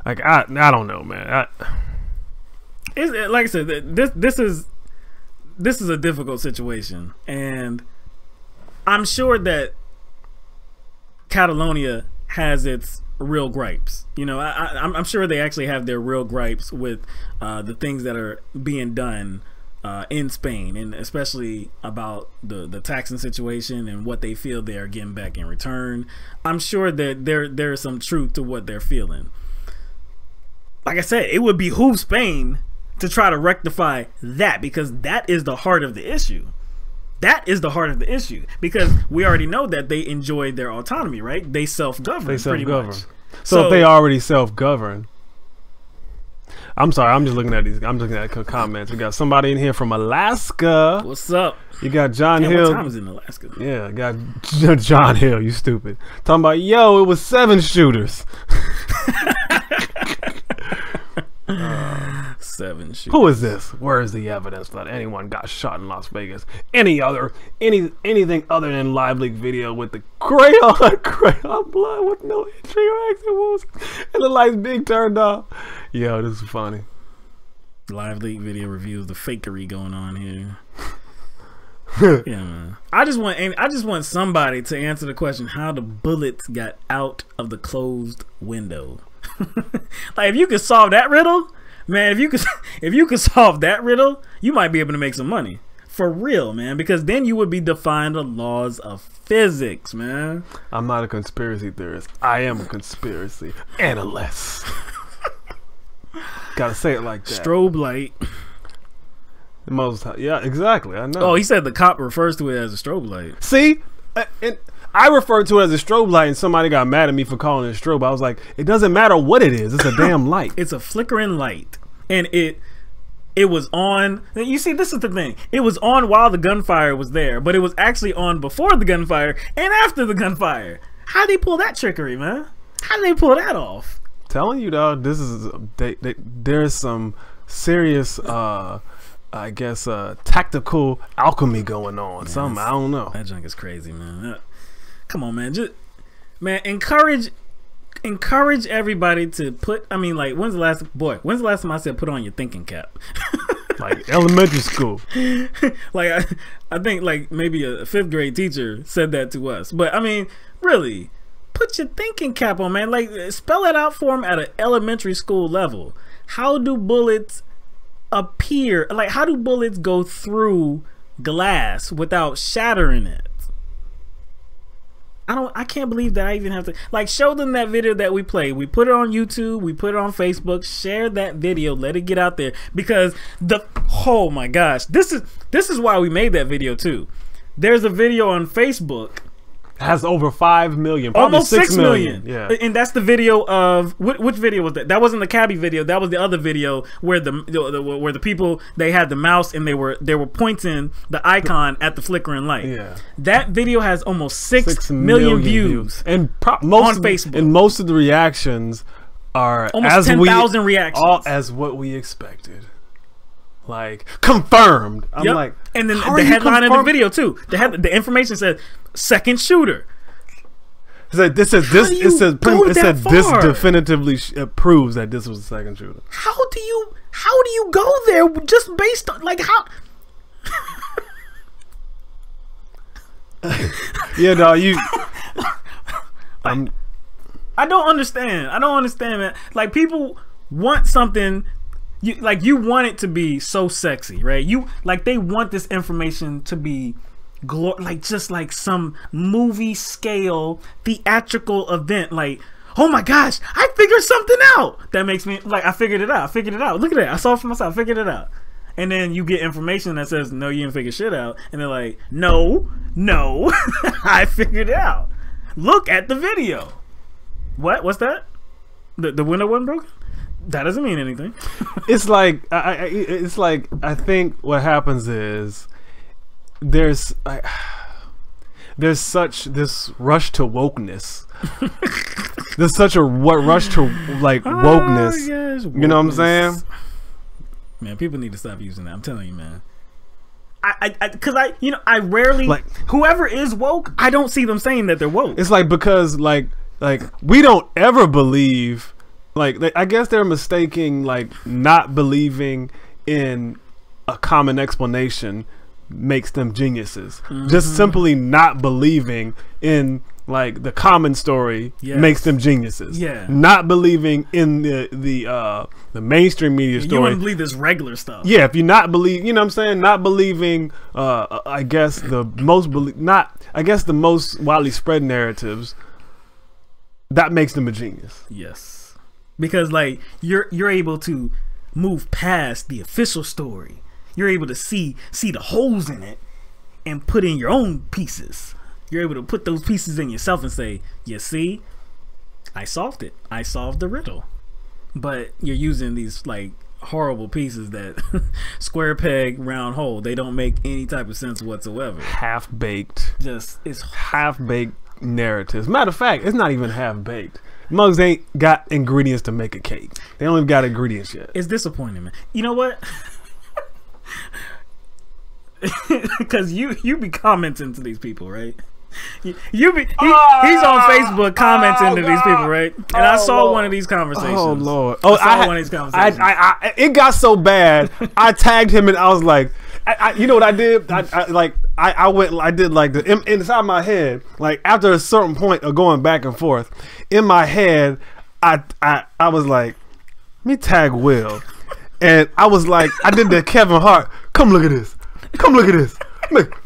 don't know, man. It's, like I said, this is a difficult situation, and I'm sure that Catalonia has its real gripes. You know, I'm sure they actually have their real gripes with the things that are being done in Spain, and especially about the taxing situation and what they feel they are getting back in return. I'm sure that there's some truth to what they're feeling. like I said, it would behoove Spain to try to rectify that, because that is the heart of the issue. That is the heart of the issue, because we already know that they enjoy their autonomy, right? They self-govern. They self-govern. Pretty much. So if they already self-govern, I'm sorry, I'm just looking at these. I'm looking at comments. We got somebody in here from Alaska. What's up? You got John Damn, Hill. what time is it in Alaska? Yeah, got John Hill. You stupid. Talking about, yo, it was 7 shooters. 7 shooters. Who is this? Where is the evidence that anyone got shot in Las Vegas? Anything other than live leak video with the crayon blood with no entry or exit wounds and the lights being turned off? Yo, this is funny. Live leak video reviews the fakery going on here. Yeah, man. I just want somebody to answer the question how the bullets got out of the closed window. Like, if you could solve that riddle, man, if you could solve that riddle, you might be able to make some money. For real, man, because then you would be defying the laws of physics, man. I'm not a conspiracy theorist. I am a conspiracy analyst. Gotta say it like that. Strobe light. The most, yeah, exactly. I know. Oh, he said the cop refers to it as a strobe light. See, and I referred to it as a strobe light, and somebody got mad at me for calling it a strobe. I was like, it doesn't matter what it is. It's a damn light. It's a flickering light, and it was on. You see, this is the thing. It was on while the gunfire was there, but it was actually on before the gunfire and after the gunfire. How they pull that trickery, man? How did they pull that off? Telling you, dog, this is there's some serious I guess tactical alchemy going on. Man, something I don't know. That junk is crazy, man. Come on, man. Just encourage everybody to put. I mean, like, when's the last time I said put on your thinking cap? Like elementary school. Like I think like maybe a 5th grade teacher said that to us. But I mean, really, put your thinking cap on, man. Like, spell it out for them at an elementary school level. How do bullets appear? Like, how do bullets go through glass without shattering it? I can't believe that I even have to, like, show them that video that we played. We put it on YouTube, we put it on Facebook, share that video, let it get out there, because oh my gosh, this is why we made that video too. There's a video on Facebook has over 5 million, probably almost 6 million. Yeah, and that's the video of which video was that? That wasn't the cabbie video. That was the other video where where the people, they had the mouse and they were pointing the icon at the flickering light. Yeah, that video has almost 6 million views, and on Facebook. And most of the reactions are almost 10,000 reactions, all as what we expected. Like, confirmed. I'm like, and then the headline of the video too. The information said second shooter. This definitively proves that this was the second shooter. How do you go there just based on, like, how? Yeah, no, I don't understand. I don't understand, man. Like, people want something. You want it to be so sexy, right? They want this information to be like just like some movie scale theatrical event. Like, oh my gosh, I figured something out. That makes me like, I figured it out. Look at that. I saw it for myself. I figured it out. And then you get information that says, no, you didn't figure shit out. And they're like, no, I figured it out. Look at the video. What's that? The window wasn't broken? That doesn't mean anything. It's like I think what happens is there's such this rush to wokeness. There's such a rush to like wokeness. Yes, wokeness. You know what I'm saying? Man, people need to stop using that. I'm telling you, man. Because I rarely, like, whoever is woke, I don't see them saying that they're woke. It's like, because like we don't ever believe. Like, I guess they're mistaking, like, not believing in a common explanation makes them geniuses. Just simply not believing in, like, the common story makes them geniuses. Yeah. Not believing in the mainstream media story. You wouldn't believe this regular stuff. Yeah, if you not believe, you know what I'm saying? Not believing, I guess the most widely spread narratives, that makes them a genius. Yes. because like you're able to move past the official story. You're able to see the holes in it and put in your own pieces. You're able to put those pieces in yourself and say, you see, I solved it. I solved the riddle. But you're using these like horrible pieces that square peg, round hole. They don't make any type of sense whatsoever. Half-baked. It's half-baked narratives. Matter of fact, it's not even half-baked. Mugs ain't got ingredients to make a cake. They don't even got ingredients yet. It's disappointing, man. You know what? Because you be commenting to these people, right? He's on Facebook commenting to these people, right? And I saw one of these conversations. Oh Lord! I saw one of these conversations. It got so bad. I tagged him and I was like, you know what I did? I did like the inside my head. Like after a certain point of going back and forth, in my head, I was like, let me tag Will, and I was like, I did the Kevin Hart. Come look at this. Come look at this.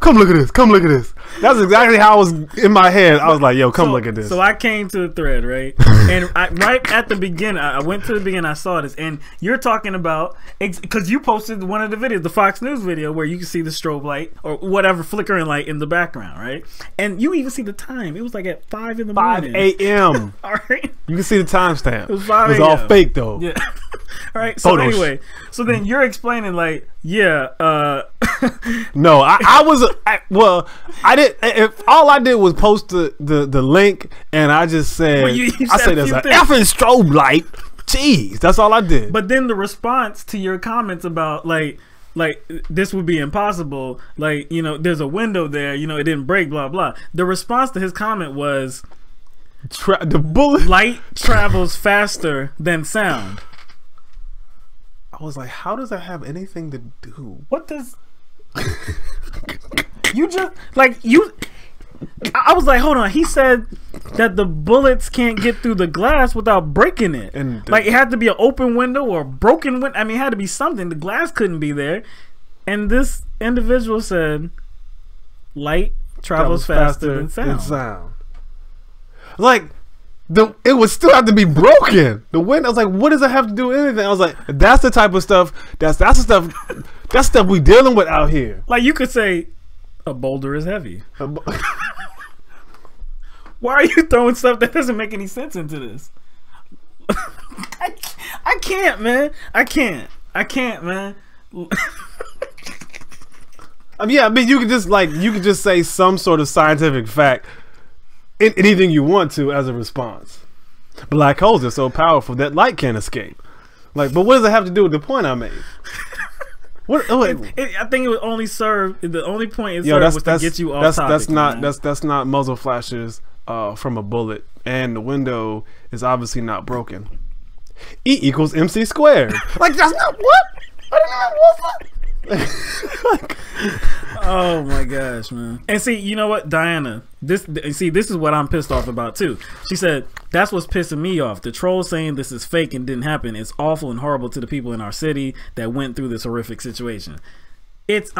Come look at this. Come look at this. That's exactly how I was in my head. I was like, yo, come look at this. So I came to the thread, right? And right at the beginning, I went to the beginning, I saw this. And you're talking about, because you posted one of the videos, the Fox News video, where you can see the strobe light or whatever flickering light in the background, right? And you even see the time. It was like at 5 in the morning. 5 a.m. All right. You can see the timestamp. It was 5 It was all fake, though. Yeah. All right. So anyway, so then you're explaining like, yeah. No, I did. If all I did was post the link, and I just said, I said there's an effing strobe light. Jeez, that's all I did. But then the response to your comments about like this would be impossible. Like, you know, there's a window there. You know, it didn't break. Blah blah. The response to his comment was, the bullet light travels faster than sound. I was like, how does that have anything to do? What does you just like you? I was like, hold on. He said that the bullets can't get through the glass without breaking it. And like it had to be an open window or a broken window. I mean, it had to be something. The glass couldn't be there. And this individual said, light travels faster than sound. Like, it would still have to be broken. The window. I was like, what does it have to do with anything? I was like, that's the type of stuff. That's the stuff. That's stuff we dealing with out here. Like you could say, a boulder is heavy. Why are you throwing stuff that doesn't make any sense into this? I can't, man. I can't, man. Yeah, I mean, you could just say some sort of scientific fact. Anything you want to as a response. Black holes are so powerful that light can't escape. Like, but what does it have to do with the point I made? I think it would only serve. The only point it served was to get you off topic. That's not muzzle flashes from a bullet, and the window is obviously not broken. E equals MC squared. Like that's not what. I don't know what. Oh my gosh, man. And see, you know what, Diana, this is what I'm pissed off about too. She said, that's what's pissing me off. The troll saying this is fake and didn't happen is awful and horrible to the people in our city that went through this horrific situation. It's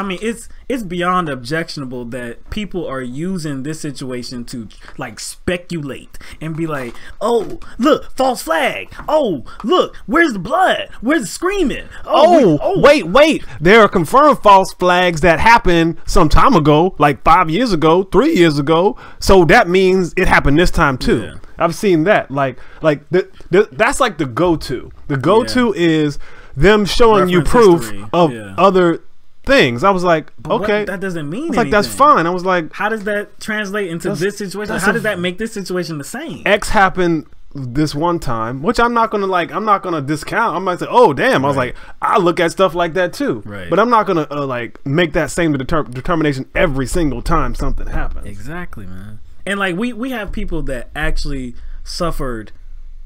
beyond objectionable that people are using this situation to like speculate and be like, oh look, false flag, oh look, where's the blood, where's the screaming, wait, there are confirmed false flags that happened some time ago, like 5 years ago, 3 years ago, so that means it happened this time too. Yeah. I've seen that. That's like the go-to is them showing reference you proof history of other things. I was like, but okay, that doesn't mean anything. Like that's fine. I was like, how does that translate into this situation? How does that make this situation the same? X happened this one time, which I'm not gonna discount. I might say, oh damn, I was like, I look at stuff like that too, but I'm not gonna like make that same determination every single time something happens. Exactly, man. And like we have people that actually suffered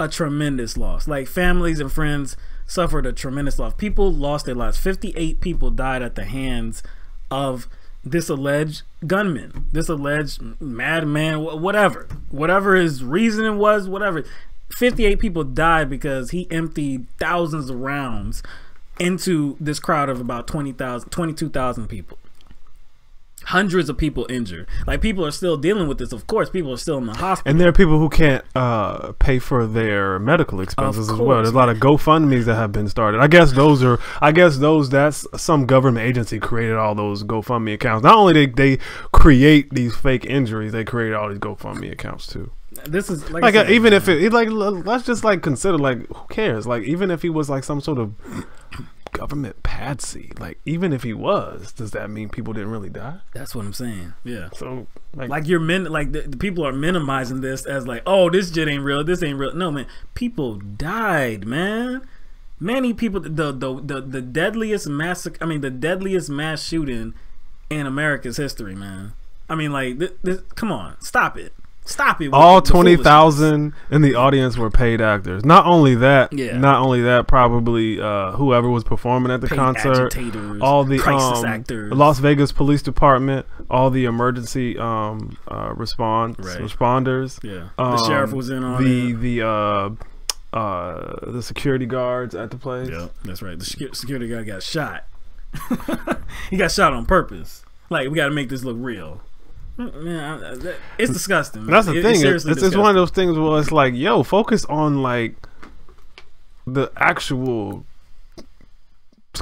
a tremendous loss, like families and friends suffered a tremendous loss. People lost their lives. 58 people died at the hands of this alleged gunman, this alleged madman, whatever his reasoning was, whatever. 58 people died because he emptied thousands of rounds into this crowd of about 22,000 people. hundreds of people injured. Like, people are still dealing with this. Of course, people are still in the hospital. And there are people who can't pay for their medical expenses as well. There's a lot of GoFundMes that have been started. I guess that's some government agency created all those GoFundMe accounts. Not only they create these fake injuries, they create all these GoFundMe accounts too. This is like even if it like, let's just like consider, like, who cares? Like, even if he was like some sort of government patsy, like, even if he was, does that mean people didn't really die? That's what I'm saying. Yeah. So like the people are minimizing this as like, oh, this shit ain't real. This ain't real. No, man, people died, man. Many people. The deadliest massacre. I mean, the deadliest mass shooting in America's history, man. I mean, like, this, come on, stop it. Stop it. All 20,000 in the audience were paid actors. Not only that, probably whoever was performing at the concert, all the crisis actors, Las Vegas Police Department, all the emergency responders. Yeah, the sheriff was in on the security guards at the place. Yeah, that's right. The security guard got shot. He got shot on purpose. Like, we got to make this look real. Man, it's disgusting. That's the thing. It's one of those things where it's like, yo, focus on like the actual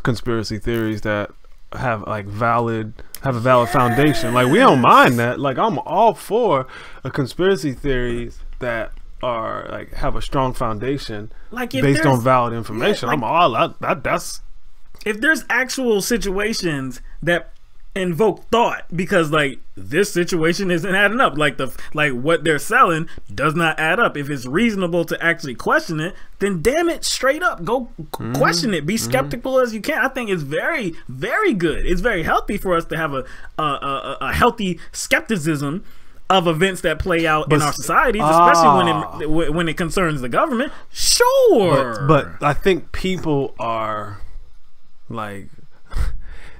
conspiracy theories that have a valid foundation. Like, we don't mind that. Like, I'm all for a conspiracy theories that are like have a strong foundation, like, based on valid information. Yeah, like, I'm all that's if there's actual situations that invoke thought, because like this situation isn't adding up, like what they're selling does not add up. If it's reasonable to actually question it, then damn it, straight up go question it. Be skeptical as you can. I think it's very, very good. It's very healthy for us to have a healthy skepticism of events that play out in our societies, especially when it concerns the government. Sure, but I think people are like,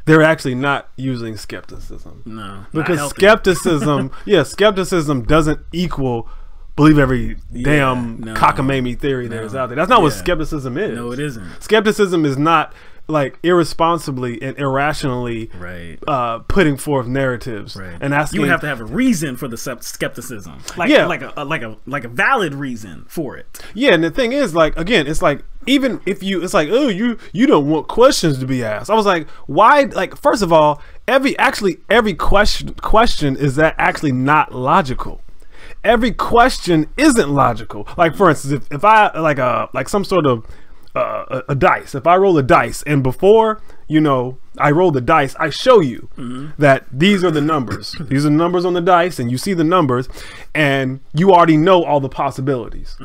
they're actually not using skepticism. No, because skepticism, skepticism doesn't equal believe every damn cockamamie theory that is out there. That's not what skepticism is. No, it isn't. Skepticism is not like irresponsibly and irrationally putting forth narratives and asking. You would have to have a reason for the skepticism, like a valid reason for it. Yeah, and the thing is, like, again, it's like, even if it's like, oh, you don't want questions to be asked. I was like, why? Like, first of all, every question is that actually not logical. Every question isn't logical. Like, for instance, if I like some sort of a dice, if I roll a dice and before I roll the dice, I show you that these are the numbers. These are the numbers on the dice, and you see the numbers, and you already know all the possibilities.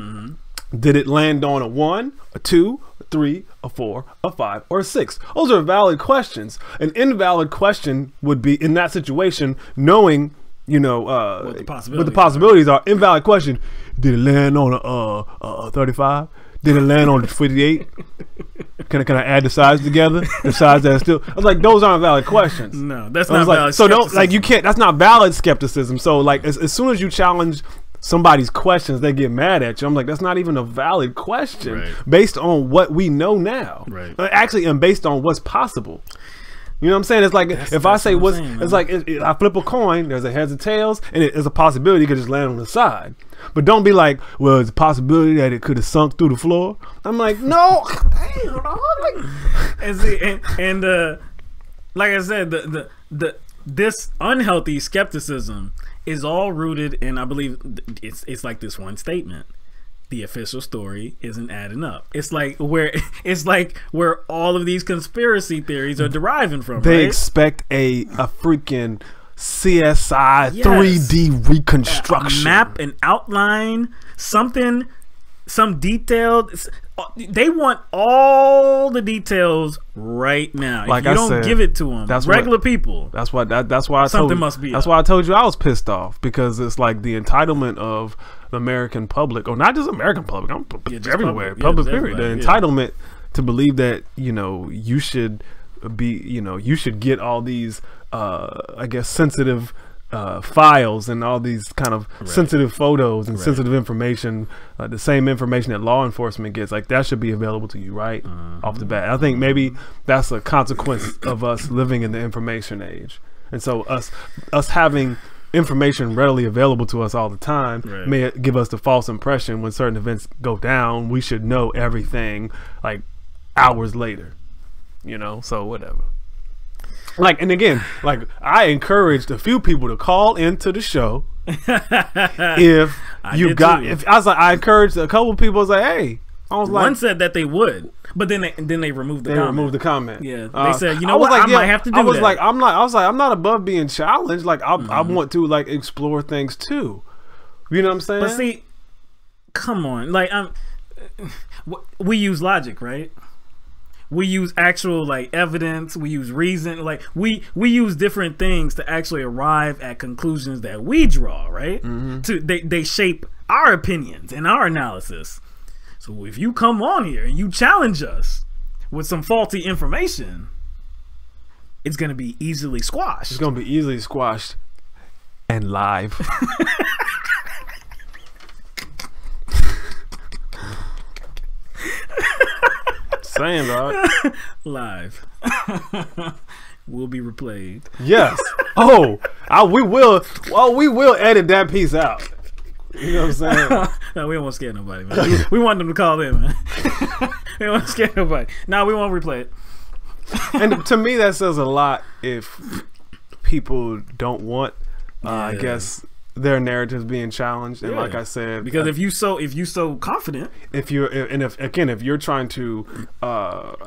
Did it land on a 1, a 2, a 3, a 4, a 5, or a 6? Those are valid questions. An invalid question would be, in that situation, knowing what the possibilities are. Invalid question: did it land on a 35? Did it land on the 58? Can I add the sides together? The sides that are still. I was like, those aren't valid questions. No, that's not valid. So don't, like, you can't. That's not valid skepticism. So like, as soon as you challenge somebody's questions, they get mad at you. I'm like, that's not even a valid question based on what we know now. Actually, and based on what's possible. You know what I'm saying? It's like, if I say it's like, I flip a coin, there's a heads and tails, and there's a possibility it could just land on the side. But don't be like, well, it's a possibility that it could have sunk through the floor. I'm like, no. And like I said, this unhealthy skepticism is all rooted in, I believe, it's like this one statement: the official story isn't adding up. It's like where all of these conspiracy theories are deriving from. They expect a freaking CSI 3D reconstruction, a map, an outline, something, some detailed. They want all the details right now. Like, if you don't give it to them, that's regular people. That's why I something must be. That's why I told you I was pissed off, because it's like the entitlement of the American public, or not just American public, everywhere, public period. The entitlement to believe that you should be, you should get all these, I guess, sensitive files and all these kind of sensitive photos and sensitive information, the same information that law enforcement gets, like that should be available to you right off the bat. I think maybe that's a consequence of us living in the information age, and so us having information readily available to us all the time may give us the false impression when certain events go down we should know everything like hours later, you know. So whatever. Like, and again, like I encouraged a few people to call into the show if you got. If I was like, I encouraged a couple of people. I was like, hey, I was like, one said that they would, but then they removed the comment. Removed the comment. Yeah, they said, you know what, I might have to do that. I was like, I'm not above being challenged. Like I want to like explore things too. You know what I'm saying? But see, come on, like we use logic, right? We use actual like evidence. We use reason. Like we use different things to actually arrive at conclusions that we draw, right? They shape our opinions and our analysis. So if you come on here and you challenge us with some faulty information, it's gonna be easily squashed. It's gonna be easily squashed and live. Saying, dog. Live. Will be replayed. Yes. We will edit that piece out. You know what I'm saying? No, we don't want to scare nobody, man. We want them to call in, man. We don't want to scare nobody. No, we won't replay it. And to me, that says a lot if people don't want, I guess, their narratives being challenged. And like I said, because if you so confident, if you're trying to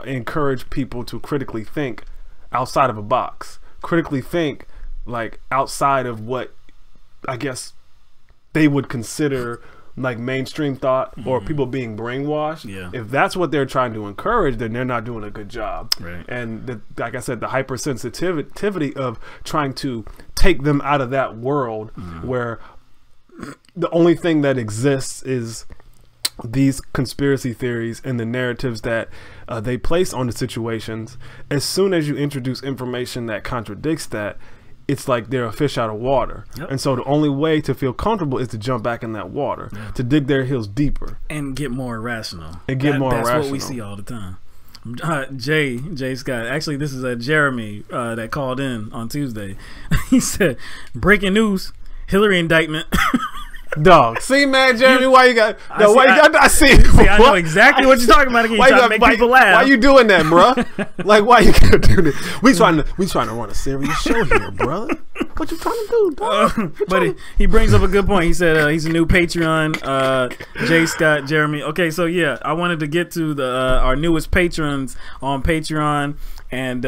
encourage people to critically think outside of a box, critically think like outside of what I guess they would consider like mainstream thought or people being brainwashed. If that's what they're trying to encourage, then they're not doing a good job. And like I said, the hypersensitivity of trying to take them out of that world where the only thing that exists is these conspiracy theories and the narratives that they place on the situations. As soon as you introduce information that contradicts that, it's like they're a fish out of water. And so the only way to feel comfortable is to jump back in that water, to dig their heels deeper. And get more irrational. That's what we see all the time. Jay Scott. Actually, this is Jeremy that called in on Tuesday. He said, breaking news, Hillary indictment. Dog. See, man, Jeremy, why you got... I know exactly what you're talking about. Again, you trying to make people laugh. Why you doing that, bruh? Like, why you gotta do this? We trying to run a serious show here, brother. What you trying to do, dog? But he brings up a good point. He said he's a new Patreon, Jay Scott, Jeremy. Okay, so yeah, I wanted to get to our newest patrons on Patreon and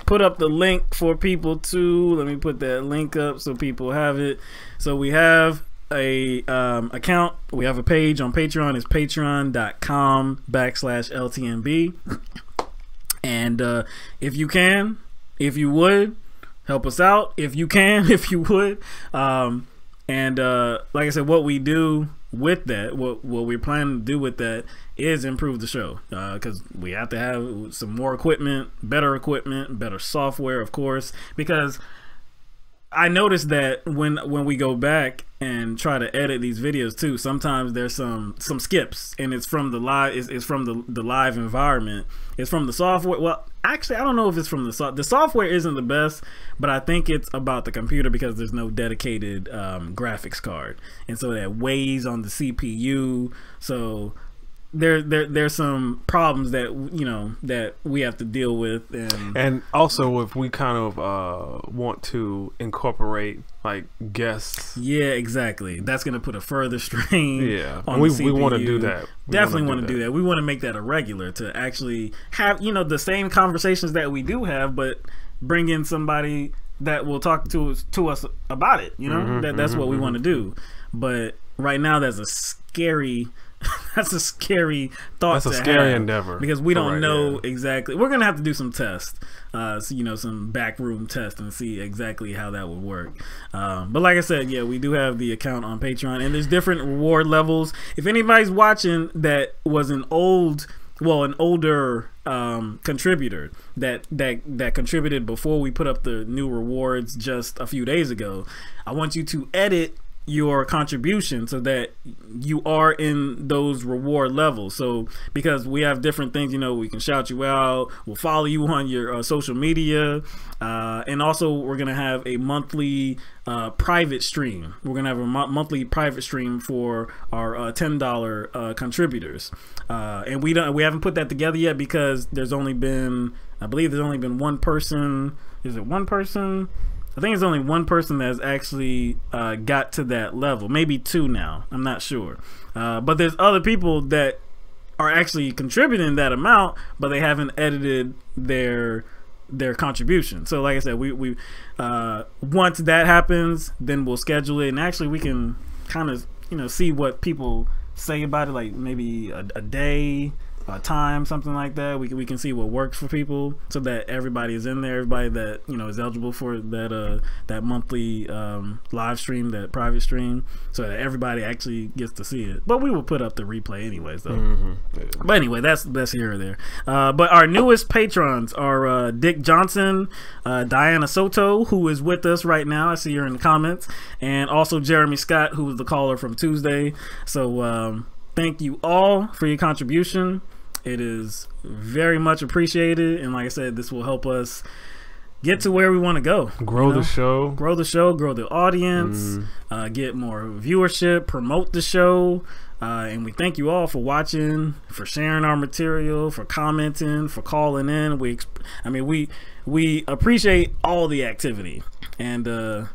put up the link for people to... Let me put that link up so people have it. So we have a account. We have a page on Patreon. It's patreon.com/LTMB. And if you would help us out, if you would, and like I said, what we do with that, what we're planning to do with that is improve the show, because we have to have some more equipment, better software, of course, because I noticed that when we go back and try to edit these videos too, sometimes there's some skips, and it's from the live. It's from the live environment. It's from the software. Well, actually, I don't know if it's from the software. Isn't the best, but I think it's about the computer because there's no dedicated graphics card, and so that weighs on the CPU. So there's some problems that that we have to deal with, and also if we kind of want to incorporate like guests, exactly, that's gonna put a further strain on we the CPU. Want to do that. Definitely want to do that. We want to make that a regular, to actually have the same conversations that we do have, but bring in somebody that will talk to us about it. That's what we want to do. But right now that's a scary that's a scary thought. That's a scary endeavor, because we don't know exactly. We're gonna have to do some tests, some backroom tests, and see exactly how that would work. But like I said, we do have the account on Patreon, and there's different reward levels. If anybody's watching that was an old well, an older contributor that contributed before we put up the new rewards just a few days ago. I want you to edit your contribution so that you are in those reward levels. So because we have different things, you know, we can shout you out, we'll follow you on your social media, and also we're gonna have a monthly private stream. We're gonna have a monthly private stream for our $10 contributors, and we haven't put that together yet because there's only been, I believe there's only been one person. Is it one person? I think it's only one person that's actually got to that level, maybe two now, I'm not sure, but there's other people that are actually contributing that amount, but they haven't edited their contribution. So like I said, we once that happens, then we'll schedule it, and actually we can kind of, you know, see what people say about it, like maybe a day, time, something like that. We can see what works for people, so that everybody is in there, everybody that, you know, is eligible for that that monthly live stream, that private stream, so that everybody actually gets to see it. But we will put up the replay anyways, though. But anyway, that's here or there. But our newest patrons are Dick Johnson, Diana Soto, who is with us right now. I see her in the comments, and also Jeremy Scott, who was the caller from Tuesday. So thank you all for your contribution. It is very much appreciated, and like I said, this will help us get to where we want to go. Grow the show. Grow the show, grow the audience, get more viewership, promote the show. And we thank you all for watching, for sharing our material, for commenting, for calling in. We appreciate all the activity, and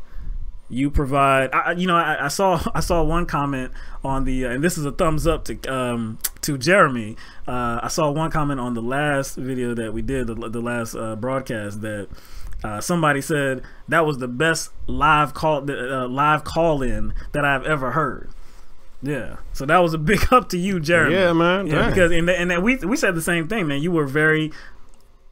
you provide. I saw one comment on the, and this is a thumbs up to Jeremy. I saw one comment on the last video that we did, the last broadcast, that somebody said that was the best live call in that I've ever heard. Yeah, so that was a big up to you, Jeremy. Yeah, man. Yeah, because and we said the same thing, man. You were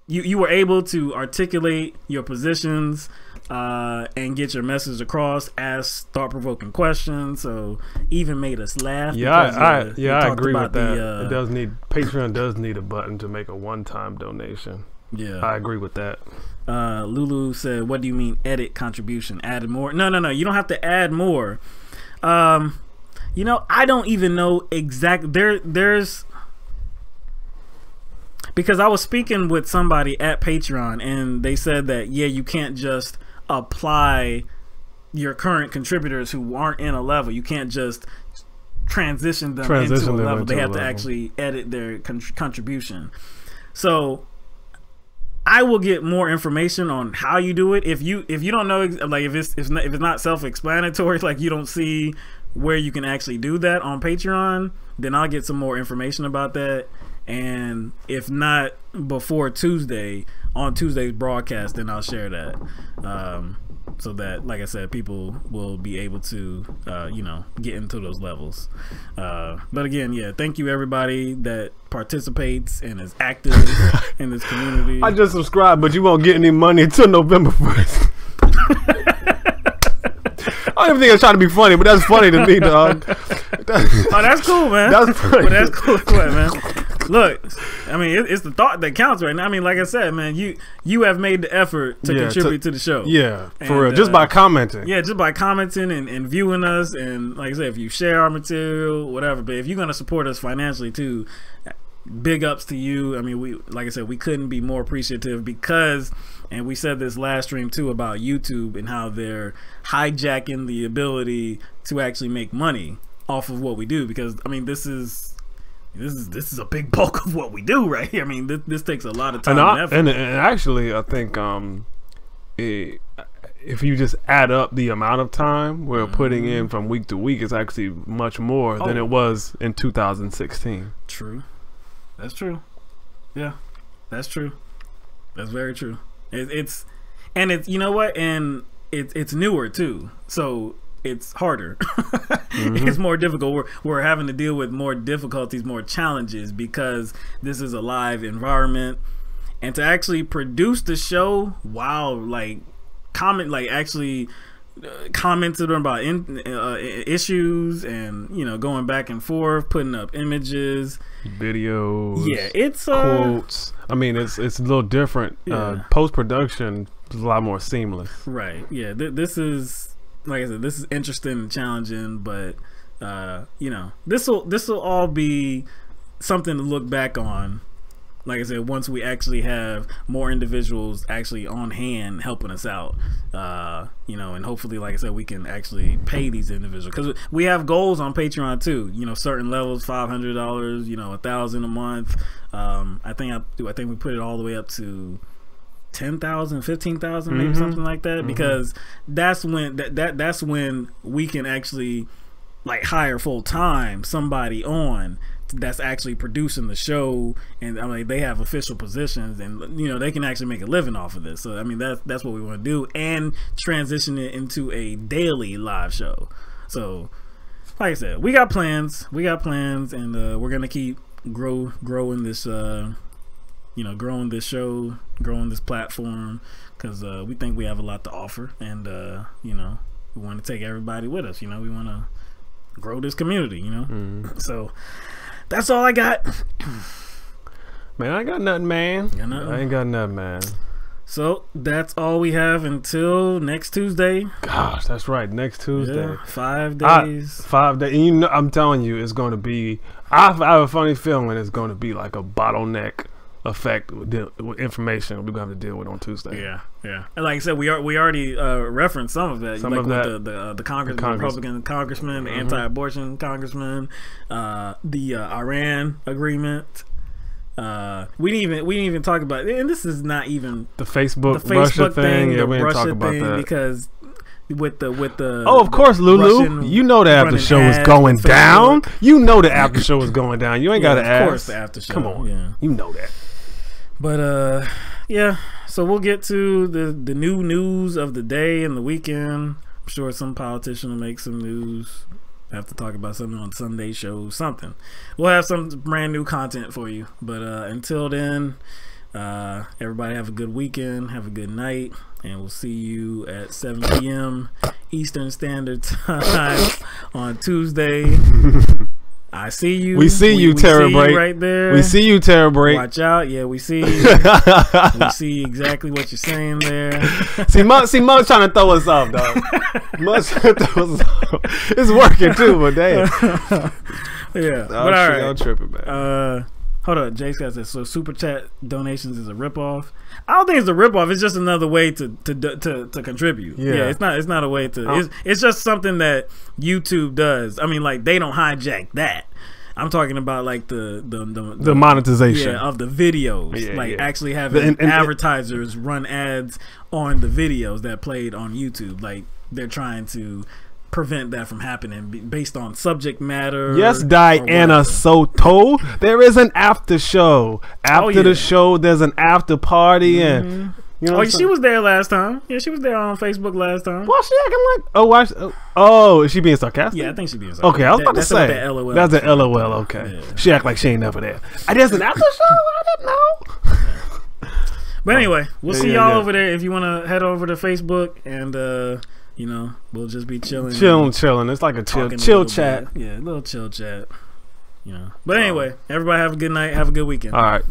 you were able to articulate your positions and get your message across, ask thought-provoking questions, so even made us laugh. I agree with that. It does need, Patreon does need a button to make a one-time donation. Yeah, I agree with that. Lulu said, what do you mean edit contribution? Add more? No, you don't have to add more. You know, I don't even know there's because I was speaking with somebody at Patreon, and they said that, yeah, you can't just apply your current contributors who aren't in a level. You can't just transition them into a level. They have to actually edit their contribution. So I will get more information on how you do it. If you don't know, like if it's not self-explanatory, like you don't see where you can actually do that on Patreon, then I'll get some more information about that. And if not before Tuesday, on Tuesday's broadcast, then I'll share that, so that, like I said, people will be able to you know, get into those levels. But again, yeah, thank you everybody that participates and is active in this community. I just subscribed, but you won't get any money until November 1st. I don't even think I was trying to be funny, but that's funny to me, dog. Oh, that's cool, man. That's funny. But that's cool, man. Look, I mean, it's the thought that counts right now. I mean, like I said, man, you have made the effort to contribute to the show. Yeah, for real. Just by commenting. Yeah, just by commenting and viewing us. And like I said, if you share our material, whatever. But if you're going to support us financially too, big ups to you. I mean, like I said, we couldn't be more appreciative because, and we said this last stream too about YouTube and how they're hijacking the ability to actually make money off of what we do. Because, I mean, this is a big bulk of what we do right here. I mean, this takes a lot of time and effort. And actually, I think if you just add up the amount of time we're putting in from week to week, it's actually much more than it was in 2016. True. That's true. Yeah, that's true. That's very true. It's you know what, and it's newer too, so it's harder. It's more difficult. We're having to deal with more difficulties, more challenges, because this is a live environment, and to actually produce the show while actually commented about issues and, you know, going back and forth, putting up images, videos, yeah, it's quotes. I mean, it's a little different. Yeah. Post-production is a lot more seamless. Right. Yeah. This is, like I said, this is interesting and challenging, but you know, this will all be something to look back on. Like I said, once we actually have more individuals actually on hand helping us out, you know, and hopefully, like I said, we can actually pay these individuals, because we have goals on Patreon too. You know, certain levels, $500, you know, $1,000 a month. I think we put it all the way up to 10,000, 15,000, maybe something like that, because that's when that's when we can actually like hire full time somebody on that's actually producing the show, and I mean they have official positions, and you know they can actually make a living off of this. So I mean that's what we want to do, and transition it into a daily live show. So like I said, we got plans, and we're gonna keep growing this you know, growing this show, growing this platform, because we think we have a lot to offer, and you know, we want to take everybody with us. You know, we want to grow this community, you know. So that's all I got. Man, I ain't got nothing, man. I ain't got nothing, man. So that's all we have until next Tuesday. Gosh, that's right, next Tuesday. Yeah, 5 days. 5 days. You know, I'm telling you, it's going to be. I have a funny feeling it's going to be like a bottleneck effect with information we're gonna have to deal with on Tuesday. Yeah. And like I said, we already referenced some of that. Some like of with that. The Republican congressman, the anti-abortion congressman, the Iran agreement. We didn't even talk about, and this is not even the Facebook Russia thing. Yeah, we didn't talk about that because with the oh, of course, Lulu. Russian you know the after show was going down. You know the after show was going down. You ain't got to ask. Of course, the after show. Come on, yeah. You know that. But yeah. So we'll get to the new news of the day and the weekend. I'm sure some politician will make some news. Have to talk about something on Sunday shows. Something. We'll have some brand new content for you. But until then, everybody have a good weekend. Have a good night. And we'll see you at 7 p.m. Eastern Standard Time on Tuesday. I see you. We see you, Terror Break. Right there. We see you, Terror Break. Watch out. Yeah, we see you. We see exactly what you're saying there. See, Mug's trying to throw us off, dog. Mug's trying to throw us off. It's working, too, but damn. Yeah. But all right. I'm tripping, man. Hold up, Jay Scott says, so super chat donations is a ripoff. I don't think it's a ripoff. It's just another way to contribute. Yeah, it's not a way to. It's just something that YouTube does. I mean, like they don't hijack that. I'm talking about like the monetization of the videos, actually having advertisers run ads on the videos that played on YouTube. Like they're trying to prevent that from happening based on subject matter. Yes, Diana Soto. There is an after show. After the show, there's an after party, and you know. She was there last time. Yeah, she was there on Facebook last time. Well, she acting like is she being sarcastic? Yeah, I think she's being sarcastic. Okay, I was about to say that LOL. That's an LOL. Okay, yeah. She act like she ain't never there. There's an after show. I didn't know. But anyway, we'll see y'all over there. If you want to head over to Facebook and. You know, we'll just be chilling. It's like a chill chat. Yeah, a little chill chat. You know. But anyway, everybody have a good night. Have a good weekend. All right.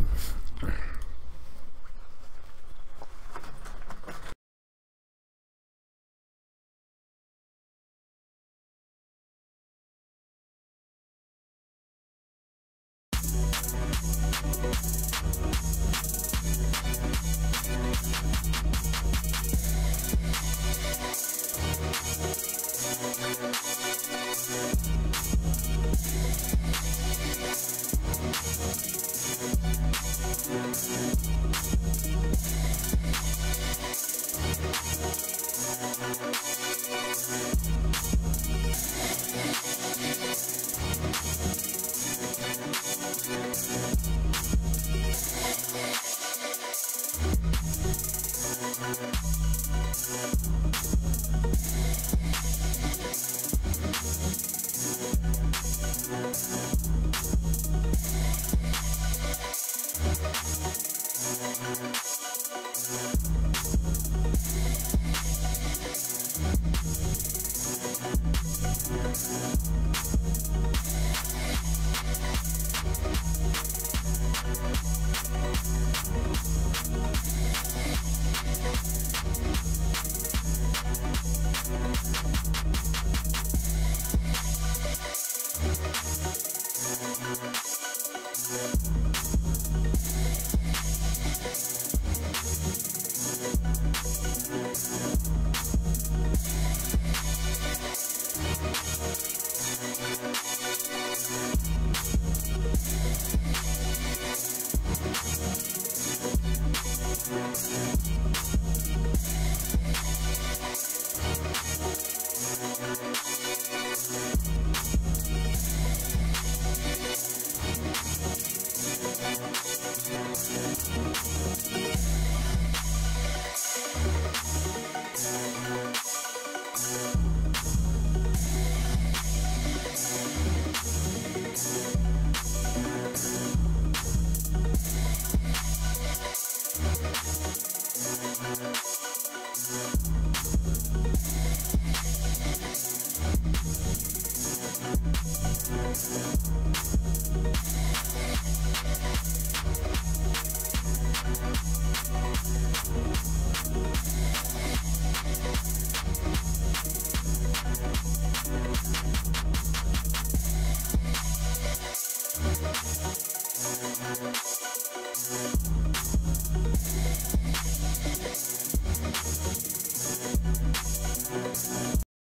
Peace.